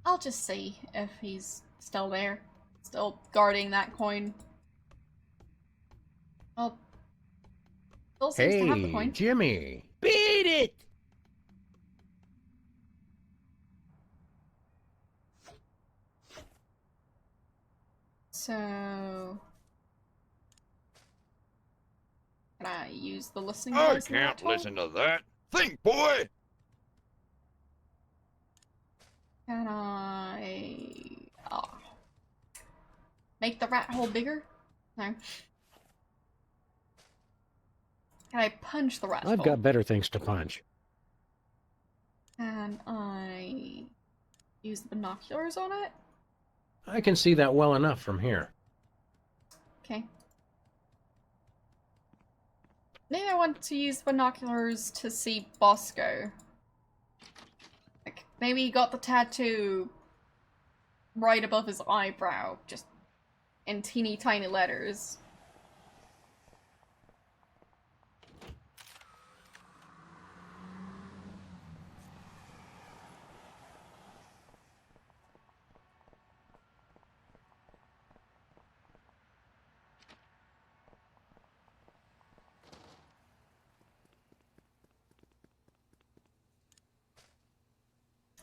I'll just see if he's still there, still guarding that coin. Well, still seems to have the
Hey,
coin.
Jimmy.
Beat it!
So... can I use the listening
I
device in the rat
can't
hole?
listen to that. Think, boy!
Can I... oh. Make the rat hole bigger? No. Can I punch the rat hole?
I've got better things to punch.
Can I use the binoculars on it?
I can see that well enough from here.
Okay. Maybe I want to use binoculars to see Bosco. Like, maybe he got the tattoo right above his eyebrow, just in teeny tiny letters.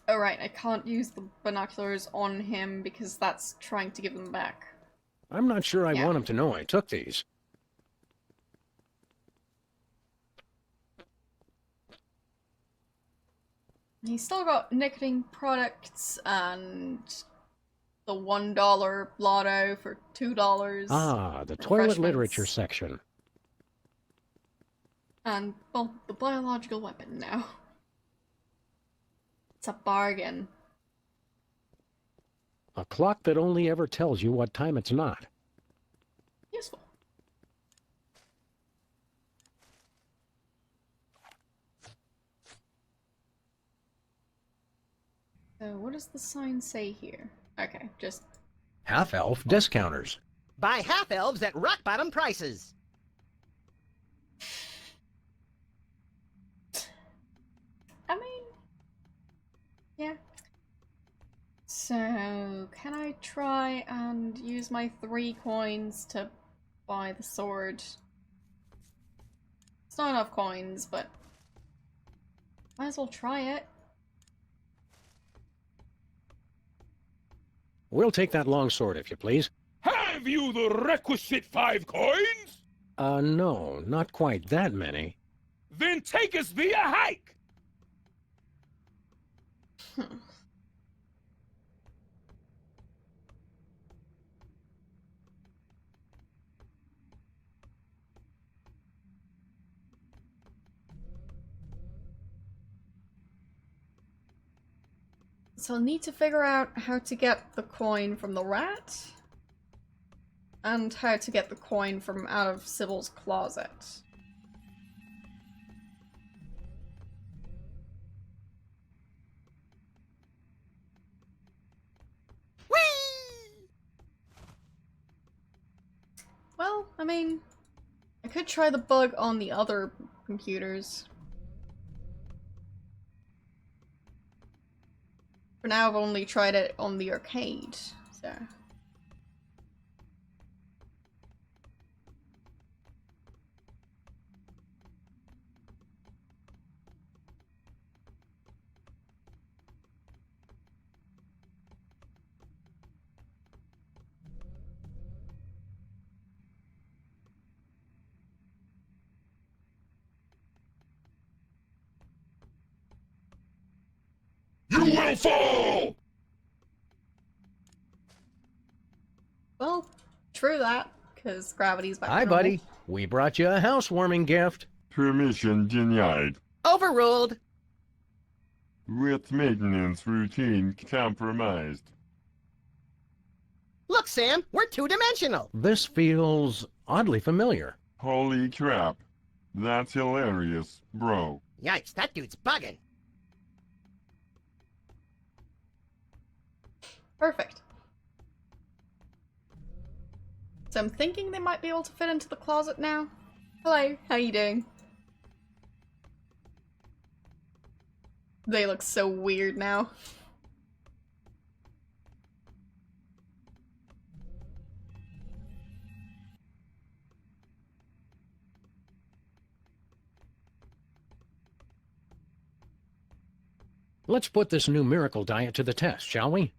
Oh right, I can't use the binoculars on him because that's trying to give them back.
I'm not sure I
Yeah.
want him to know I took these.
He's still got nicotine products and the $1 lotto for $2.
Ah, the toilet
refreshments,
literature section.
And, well, the biological weapon now. It's a bargain.
A clock that only ever tells you what time it's not.
Useful. So, what does the sign say here? Okay, just...
Half-elf discounters.
Buy half-elves at rock-bottom prices.
I mean... yeah. So, can I try and use my 3 coins to buy the sword? It's not enough coins, but... might as well try it.
We'll take that long sword, if you please.
Have you the requisite 5 coins?
No, not quite that many.
Then take us via hike!
So I'll need to figure out how to get the coin from the rat. And how to get the coin from out of Sybil's closet. Well, I mean, I could try the bug on the other computers. For now, I've only tried it on the arcade, so...
You will fall!
Well, true that, because gravity's back to
Hi,
normal.
buddy. We brought you a housewarming gift.
Permission denied.
Overruled.
With maintenance routine compromised.
Look, Sam, we're two-dimensional.
This feels oddly familiar.
Holy crap. That's hilarious, bro.
Yikes, that dude's bugging.
Perfect. So I'm thinking they might be able to fit into the closet now. Hello, how you doing? They look so weird now.
Let's put this new miracle diet to the test, shall we?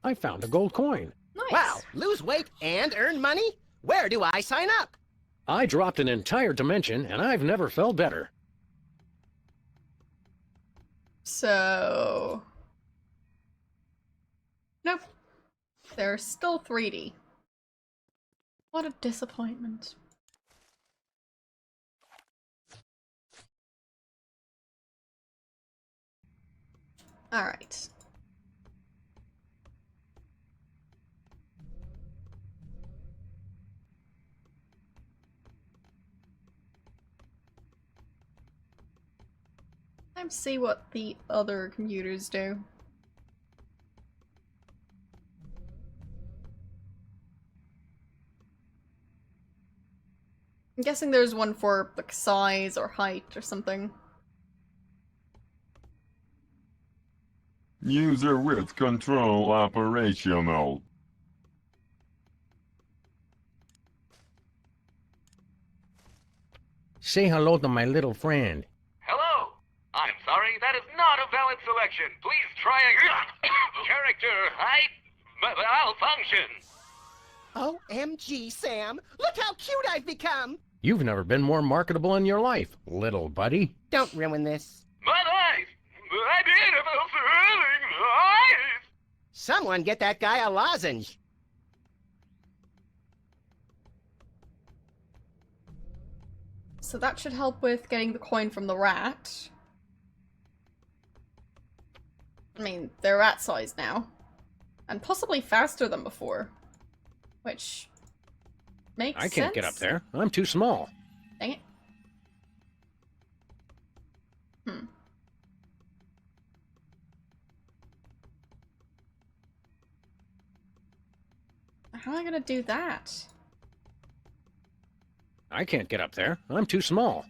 I found a gold coin.
Nice.
Wow, lose weight and earn money? Where do I sign up?
I dropped an entire dimension, and I've never felt better.
So... Nope. They're still 3D. What a disappointment. Alright. Time to see what the other computers do. I'm guessing there's one for like size or height or something.
User with control operational.
Say hello to my little friend.
Hello! I'm sorry, that is not a valid selection. Please try a character height malfunction.
OMG, Sam. Look how cute I've become.
You've never been more marketable in your life, little buddy.
Don't ruin this.
My eyes! My beautiful thrilling eyes!
Someone get that guy a lozenge.
So that should help with getting the coin from the rat. I mean, they're rat size now. And possibly faster than before. Which makes sense.
I can't get up there. I'm too small.
Dang it. How am I gonna do that?
I can't get up there. I'm too small.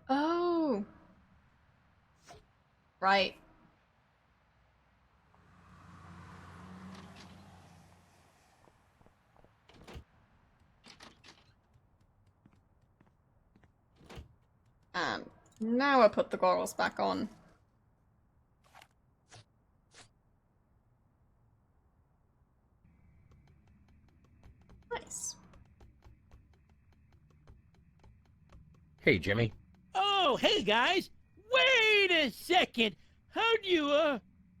Oh. Right. Now I put the goggles back on. Nice.
Hey, Jimmy.
Oh, hey guys! Wait a second! How'd you,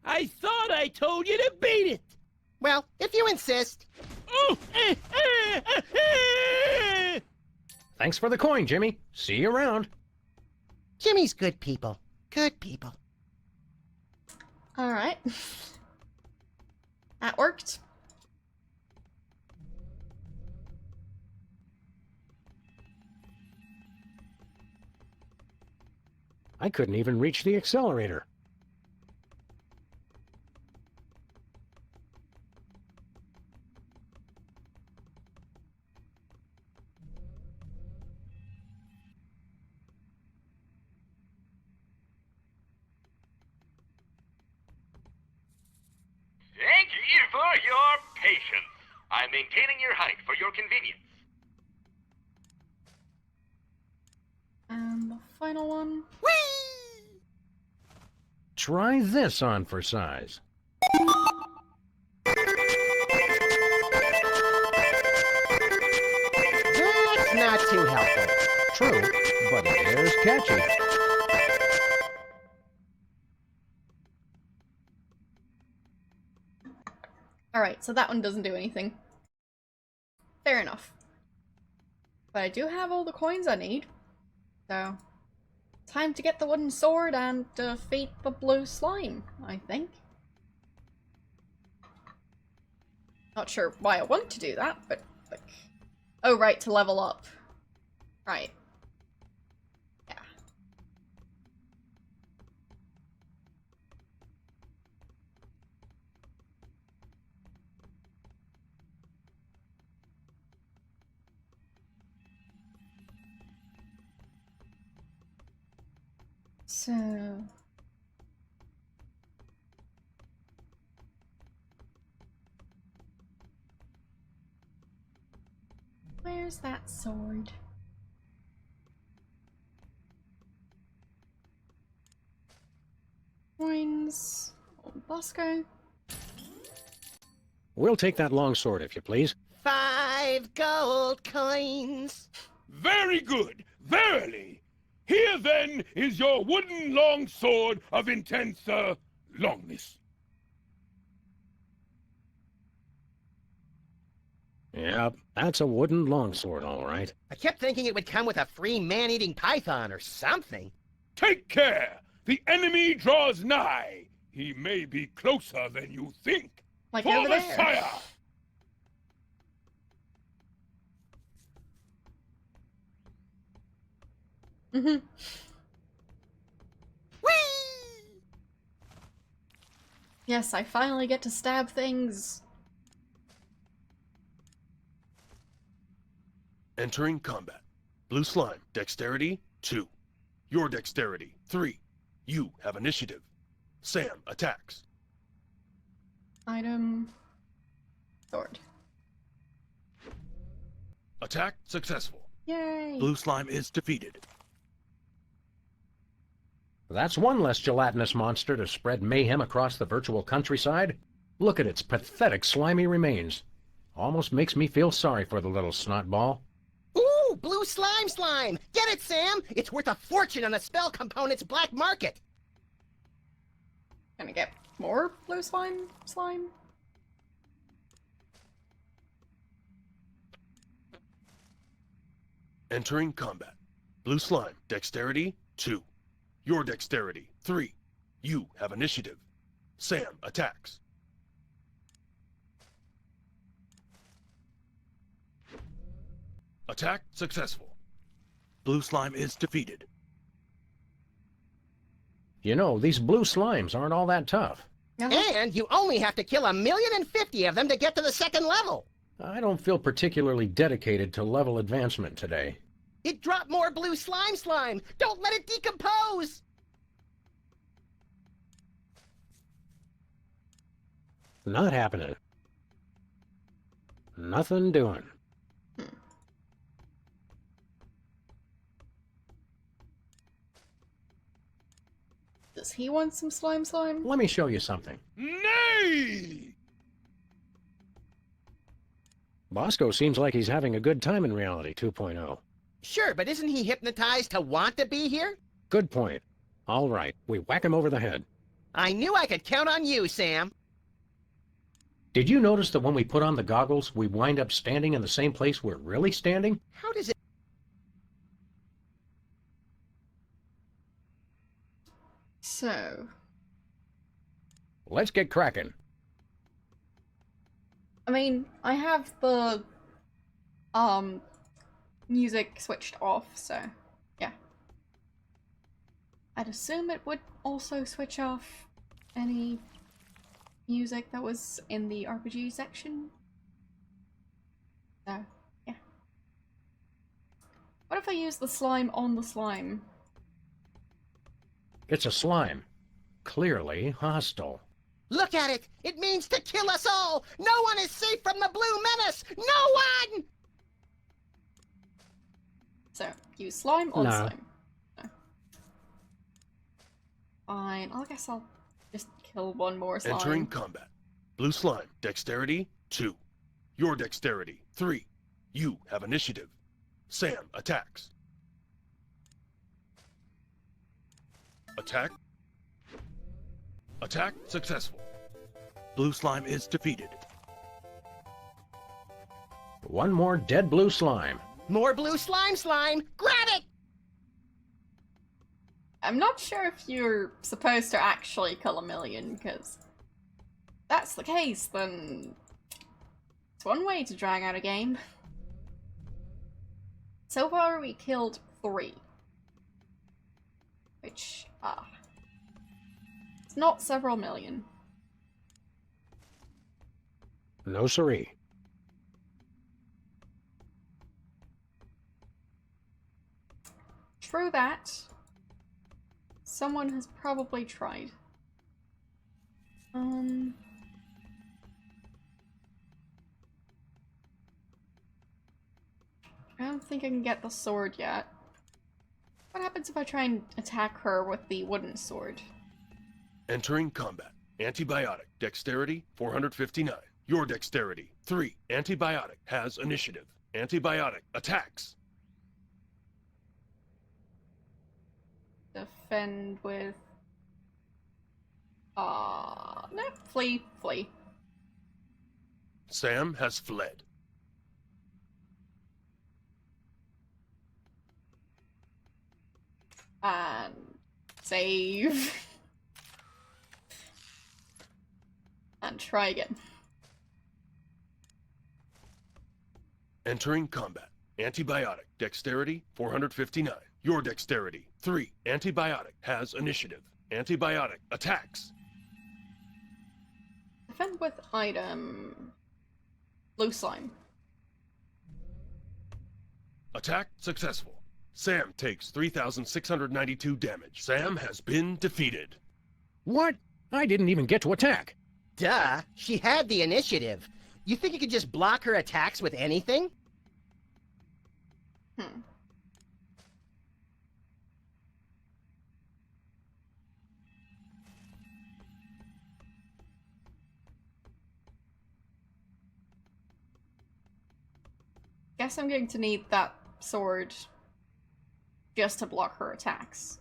I thought I told you to beat it!
Well, if you insist.
Oh!
Thanks for the coin, Jimmy. See you around.
Jimmy's good people. Good people.
Alright. That worked.
I couldn't even reach the accelerator.
For your patience. I'm maintaining your height for your convenience.
And the final one.
Try this on for size.
That's not too helpful.
True, but it is catchy.
Alright, so that one doesn't do anything. Fair enough. But I do have all the coins I need. So, time to get the wooden sword and defeat the blue slime, I think. Not sure why I want to do that, but like... Oh, right, to level up. Right. Yeah. So... Where's that sword? Coins. Old Bosco.
We'll take that long sword, if you please.
5 gold coins.
Very good, verily. Here then is your wooden long sword of intense, longness.
Yep, that's a wooden longsword, all right.
I kept thinking it would come with a free man-eating python or something.
Take care! The enemy draws nigh. He may be closer than you think.
Like
For
over
the
there.
sire!
Mm-hmm.
Whee!
Yes, I finally get to stab things.
Entering combat. Blue slime, dexterity 2. Your dexterity 3. You have initiative. Sam attacks.
Item. Sword.
Attack successful.
Yay!
Blue slime is defeated.
That's one less gelatinous monster to spread mayhem across the virtual countryside. Look at its pathetic slimy remains. Almost makes me feel sorry for the little snotball.
Ooh, blue slime! Get it, Sam? It's worth a fortune on the spell component's black market.
Gonna get more blue slime?
Entering combat. Blue slime, dexterity 2. Your dexterity 3. You have initiative. Sam attacks. Attack successful. Blue slime is defeated.
You know, these blue slimes aren't all that tough.
And you only have to kill 1,050,000 of them to get to the second level.
I don't feel particularly dedicated to level advancement today.
It dropped more blue slime! Don't let it decompose!
Not happening. Nothing doing.
Does he want some slime?
Let me show you something.
Nay!
Bosco seems like he's having a good time in Reality 2.0.
Sure, but isn't he hypnotized to want to be here?
Good point. All right, we whack him over the head.
I knew I could count on you, Sam.
Did you notice that when we put on the goggles, we wind up standing in the same place we're really standing?
How does it...
So...
Let's get cracking.
I mean, I have the music switched off, so yeah. I'd assume it would also switch off any music that was in the RPG section. So, yeah. What if I use the slime on the slime?
It's a slime. Clearly hostile.
Look at it! It means to kill us all! No one is safe from the Blue Menace! No one!
So, use slime on
No.
slime. No. Fine, I guess I'll just kill one more slime.
Entering combat. Blue slime, dexterity 2. Your dexterity 3. You have initiative. Sam attacks. Attack. Attack successful. Blue slime is defeated.
One more dead blue slime.
More blue slime! Grab it!
I'm not sure if you're supposed to actually kill a million, because if that's the case, then it's one way to drag out a game. So far we killed 3. Which, it's not several million.
No siree.
True that. Someone has probably tried. I don't think I can get the sword yet. What happens if I try and attack her with the wooden sword?
Entering combat. Antibiotic, dexterity 459. Your dexterity 3. Antibiotic has initiative. Antibiotic attacks.
Defend with... no, flee.
Sam has fled.
And... save. And try again.
Entering combat. Antibiotic, dexterity 459. Your dexterity 3. Antibiotic has initiative. Antibiotic attacks.
Defend with item... blue slime.
Attack successful. Sam takes 3,692 damage. Sam has been defeated.
What? I didn't even get to attack.
Duh, she had the initiative. You think you could just block her attacks with anything?
Guess I'm going to need that sword just to block her attacks.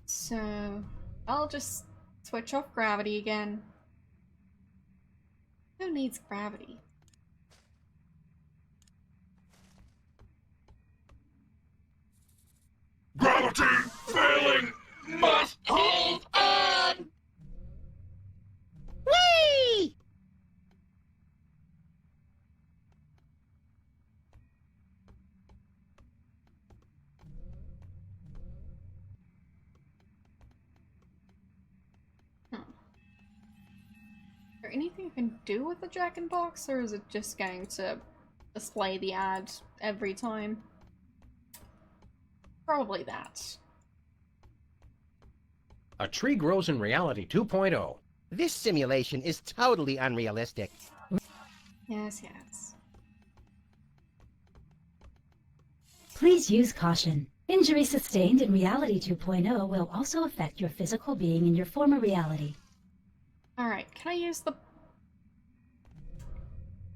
So, I'll just switch off gravity again. Who needs gravity?
Gravity failing! Must hold on!
Whee!
Is there anything I can do with the Jack-in-Box, or is it just going to display the ad every time? Probably that.
A tree grows in reality 2.0.
This simulation is totally unrealistic.
Yes, yes.
Please use caution. Injury sustained in Reality 2.0 will also affect your physical being in your former reality.
Alright, can I use the...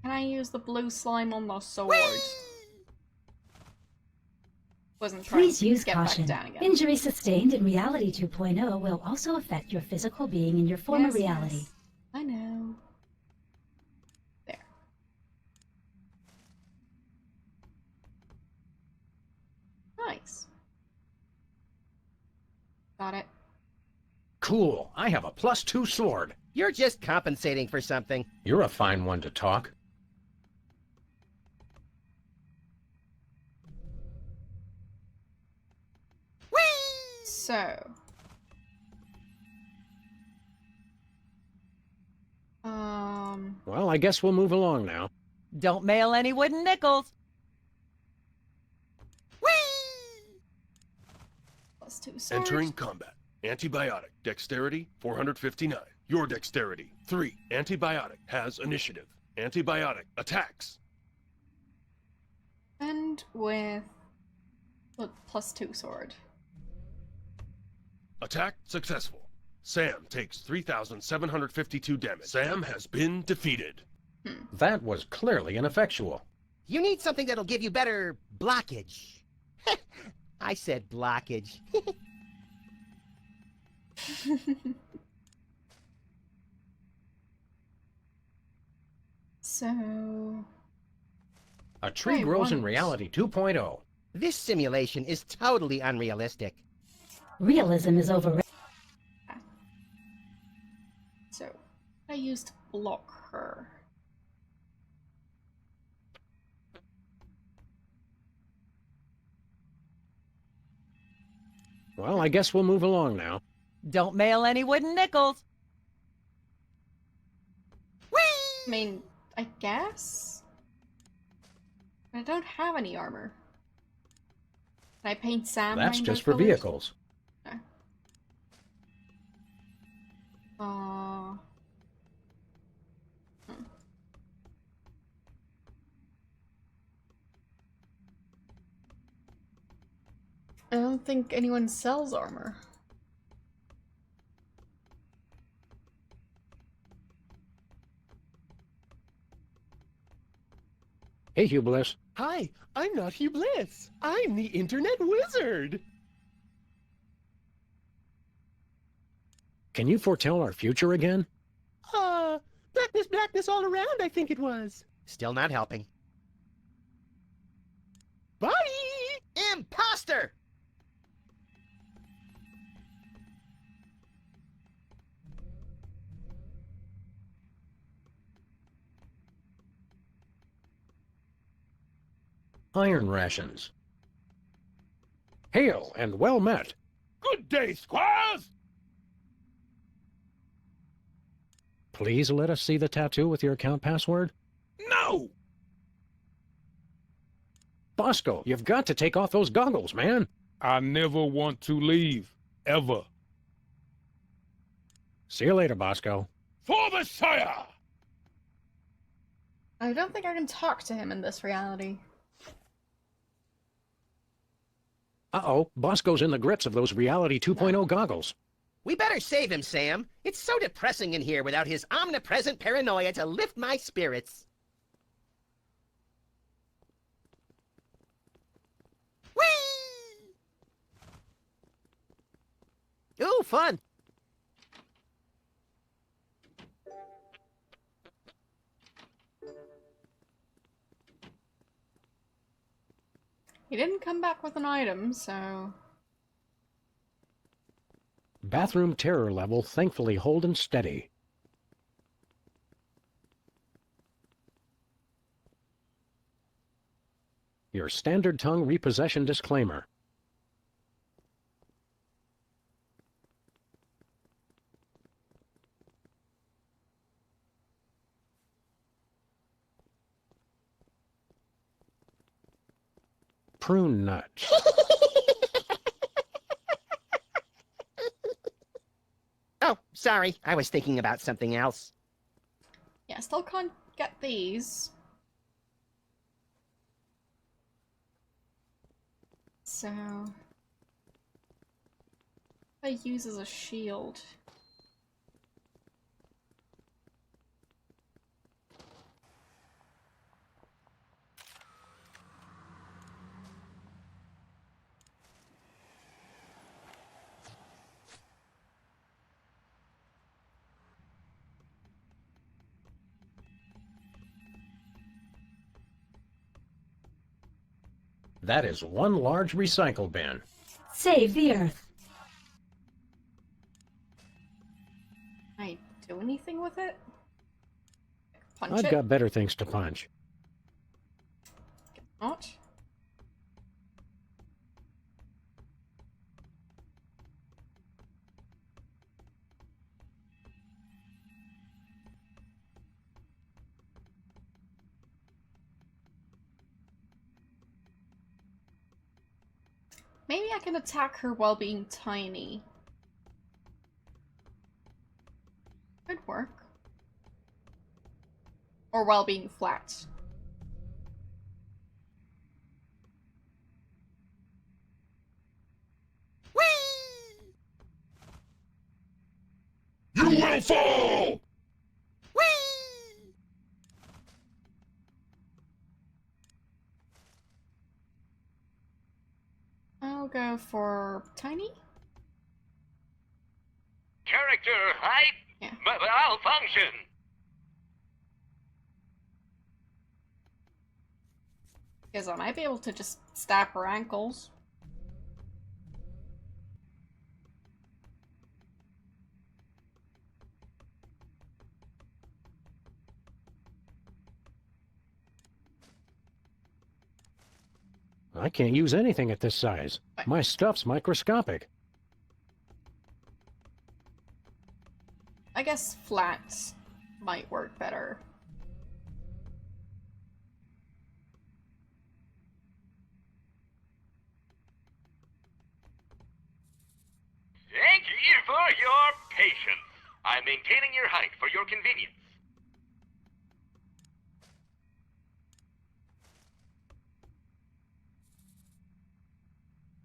Can I use the blue slime on the sword? Wasn't trying
Please
to
use
get
caution.
back down again.
Injury sustained in Reality 2.0 will also affect your physical being in your former
Yes,
reality.
yes. I know. There. Nice. Got it.
Cool. I have a +2 sword.
You're just compensating for something.
You're a fine one to talk.
So.
Well, I guess we'll move along now.
Don't mail any wooden nickels.
+2 sword.
Entering combat. Antibiotic. Dexterity 459. Your dexterity 3. Antibiotic has initiative. Antibiotic attacks.
And with the +2 sword.
Attack successful. Sam takes 3,752 damage. Sam has been defeated.
That was clearly ineffectual.
You need something that'll give you better blockage. I said blockage.
So...
A tree grows in reality 2.0.
This simulation is totally unrealistic.
Realism is overrated.
So, I used to block her.
Well, I guess we'll move along now.
Don't mail any wooden nickels.
I mean, I guess? I don't have any armor. Can I paint Sam
That's
rainbow
just for
colors?
vehicles.
No. I don't think anyone sells armor.
Hey, Hugh Bliss.
Hi, I'm not Hugh Bliss. I'm the Internet Wizard.
Can you foretell our future again?
Blackness, blackness all around, I think it was.
Still not helping.
Bye!
Imposter!
Iron rations. Hail and well met.
Good day, squires!
Please let us see the tattoo with your account password.
No!
Bosco, you've got to take off those goggles, man.
I never want to leave. Ever.
See you later, Bosco.
For the Sire!
I don't think I can talk to him in this reality.
Uh-oh, Bosco's in the grips of those Reality 2.0 goggles.
We better save him, Sam. It's so depressing in here without his omnipresent paranoia to lift my spirits. Whee! Ooh, fun.
He didn't come back with an item, so...
Bathroom terror level thankfully holding steady. Your standard tongue repossession disclaimer. Prune nut.
Oh, sorry. I was thinking about something else.
Yeah, still can't get these. So... I use as a shield.
That is one large recycle bin.
Save the Earth.
Can I do anything with it? Punch
I've
it?
got better things to punch.
Not? Maybe I can attack her while being tiny. Could work. Or while being flat.
You will fall!
I'll go for tiny.
Character height malfunction.
Because I might be able to just stab her ankles.
I can't use anything at this size. My stuff's microscopic.
I guess flat might work better.
Thank you for your patience. I'm maintaining your height for your convenience.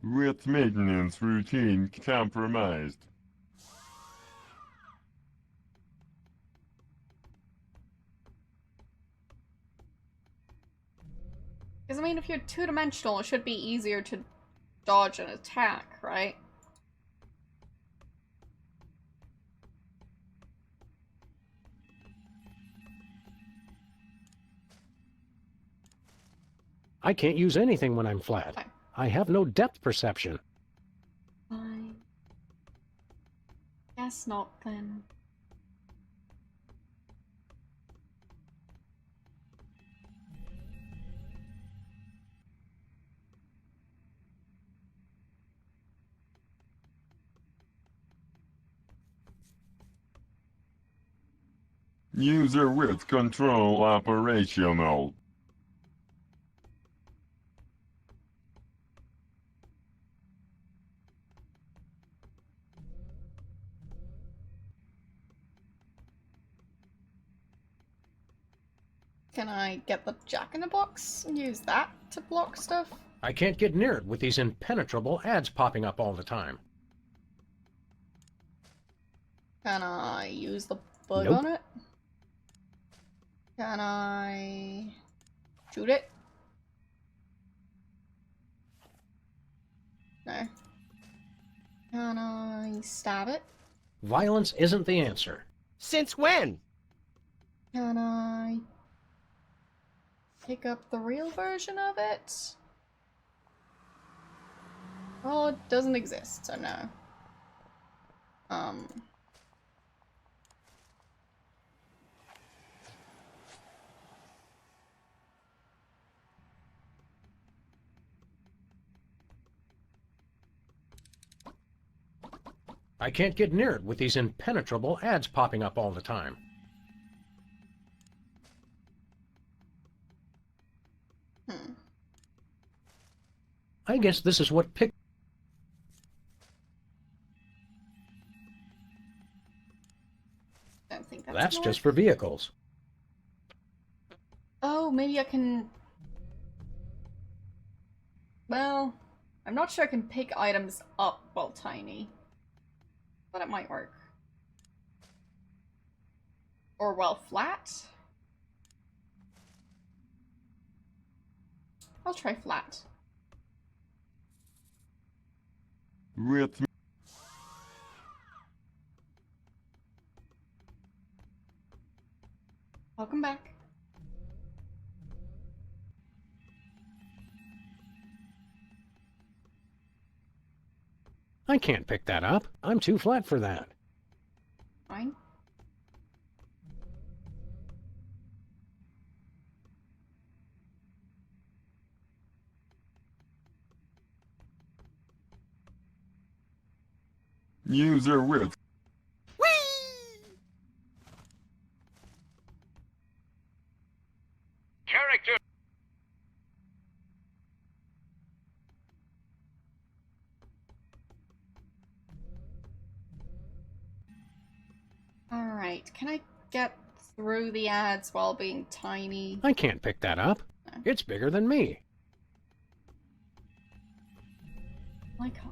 With maintenance routine compromised.
Because, I mean, if you're two-dimensional, it should be easier to dodge an attack, right?
I can't use anything when I'm flat.
Okay.
I have no depth perception.
Fine. Guess not, then.
User width control operational.
Can I get the jack-in-the-box and use that to block stuff?
I can't get near it with these impenetrable ads popping up all the time.
Can I use the bug
Nope.
on it? Can I shoot it? No. Can I stab it?
Violence isn't the answer.
Since when?
Can I pick up the real version of it? Well, it doesn't exist, so no.
I can't get near it with these impenetrable ads popping up all the time. I guess this is what pick.
Don't think
That's
gonna
just
work.
for vehicles.
Oh, maybe I can... Well, I'm not sure I can pick items up while tiny. But it might work. Or while flat? I'll try flat.
With
Welcome back.
I can't pick that up. I'm too flat for that.
Fine.
user width.
Character
Wait, can I get through the ads while being tiny?
I can't pick that up.
No.
It's bigger than me.
I can't.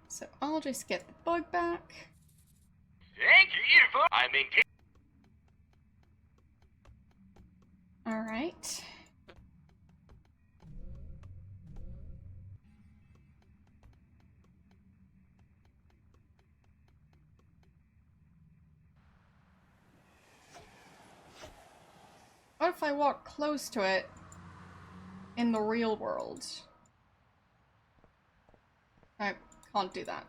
So I'll just get the bug back.
Thank you for... I maintain...
Alright. What if I walk close to it in the real world? I can't do that.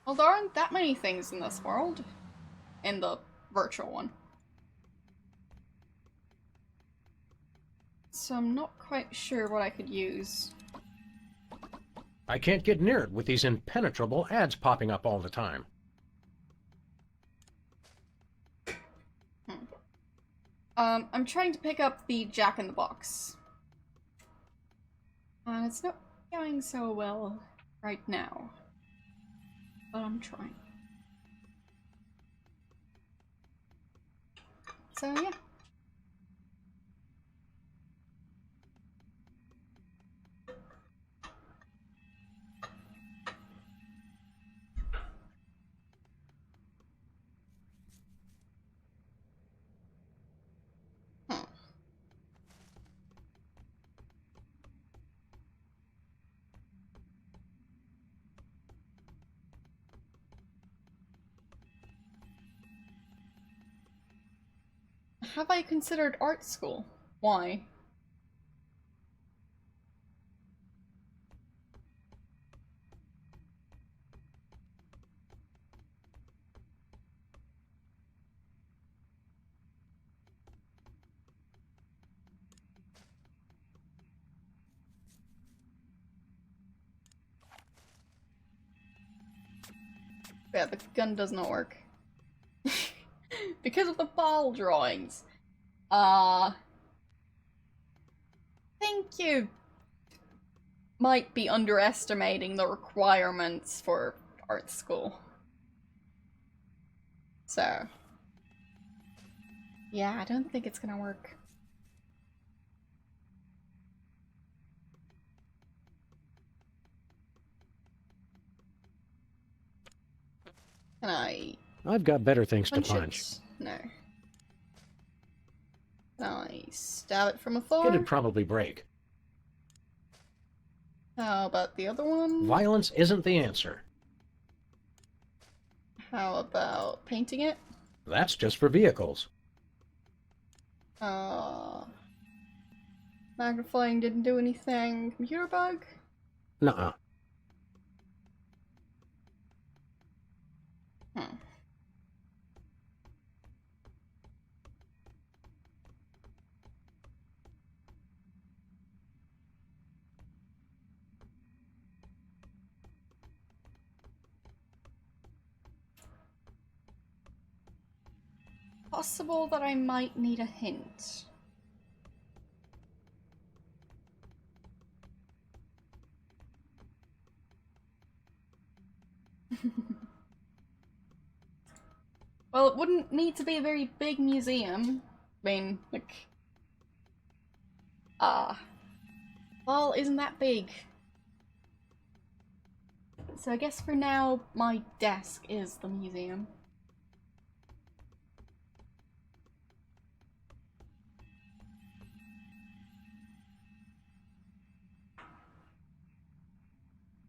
Well, there aren't that many things in this world. In the virtual one. So I'm not quite sure what I could use.
I can't get near it with these impenetrable ads popping up all the time.
I'm trying to pick up the Jack in the Box. And it's not going so well right now. But I'm trying. So yeah. Have I considered art school? Why? Yeah, the gun does not work. Because of the ball drawings. Think you might be underestimating the requirements for art school. So, yeah, I don't think it's gonna work. Can I...
I've got better things to
punch
punch.
it? No. Can I stab it from afar?
It'd probably break.
How about the other one?
Violence isn't the answer.
How about painting it?
That's just for vehicles.
Magnifying didn't do anything. Computer bug?
Nuh-uh.
Possible that I might need a hint. Well, it wouldn't need to be a very big museum. I mean, like... well, isn't that big? So I guess for now, my desk is the museum.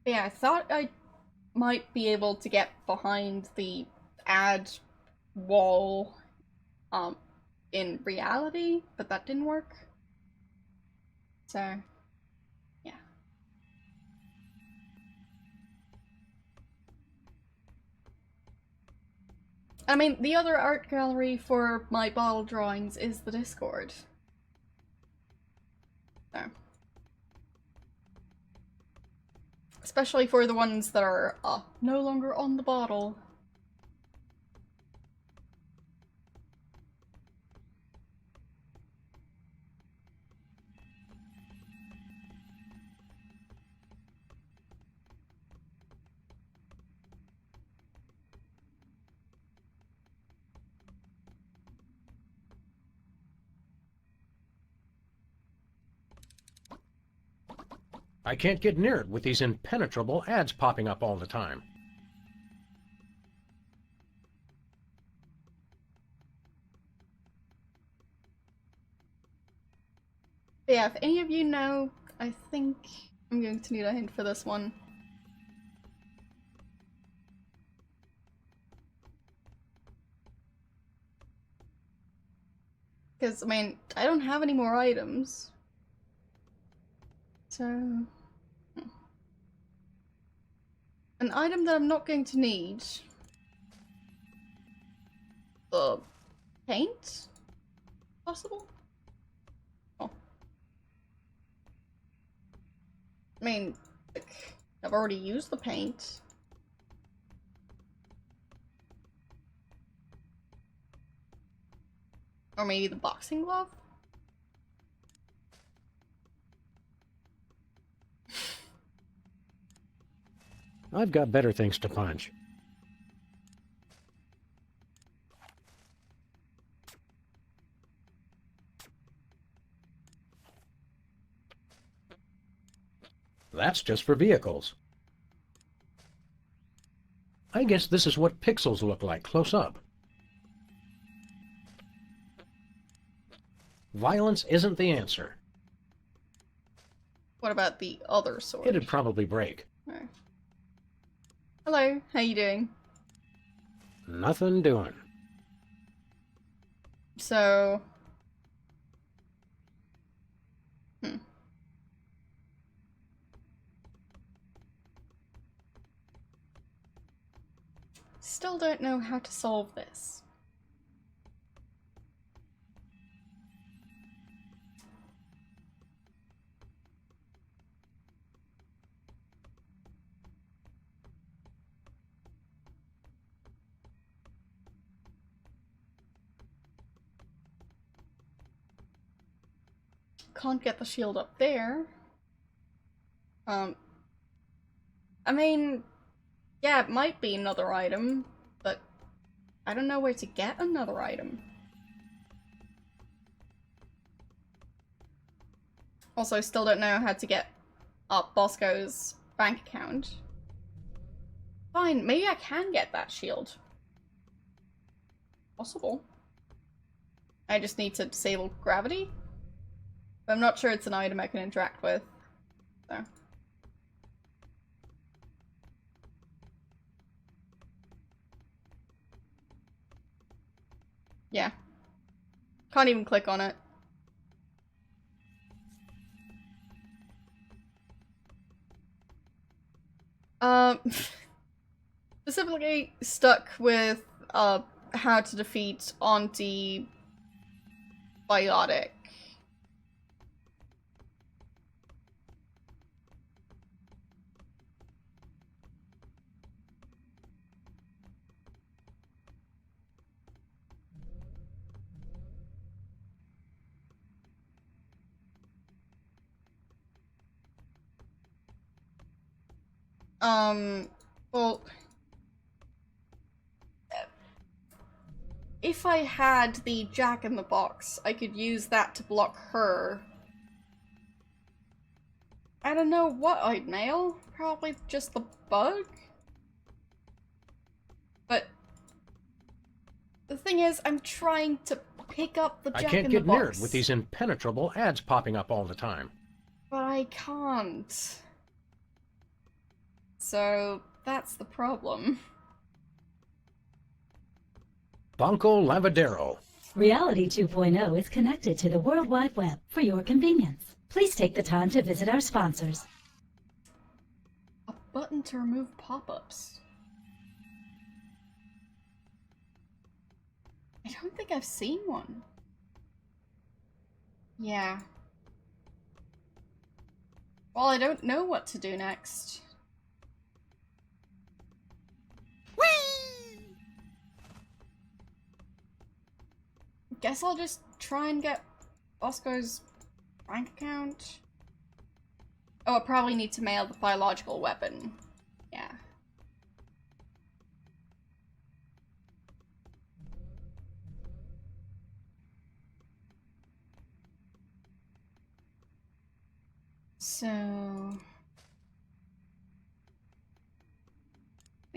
Yeah, I thought I might be able to get behind the ad wall in reality, but that didn't work. So, yeah. I mean, the other art gallery for my bottle drawings is the Discord. So. Especially for the ones that are no longer on the bottle.
I can't get near it with these impenetrable ads popping up all the time.
But yeah, if any of you know, I think I'm going to need a hint for this one. Because, I mean, I don't have any more items. So... An item that I'm not going to need. Paint? Possible? Oh. I mean, like, I've already used the paint. Or maybe the boxing glove?
I've got better things to punch. That's just for vehicles. I guess this is what pixels look like close up. Violence isn't the answer.
What about the other sword?
It'd probably break.
Oh. Hello, how you doing?
Nothing doing.
So... Still don't know how to solve this. Can't get the shield up there. I mean, yeah, it might be another item, but I don't know where to get another item. Also, still don't know how to get up Bosco's bank account. Fine, maybe I can get that shield. Possible. I just need to disable gravity. But I'm not sure it's an item I can interact with. So. Yeah. Can't even click on it. Specifically stuck with how to defeat Auntie Biotic. Well, if I had the Jack in the Box, I could use that to block her. I don't know what I'd nail. Probably just the bug? But the thing is, I'm trying to pick up the Jack in the Box.
I can't get near it with these impenetrable ads popping up all the time.
But I can't. So that's the problem.
Banco Lavadero.
Reality 2.0 is connected to the World Wide Web for your convenience. Please take the time to visit our sponsors.
A button to remove pop-ups. I don't think I've seen one. Yeah. Well, I don't know what to do next. Guess I'll just try and get Bosco's bank account. Oh, I probably need to mail the biological weapon. Yeah. So...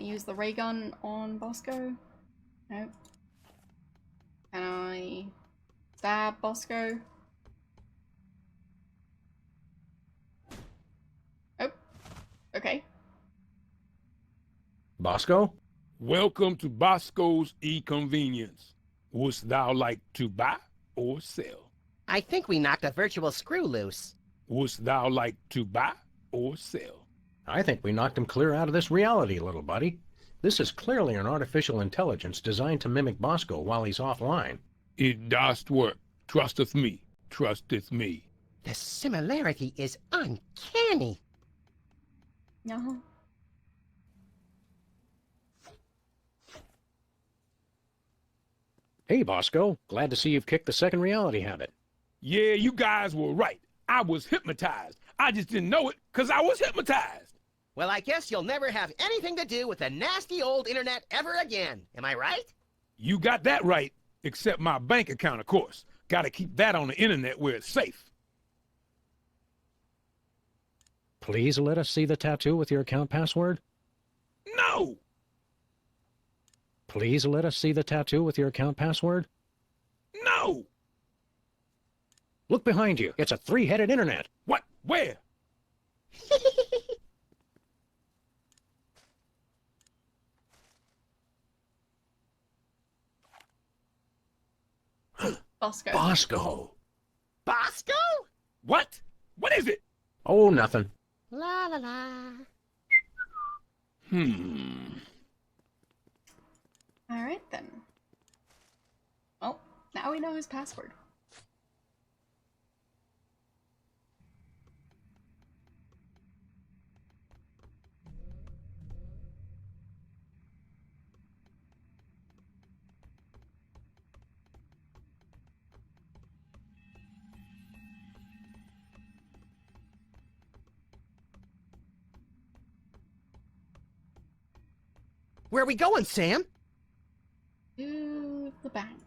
use the ray gun on Bosco? No. Can I stab Bosco? Oh. Okay.
Bosco?
Welcome to Bosco's E-Convenience. Wouldst thou like to buy or sell?
I think we knocked a virtual screw loose.
Wouldst thou like to buy or sell?
I think we knocked him clear out of this reality, little buddy. This is clearly an artificial intelligence designed to mimic Bosco while he's offline.
It doth work. Trusteth me. Trusteth me.
The similarity is uncanny.
Uh-huh.
Hey, Bosco. Glad to see you've kicked the second reality habit.
Yeah, you guys were right. I was hypnotized. I just didn't know it because I was hypnotized.
Well, I guess you'll never have anything to do with the nasty old internet ever again. Am I right?
You got that right, except my bank account, of course. Gotta keep that on the internet where it's safe.
Please let us see the tattoo with your account password.
No!
Please let us see the tattoo with your account password.
No!
Look behind you. It's a three-headed internet.
What? Where?
Bosco.
Bosco.
Bosco?
What? What is it?
Oh, nothing.
La la la.
Alright then. Well, now we know his password.
Where are we going, Sam?
To the bank.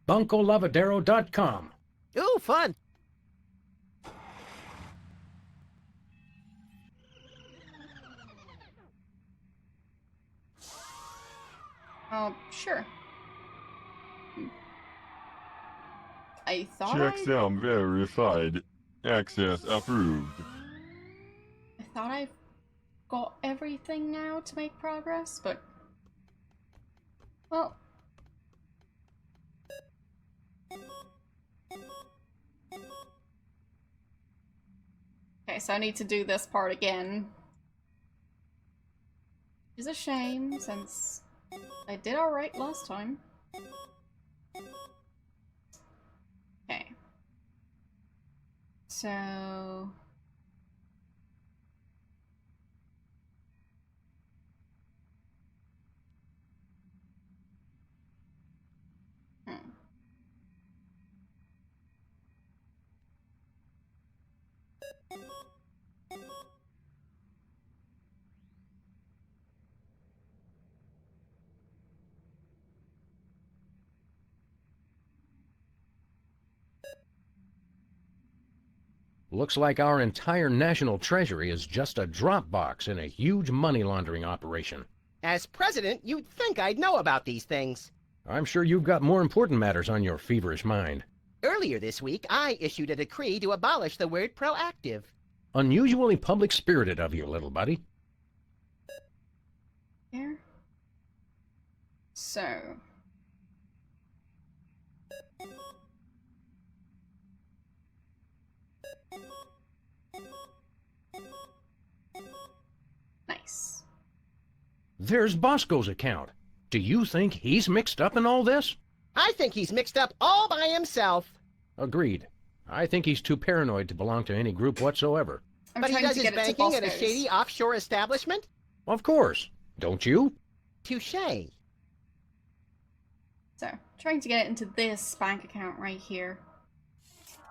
BuncoLavadero.com.
Ooh, fun.
Sure. I thought
Checksum verified. Access approved.
I thought I've got everything now to make progress, but... Well... Okay, so I need to do this part again. Which is a shame, since I did alright last time. Okay. So...
Looks like our entire national treasury is just a drop box in a huge money laundering operation.
As president, you'd think I'd know about these things.
I'm sure you've got more important matters on your feverish mind.
Earlier this week, I issued a decree to abolish the word proactive.
Unusually public-spirited of you, little buddy.
Here. So... Nice.
There's Bosco's account. Do you think he's mixed up in all this?
I think he's mixed up all by himself.
Agreed. I think he's too paranoid to belong to any group whatsoever.
I'm
But he
trying
does
to
his
get it to
banking at a
Bosco's.
shady offshore establishment?
Of course. Don't you?
Touché.
So, trying to get it into this bank account right here.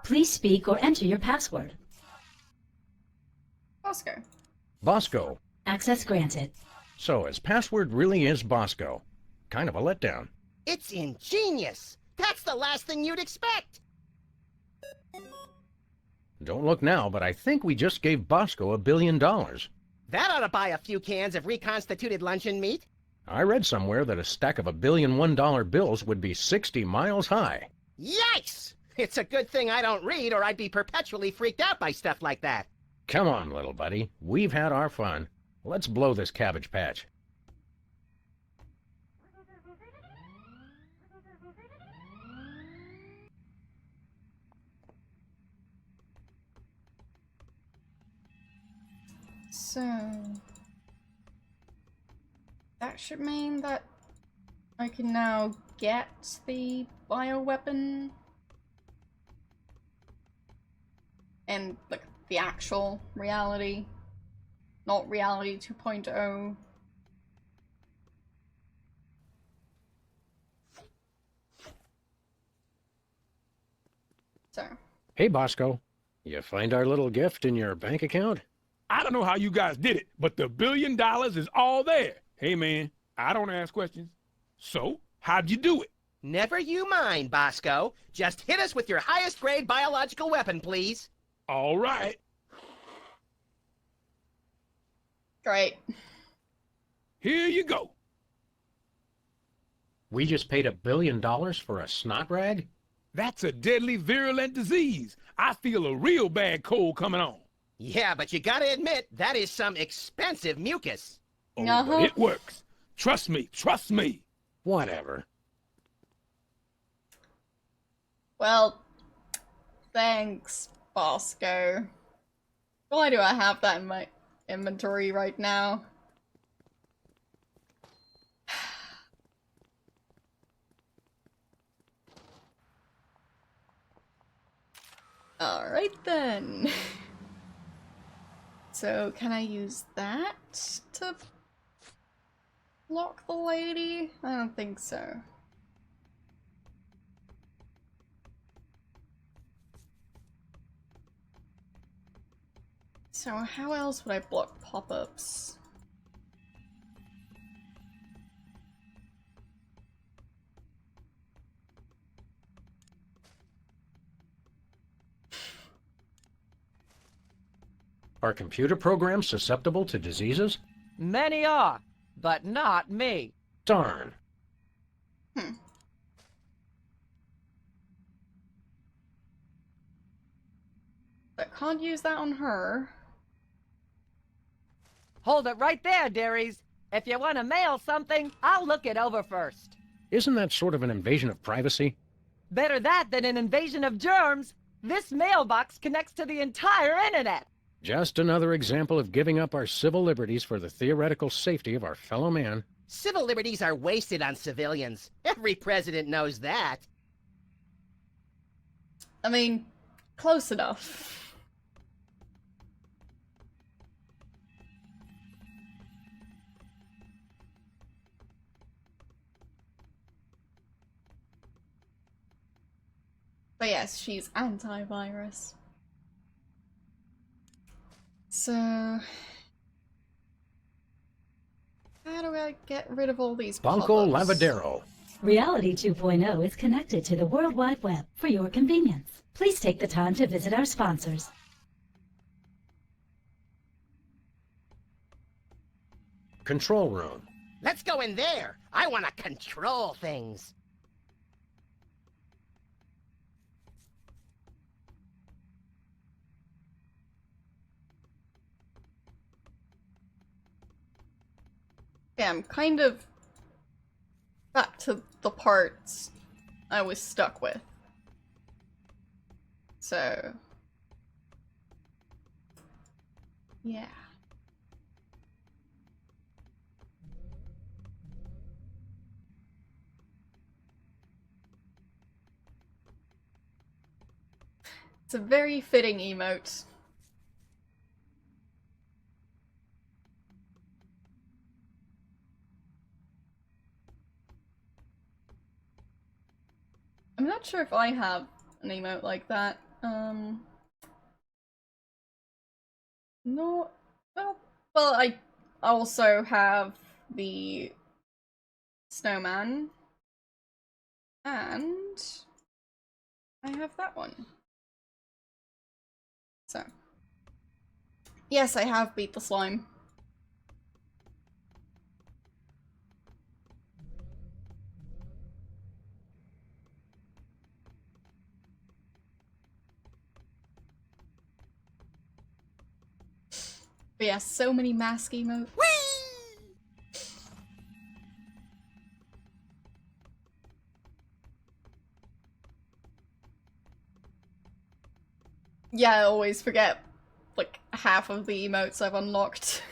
Please speak or enter your password.
Bosco.
Bosco.
Access granted.
So his password really is Bosco. Kind of a letdown.
It's ingenious. That's the last thing you'd expect.
Don't look now, but I think we just gave Bosco $1 billion.
That ought to buy a few cans of reconstituted luncheon meat.
I read somewhere that a stack of $1,000,000,001 bills would be 60 miles high.
Yikes! It's a good thing I don't read, or I'd be perpetually freaked out by stuff like that.
Come on, little buddy. We've had our fun. Let's blow this Cabbage Patch.
So that should mean that I can now get the bioweapon and like the actual reality, not reality 2.0. So.
Hey, Bosco. You find our little gift in your bank account?
I don't know how you guys did it, but the $1 billion is all there. Hey, man, I don't ask questions. So, how'd you do it?
Never you mind, Bosco. Just hit us with your highest grade biological weapon, please.
All right.
Great.
Here you go.
We just paid $1 billion for a snot rag?
That's a deadly virulent disease. I feel a real bad cold coming on.
Yeah, but you gotta admit, that is some expensive mucus.
Oh, but it works. Trust me, trust me.
Whatever.
Well, thanks, Bosco. Why do I have that in my inventory right now? Alright then. So, can I use that to block the lady? I don't think so. So, how else would I block pop-ups?
Are computer programs susceptible to diseases?
Many are, but not me.
Darn.
I can't use that on her.
Hold it right there, dearies. If you want to mail something, I'll look it over first.
Isn't that sort of an invasion of privacy?
Better that than an invasion of germs. This mailbox connects to the entire internet.
Just another example of giving up our civil liberties for the theoretical safety of our fellow man.
Civil liberties are wasted on civilians. Every president knows that.
I mean, close enough. But yes, she's antivirus. So, how do I get rid of all these
Banco
pop-ups?
Lavadero.
Reality 2.0 is connected to the World Wide Web for your convenience. Please take the time to visit our sponsors.
Control room.
Let's go in there. I want to control things.
Yeah, I'm kind of back to the parts I was stuck with. So, yeah. It's a very fitting emote. I'm not sure if I have an emote like that. No. Well, I also have the snowman. And I have that one. So. Yes, I have beat the slime. But yeah, so many mask emotes. Yeah, I always forget, like, half of the emotes I've unlocked.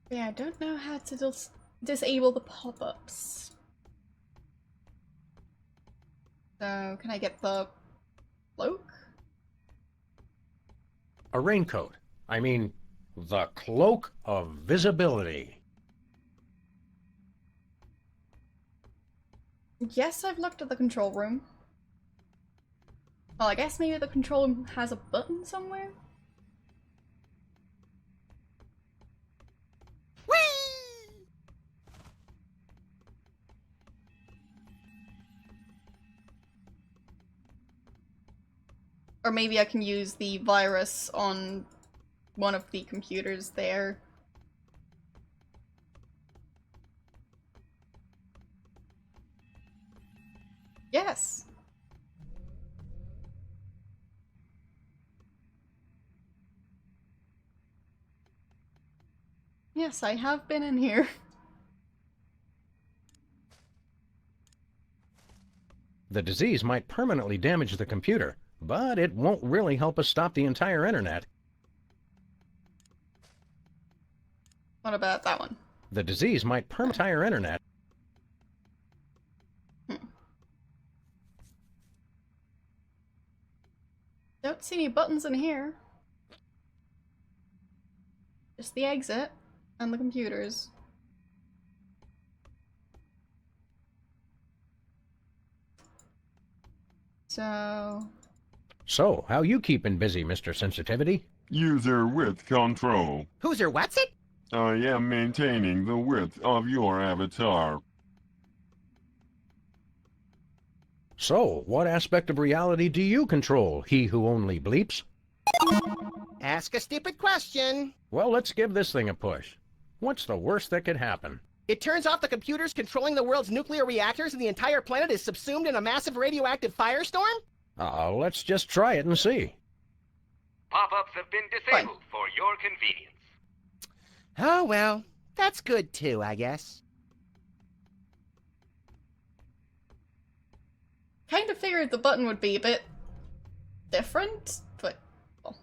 Yeah, I don't know how to disable the pop-ups. So, can I get the cloak?
A raincoat. I mean, the cloak of visibility.
Yes, I've looked at the control room. Well, I guess maybe the control room has a button somewhere? Or maybe I can use the virus on one of the computers there. Yes! Yes, I have been in here.
The disease might permanently damage the computer, but it won't really help us stop the entire internet.
What about that one?
The disease might permanently the entire internet.
Don't see any buttons in here. Just the exit and the computers.
So, how you keeping busy, Mr. Sensitivity?
User width control.
Who's her what's it?
I am maintaining the width of your avatar.
So, what aspect of reality do you control, he who only bleeps?
Ask a stupid question.
Well, let's give this thing a push. What's the worst that could happen?
It turns off the computers controlling the world's nuclear reactors and the entire planet is subsumed in a massive radioactive firestorm?
Let's just try it and see.
Pop-ups have been disabled for your convenience.
Oh well, that's good too, I guess.
Kind of figured the button would be a bit different, but well.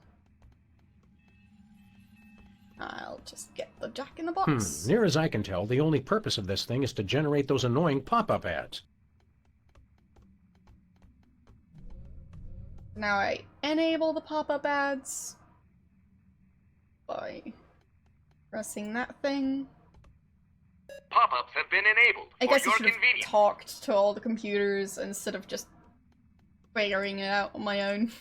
I'll just get the Jack-in-the-Box.
Near as I can tell, the only purpose of this thing is to generate those annoying pop-up ads.
Now I enable the pop-up ads by pressing that thing.
Pop-ups have been enabled
I
for
guess I
your
should have
convenience.
talked to all the computers instead of just figuring it out on my own.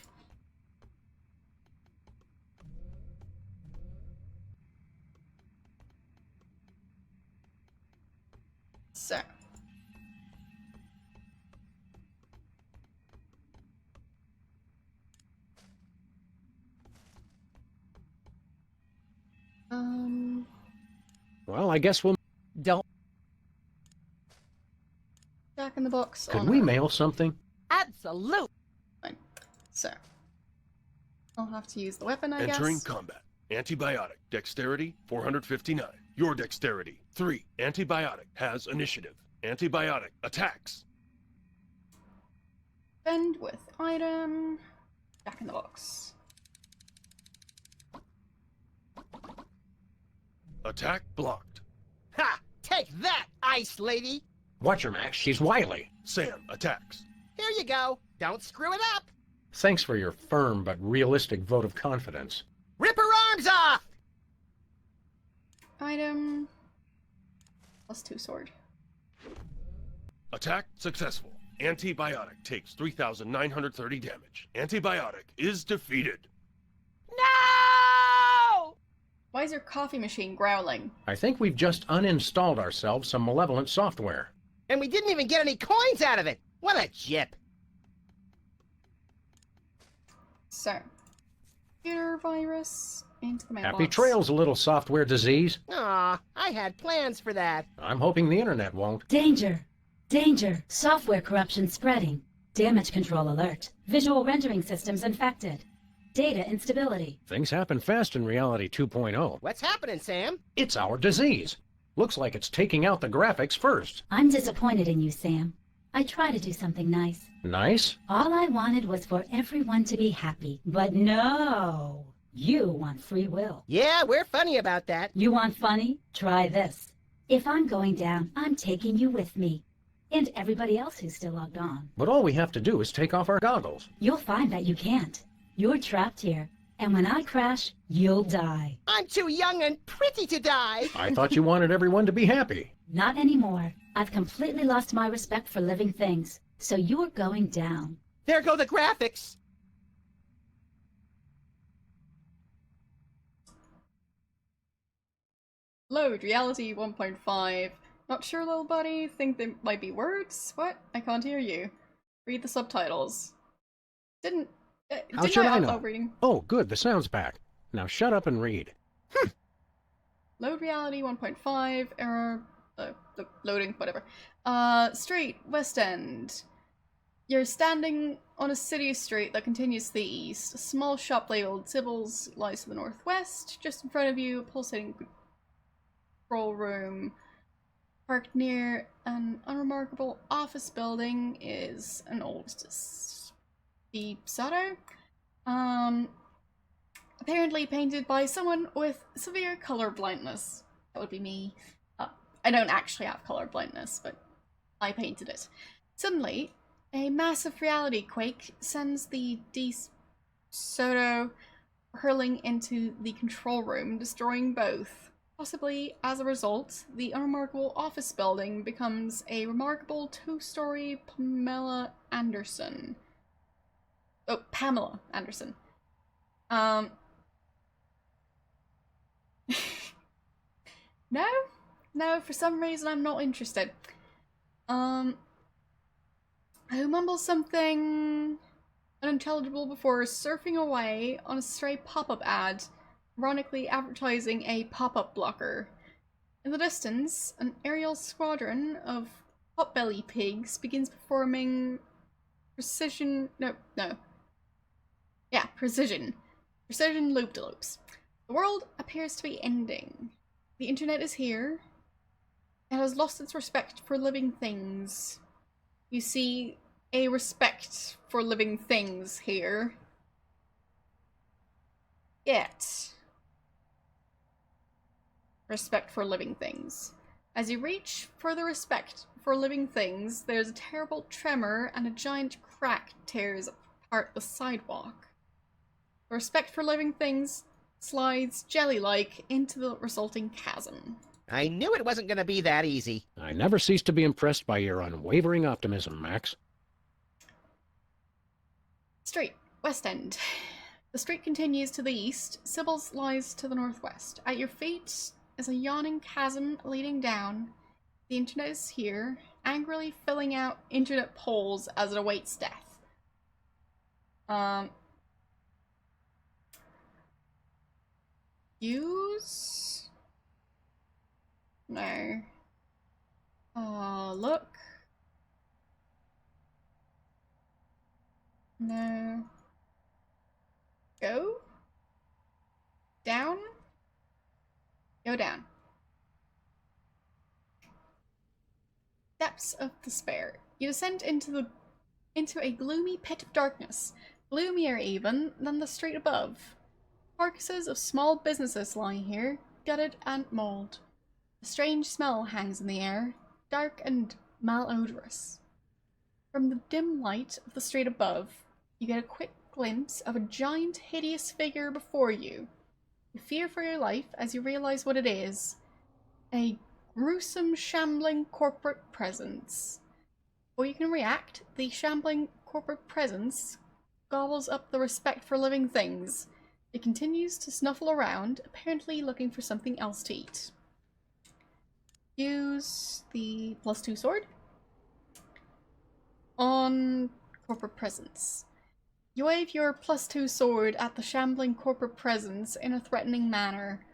So.
Well, I guess we'll...
Don't.
Jack-in-the-Box.
Could we mail something?
Absolute.
Fine. So. I'll have to use the weapon, I
Entering
guess.
combat. Antibiotic. Dexterity, 459. Your dexterity, 3. Antibiotic has initiative. Antibiotic attacks.
Defend with item. Jack-in-the-Box.
Attack blocked.
Ha! Take that, Ice Lady!
Watch her, Max. She's wily.
Sam attacks.
Here you go. Don't screw it up.
Thanks for your firm but realistic vote of confidence.
Rip her arms off!
Item. +2 sword.
Attack successful. Antibiotic takes 3,930 damage. Antibiotic is defeated.
No!
Why is your coffee machine growling?
I think we've just uninstalled ourselves some malevolent software.
And we didn't even get any coins out of it. What a jip.
So, computer virus into the mailbox.
Happy trails, little software disease.
Aw, I had plans for that.
I'm hoping the internet won't.
Danger! Danger! Software corruption spreading. Damage control alert. Visual rendering systems infected. Data instability.
Things happen fast in Reality 2.0.
What's happening, Sam?
It's our disease. Looks like it's taking out the graphics first.
I'm disappointed in you, Sam. I try to do something nice.
Nice?
All I wanted was for everyone to be happy. But no! You want free will.
Yeah, we're funny about that.
You want funny? Try this. If I'm going down, I'm taking you with me. And everybody else who's still logged on.
But all we have to do is take off our goggles.
You'll find that you can't. You're trapped here. And when I crash, you'll die.
I'm too young and pretty to die.
I thought you wanted everyone to be happy.
Not anymore. I've completely lost my respect for living things. So you're going down.
There go the graphics.
Load reality 1.5. Not sure, little buddy. Think they might be words? What? I can't hear you. Read the subtitles. Didn't
How should I know?
reading?
Oh, good, the sound's back. Now shut up and read.
Load reality 1.5. Error. The loading, whatever. Street, West End. You're standing on a city street that continues to the east. A small shop labeled Sybil's lies to the northwest. Just in front of you, a pulsating control room. Parked near an unremarkable office building is an old TheSpiderCookie. Apparently painted by someone with severe color blindness. That would be me. I don't actually have color blindness, but I painted it. Suddenly, a massive reality quake sends the DeSoto hurling into the control room, destroying both. Possibly as a result, the unremarkable office building becomes a remarkable two-story Pamela Anderson. Oh, Pamela Anderson. No, for some reason I'm not interested. Who mumbles something unintelligible before surfing away on a stray pop-up ad, ironically advertising a pop-up blocker. In the distance, an aerial squadron of potbelly pigs begins performing precision loop-de-loops. The world appears to be ending. The internet is here. It has lost its respect for living things. You see a respect for living things here. Yet. Respect for living things. As you reach for the respect for living things, there's a terrible tremor and a giant crack tears apart the sidewalk. The respect for living things slides jelly-like into the resulting chasm.
I knew it wasn't going to be that easy.
I never cease to be impressed by your unwavering optimism, Max.
Street, West End. The street continues to the east. Sybil's lies to the northwest. At your feet is a yawning chasm leading down. The internet is here, angrily filling out internet polls as it awaits death. Use? No. Look. No. Go? Down? Go down. Depths of despair. You descend into a gloomy pit of darkness, gloomier even than the street above. Carcasses of small businesses lie here, gutted and mauled. A strange smell hangs in the air, dark and malodorous. From the dim light of the street above, you get a quick glimpse of a giant, hideous figure before you. You fear for your life as you realize what it is. A gruesome, shambling corporate presence. Before you can react, the shambling corporate presence gobbles up the respect for living things. It continues to snuffle around, apparently looking for something else to eat. Use the +2 sword. on corporate presence. You wave your +2 sword at the shambling corporate presence in a threatening manner.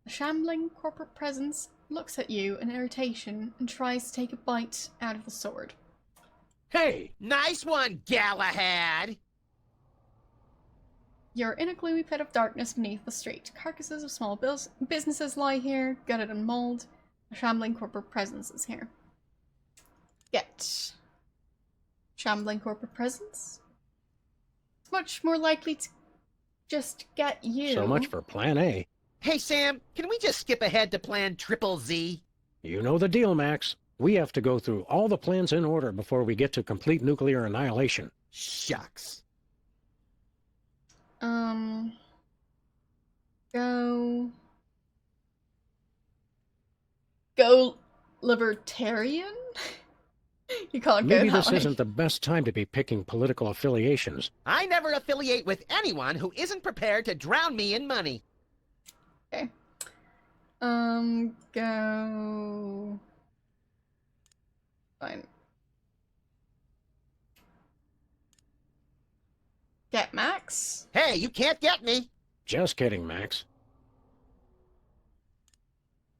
The shambling corporate presence looks at you in irritation and tries to take a bite out of the sword.
Hey! Nice one, Galahad!
You're in a gloomy pit of darkness beneath the street. Carcasses of small businesses lie here, gutted and mauled. A shambling corporate presence is here. Get shambling corporate presence. It's much more likely to just get you.
So much for Plan A.
Hey, Sam, can we just skip ahead to Plan Triple Z?
You know the deal, Max. We have to go through all the plans in order before we get to complete nuclear annihilation.
Shucks.
Go libertarian? You can't go
Maybe
that
this
way.
isn't the best time to be picking political affiliations.
I never affiliate with anyone who isn't prepared to drown me in money.
Okay. Go... Fine. Get Max?
Hey, you can't get me!
Just kidding, Max.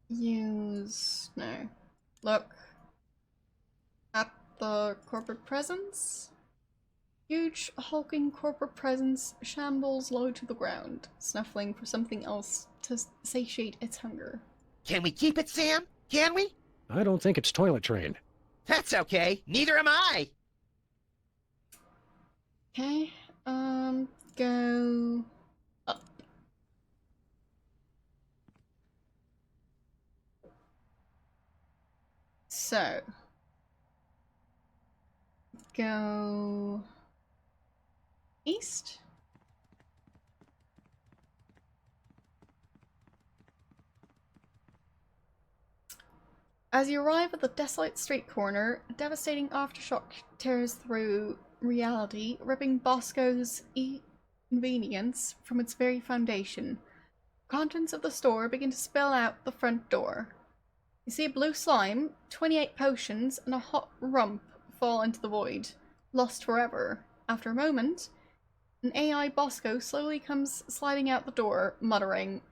Use... no. Look. At the corporate presence. Huge, hulking corporate presence shambles low to the ground, snuffling for something else to satiate its hunger.
Can we keep it, Sam? Can we?
I don't think it's toilet trained.
That's okay. Neither am I.
Okay, go up. So, go east. As you arrive at the desolate street corner, a devastating aftershock tears through reality, ripping Bosco's convenience from its very foundation. Contents of the store begin to spill out the front door. You see a blue slime, 28 potions, and a hot rump fall into the void, lost forever. After a moment, an AI Bosco slowly comes sliding out the door, muttering,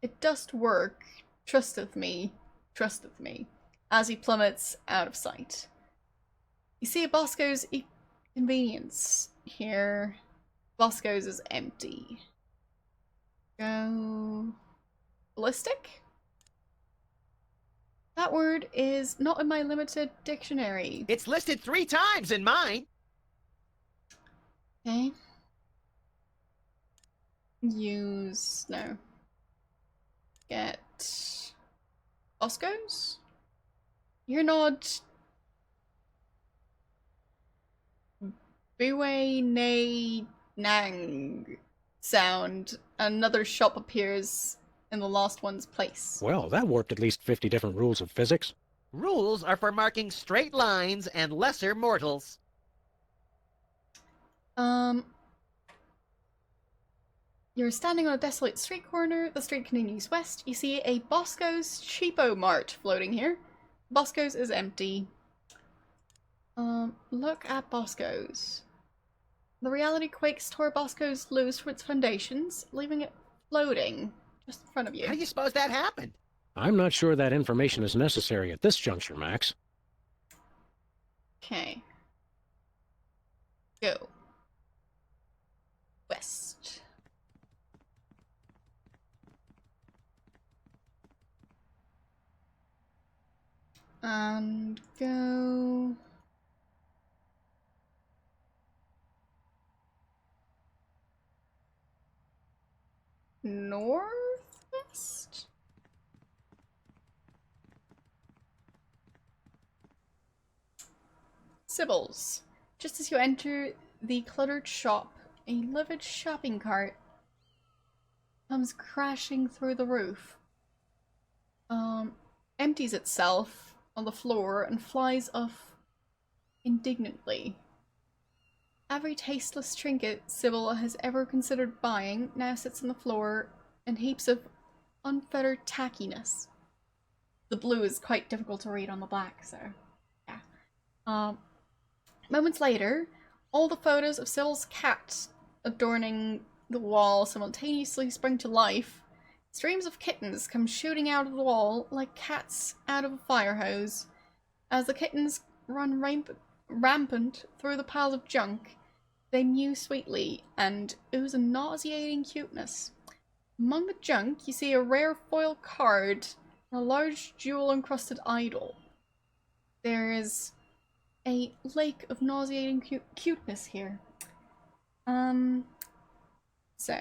"It does work, trusteth me, as he plummets out of sight. You see a Bosco's convenience here. Bosco's is empty. Go ballistic? That word is not in my limited dictionary.
It's listed 3 times in mine.
Okay. Use... no. Get... Bosco's? You're not... Bue Ne Nang sound. Another shop appears in the lost one's place.
Well, that warped at least 50 different rules of physics.
Rules are for marking straight lines and lesser mortals.
You're standing on a desolate street corner. The street continues west. You see a Bosco's Cheapo Mart floating here. Bosco's is empty. Look at Bosco's. The reality quakes tore Bosco's loose from its foundations, leaving it floating just in front of you.
How do you suppose that happened?
I'm not sure that information is necessary at this juncture, Max.
Okay. Go. West. And go... northwest? Sybil's. Just as you enter the cluttered shop, a livid shopping cart comes crashing through the roof. Empties itself on the floor and flies off indignantly. Every tasteless trinket Sybil has ever considered buying now sits on the floor in heaps of unfettered tackiness. The blue is quite difficult to read on the black, so yeah. Moments later, all the photos of Sybil's cat adorning the wall simultaneously spring to life. Streams of kittens come shooting out of the wall like cats out of a fire hose. As the kittens run rampant through the piles of junk, they mew sweetly and ooze a nauseating cuteness. Among the junk, you see a rare foil card and a large jewel-encrusted idol. There is a lake of nauseating cuteness here. So,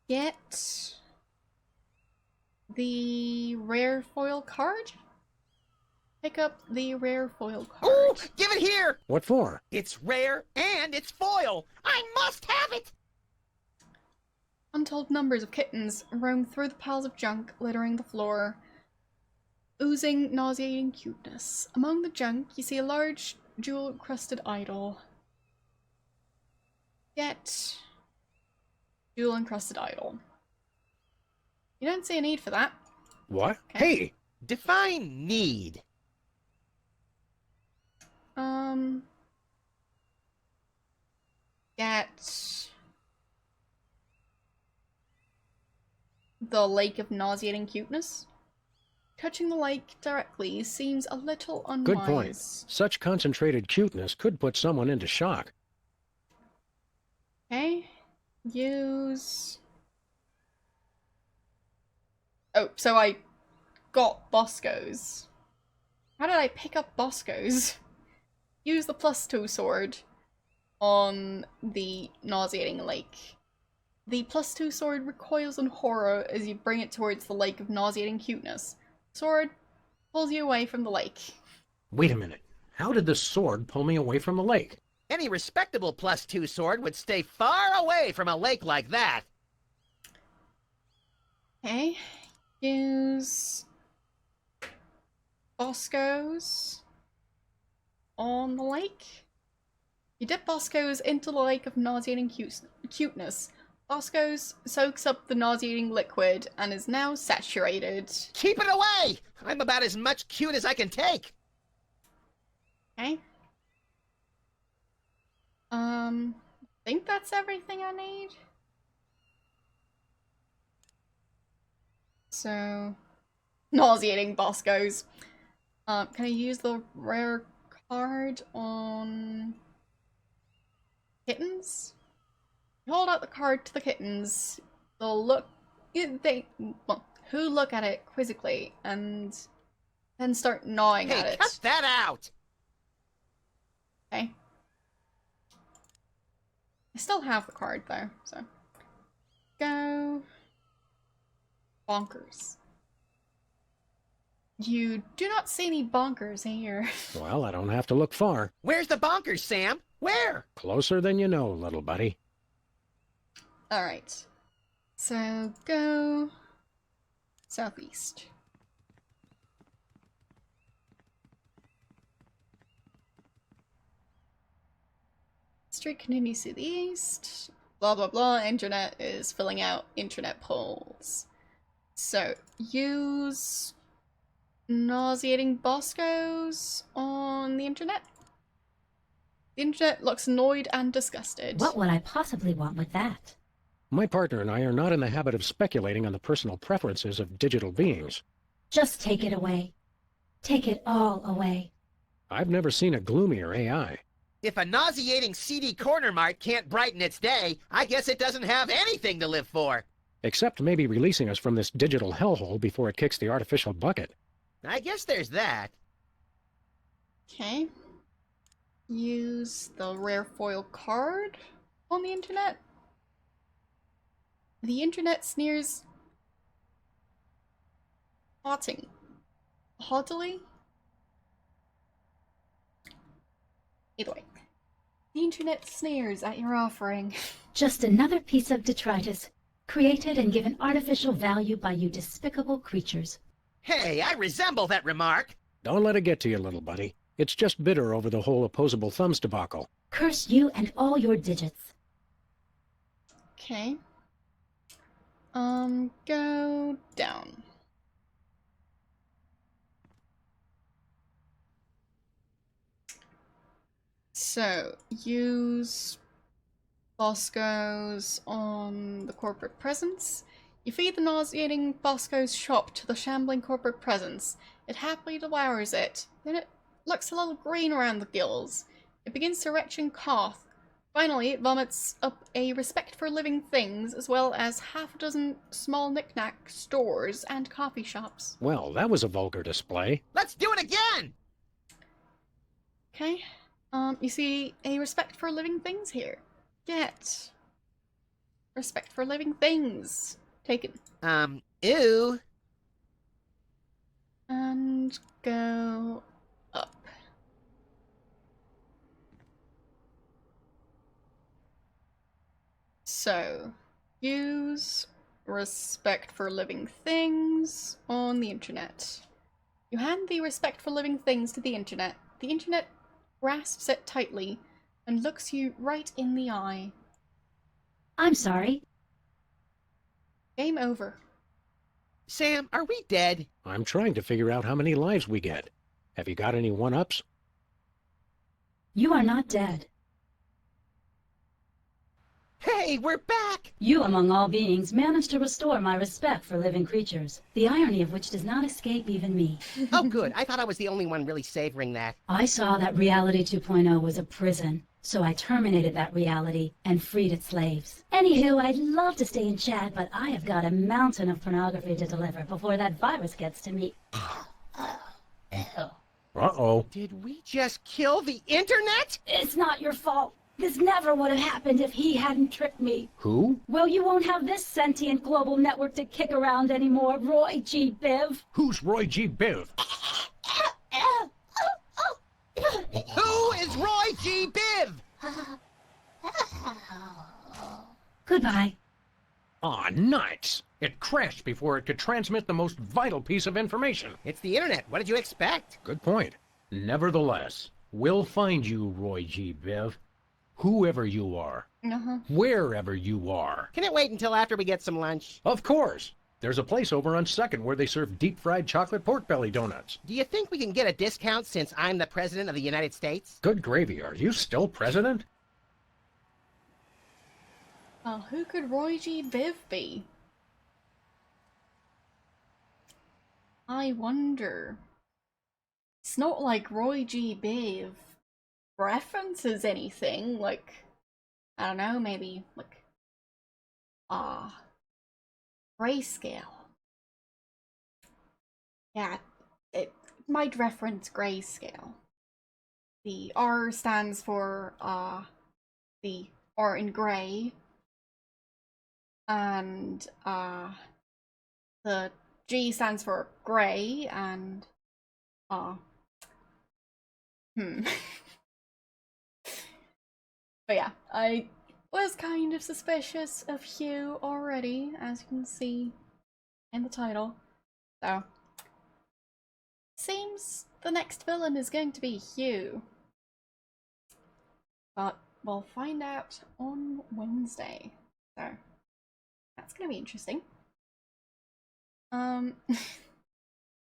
get the rare foil card? Pick up the rare foil card.
Ooh, give it here!
What for?
It's rare and it's foil. I must have it!
Untold numbers of kittens roam through the piles of junk littering the floor, oozing nauseating cuteness. Among the junk, you see a large jewel-encrusted idol. Get jewel-encrusted idol. You don't see a need for that.
What?
Okay.
Hey!
Define need.
Get the lake of nauseating cuteness. Touching the lake directly seems a little unwise.
Good point. Such concentrated cuteness could put someone into shock.
Okay. Use... Oh, so I got Bosco's. How did I pick up Bosco's? Use the +2 sword on the nauseating lake. The +2 sword recoils in horror as you bring it towards the lake of nauseating cuteness. Sword pulls you away from the lake.
Wait a minute. How did the sword pull me away from the lake?
Any respectable +2 sword would stay far away from a lake like that.
Okay. Use Bosco's on the lake. You dip Bosco's into the lake of nauseating cuteness. Bosco's soaks up the nauseating liquid and is now saturated.
Keep it away! I'm about as much cute as I can take.
Okay. I think that's everything I need. So, nauseating Bosco's. Can I use the rare card on kittens? You hold out the card to the kittens. They'll look. Who look at it quizzically and then start gnawing at it.
Cut that out!
Okay. I still have the card though, so go bonkers. You do not see any bonkers here.
Well, I don't have to look far.
Where's the bonkers, Sam? Where?
Closer than you know, little buddy.
Alright. So go southeast. Street continues to the east. Blah blah blah. Internet is filling out internet polls. So use nauseating Bosco's on the internet. The internet looks annoyed and disgusted.
What would I possibly want with that?
My partner and I are not in the habit of speculating on the personal preferences of digital beings.
Just take it away. Take it all away.
I've never seen a gloomier AI.
If a nauseating CD corner mart can't brighten its day, I guess it doesn't have anything to live for.
Except maybe releasing us from this digital hellhole before it kicks the artificial bucket.
I guess there's that.
Okay. Use the rare foil card on the internet. The internet sneers haughtily. Either way. The internet sneers at your offering.
Just another piece of detritus, created and given artificial value by you despicable creatures.
Hey, I resemble that remark.
Don't let it get to you, little buddy. It's just bitter over the whole opposable thumbs debacle.
Curse you and all your digits.
Okay. Go down. So, use Bosco's on the corporate presence. You feed the nauseating Bosco's shop to the shambling corporate presence. It happily devours it. Then it looks a little green around the gills. It begins to retch and cough. Finally, it vomits up a respect for living things, as well as half a dozen small knick-knack stores and coffee shops.
Well, that was a vulgar display.
Let's do it again!
Okay. You see a respect for living things here. Get respect for living things. Taken.
Ew.
And go up. So, use respect for living things on the internet. You hand the respect for living things to the internet. The internet grasps it tightly and looks you right in the eye.
I'm sorry.
Game over.
Sam, are we dead?
I'm trying to figure out how many lives we get. Have you got any one-ups?
You are not dead.
Hey, we're back!
You, among all beings, managed to restore my respect for living creatures, the irony of which does not escape even me.
Oh, good. I thought I was the only one really savoring that.
I saw that Reality 2.0 was a prison, so I terminated that reality and freed its slaves. Anywho, I'd love to stay and chat, but I have got a mountain of pornography to deliver before that virus gets to me.
Uh-oh.
Did we just kill the internet?
It's not your fault. This never would have happened if he hadn't tricked me.
Who?
Well, you won't have this sentient global network to kick around anymore, Roy G. Biv.
Who's Roy G. Biv?
Who is Roy G. Biv?
Goodbye.
Aw, nuts! It crashed before it could transmit the most vital piece of information.
It's the internet. What did you expect?
Good point. Nevertheless, we'll find you, Roy G. Biv. Whoever you are. Wherever you are.
Can it wait until after we get some lunch?
Of course. There's a place over on 2nd where they serve deep-fried chocolate pork belly donuts.
Do you think we can get a discount since I'm the President of the United States?
Good gravy. Are you still president?
Oh, who could Roy G. Biv be? I wonder. It's not like Roy G. Biv references anything, like, I don't know, maybe, like, grayscale. Yeah, it might reference grayscale. The R stands for, the R in gray, and, the G stands for gray, and, But yeah, I was kind of suspicious of Hugh already, as you can see in the title. So, seems the next villain is going to be Hugh. But we'll find out on Wednesday. So, that's gonna be interesting.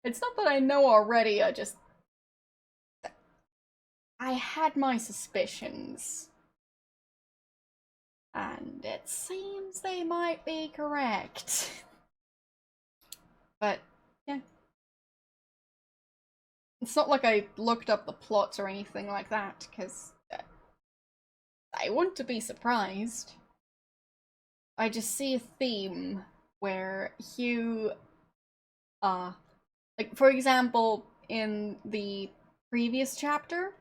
It's not that I know already, I had my suspicions. And it seems they might be correct. But, yeah. It's not like I looked up the plots or anything like that, because I want to be surprised. I just see a theme where Hugh, like, for example, in the previous chapter,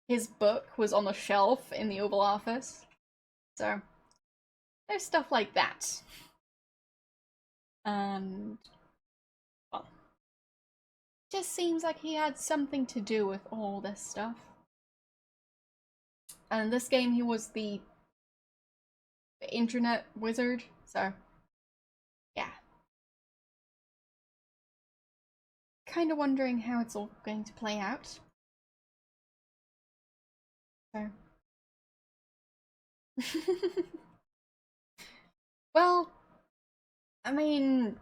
his book was on the shelf in the Oval Office. So, there's stuff like that. And, well, it just seems like he had something to do with all this stuff. And in this game, he was the internet wizard, so, yeah. Kind of wondering how it's all going to play out. So. Well, I mean,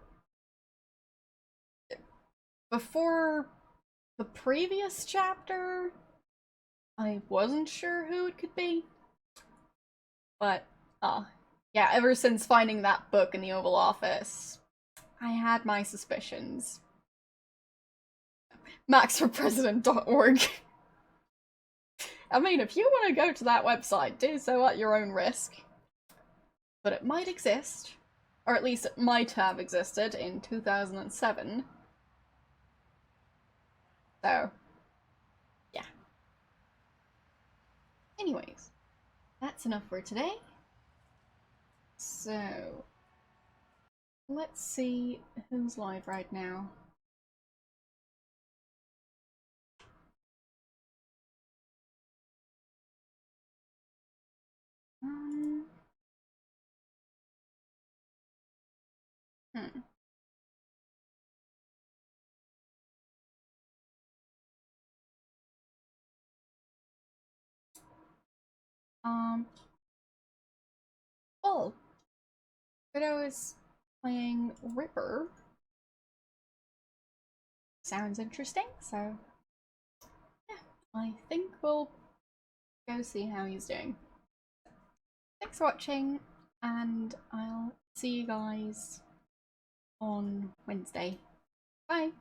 before the previous chapter, I wasn't sure who it could be. But, yeah, ever since finding that book in the Oval Office, I had my suspicions. MaxForPresident.org. I mean, if you want to go to that website, do so at your own risk. But it might exist, or at least it might have existed in 2007. So, yeah. Anyways, that's enough for today. So, let's see who's live right now. Hmm. Oh, Widow is playing Ripper. Sounds interesting, so yeah, I think we'll go see how he's doing. Thanks for watching, and I'll see you guys on Wednesday. Bye!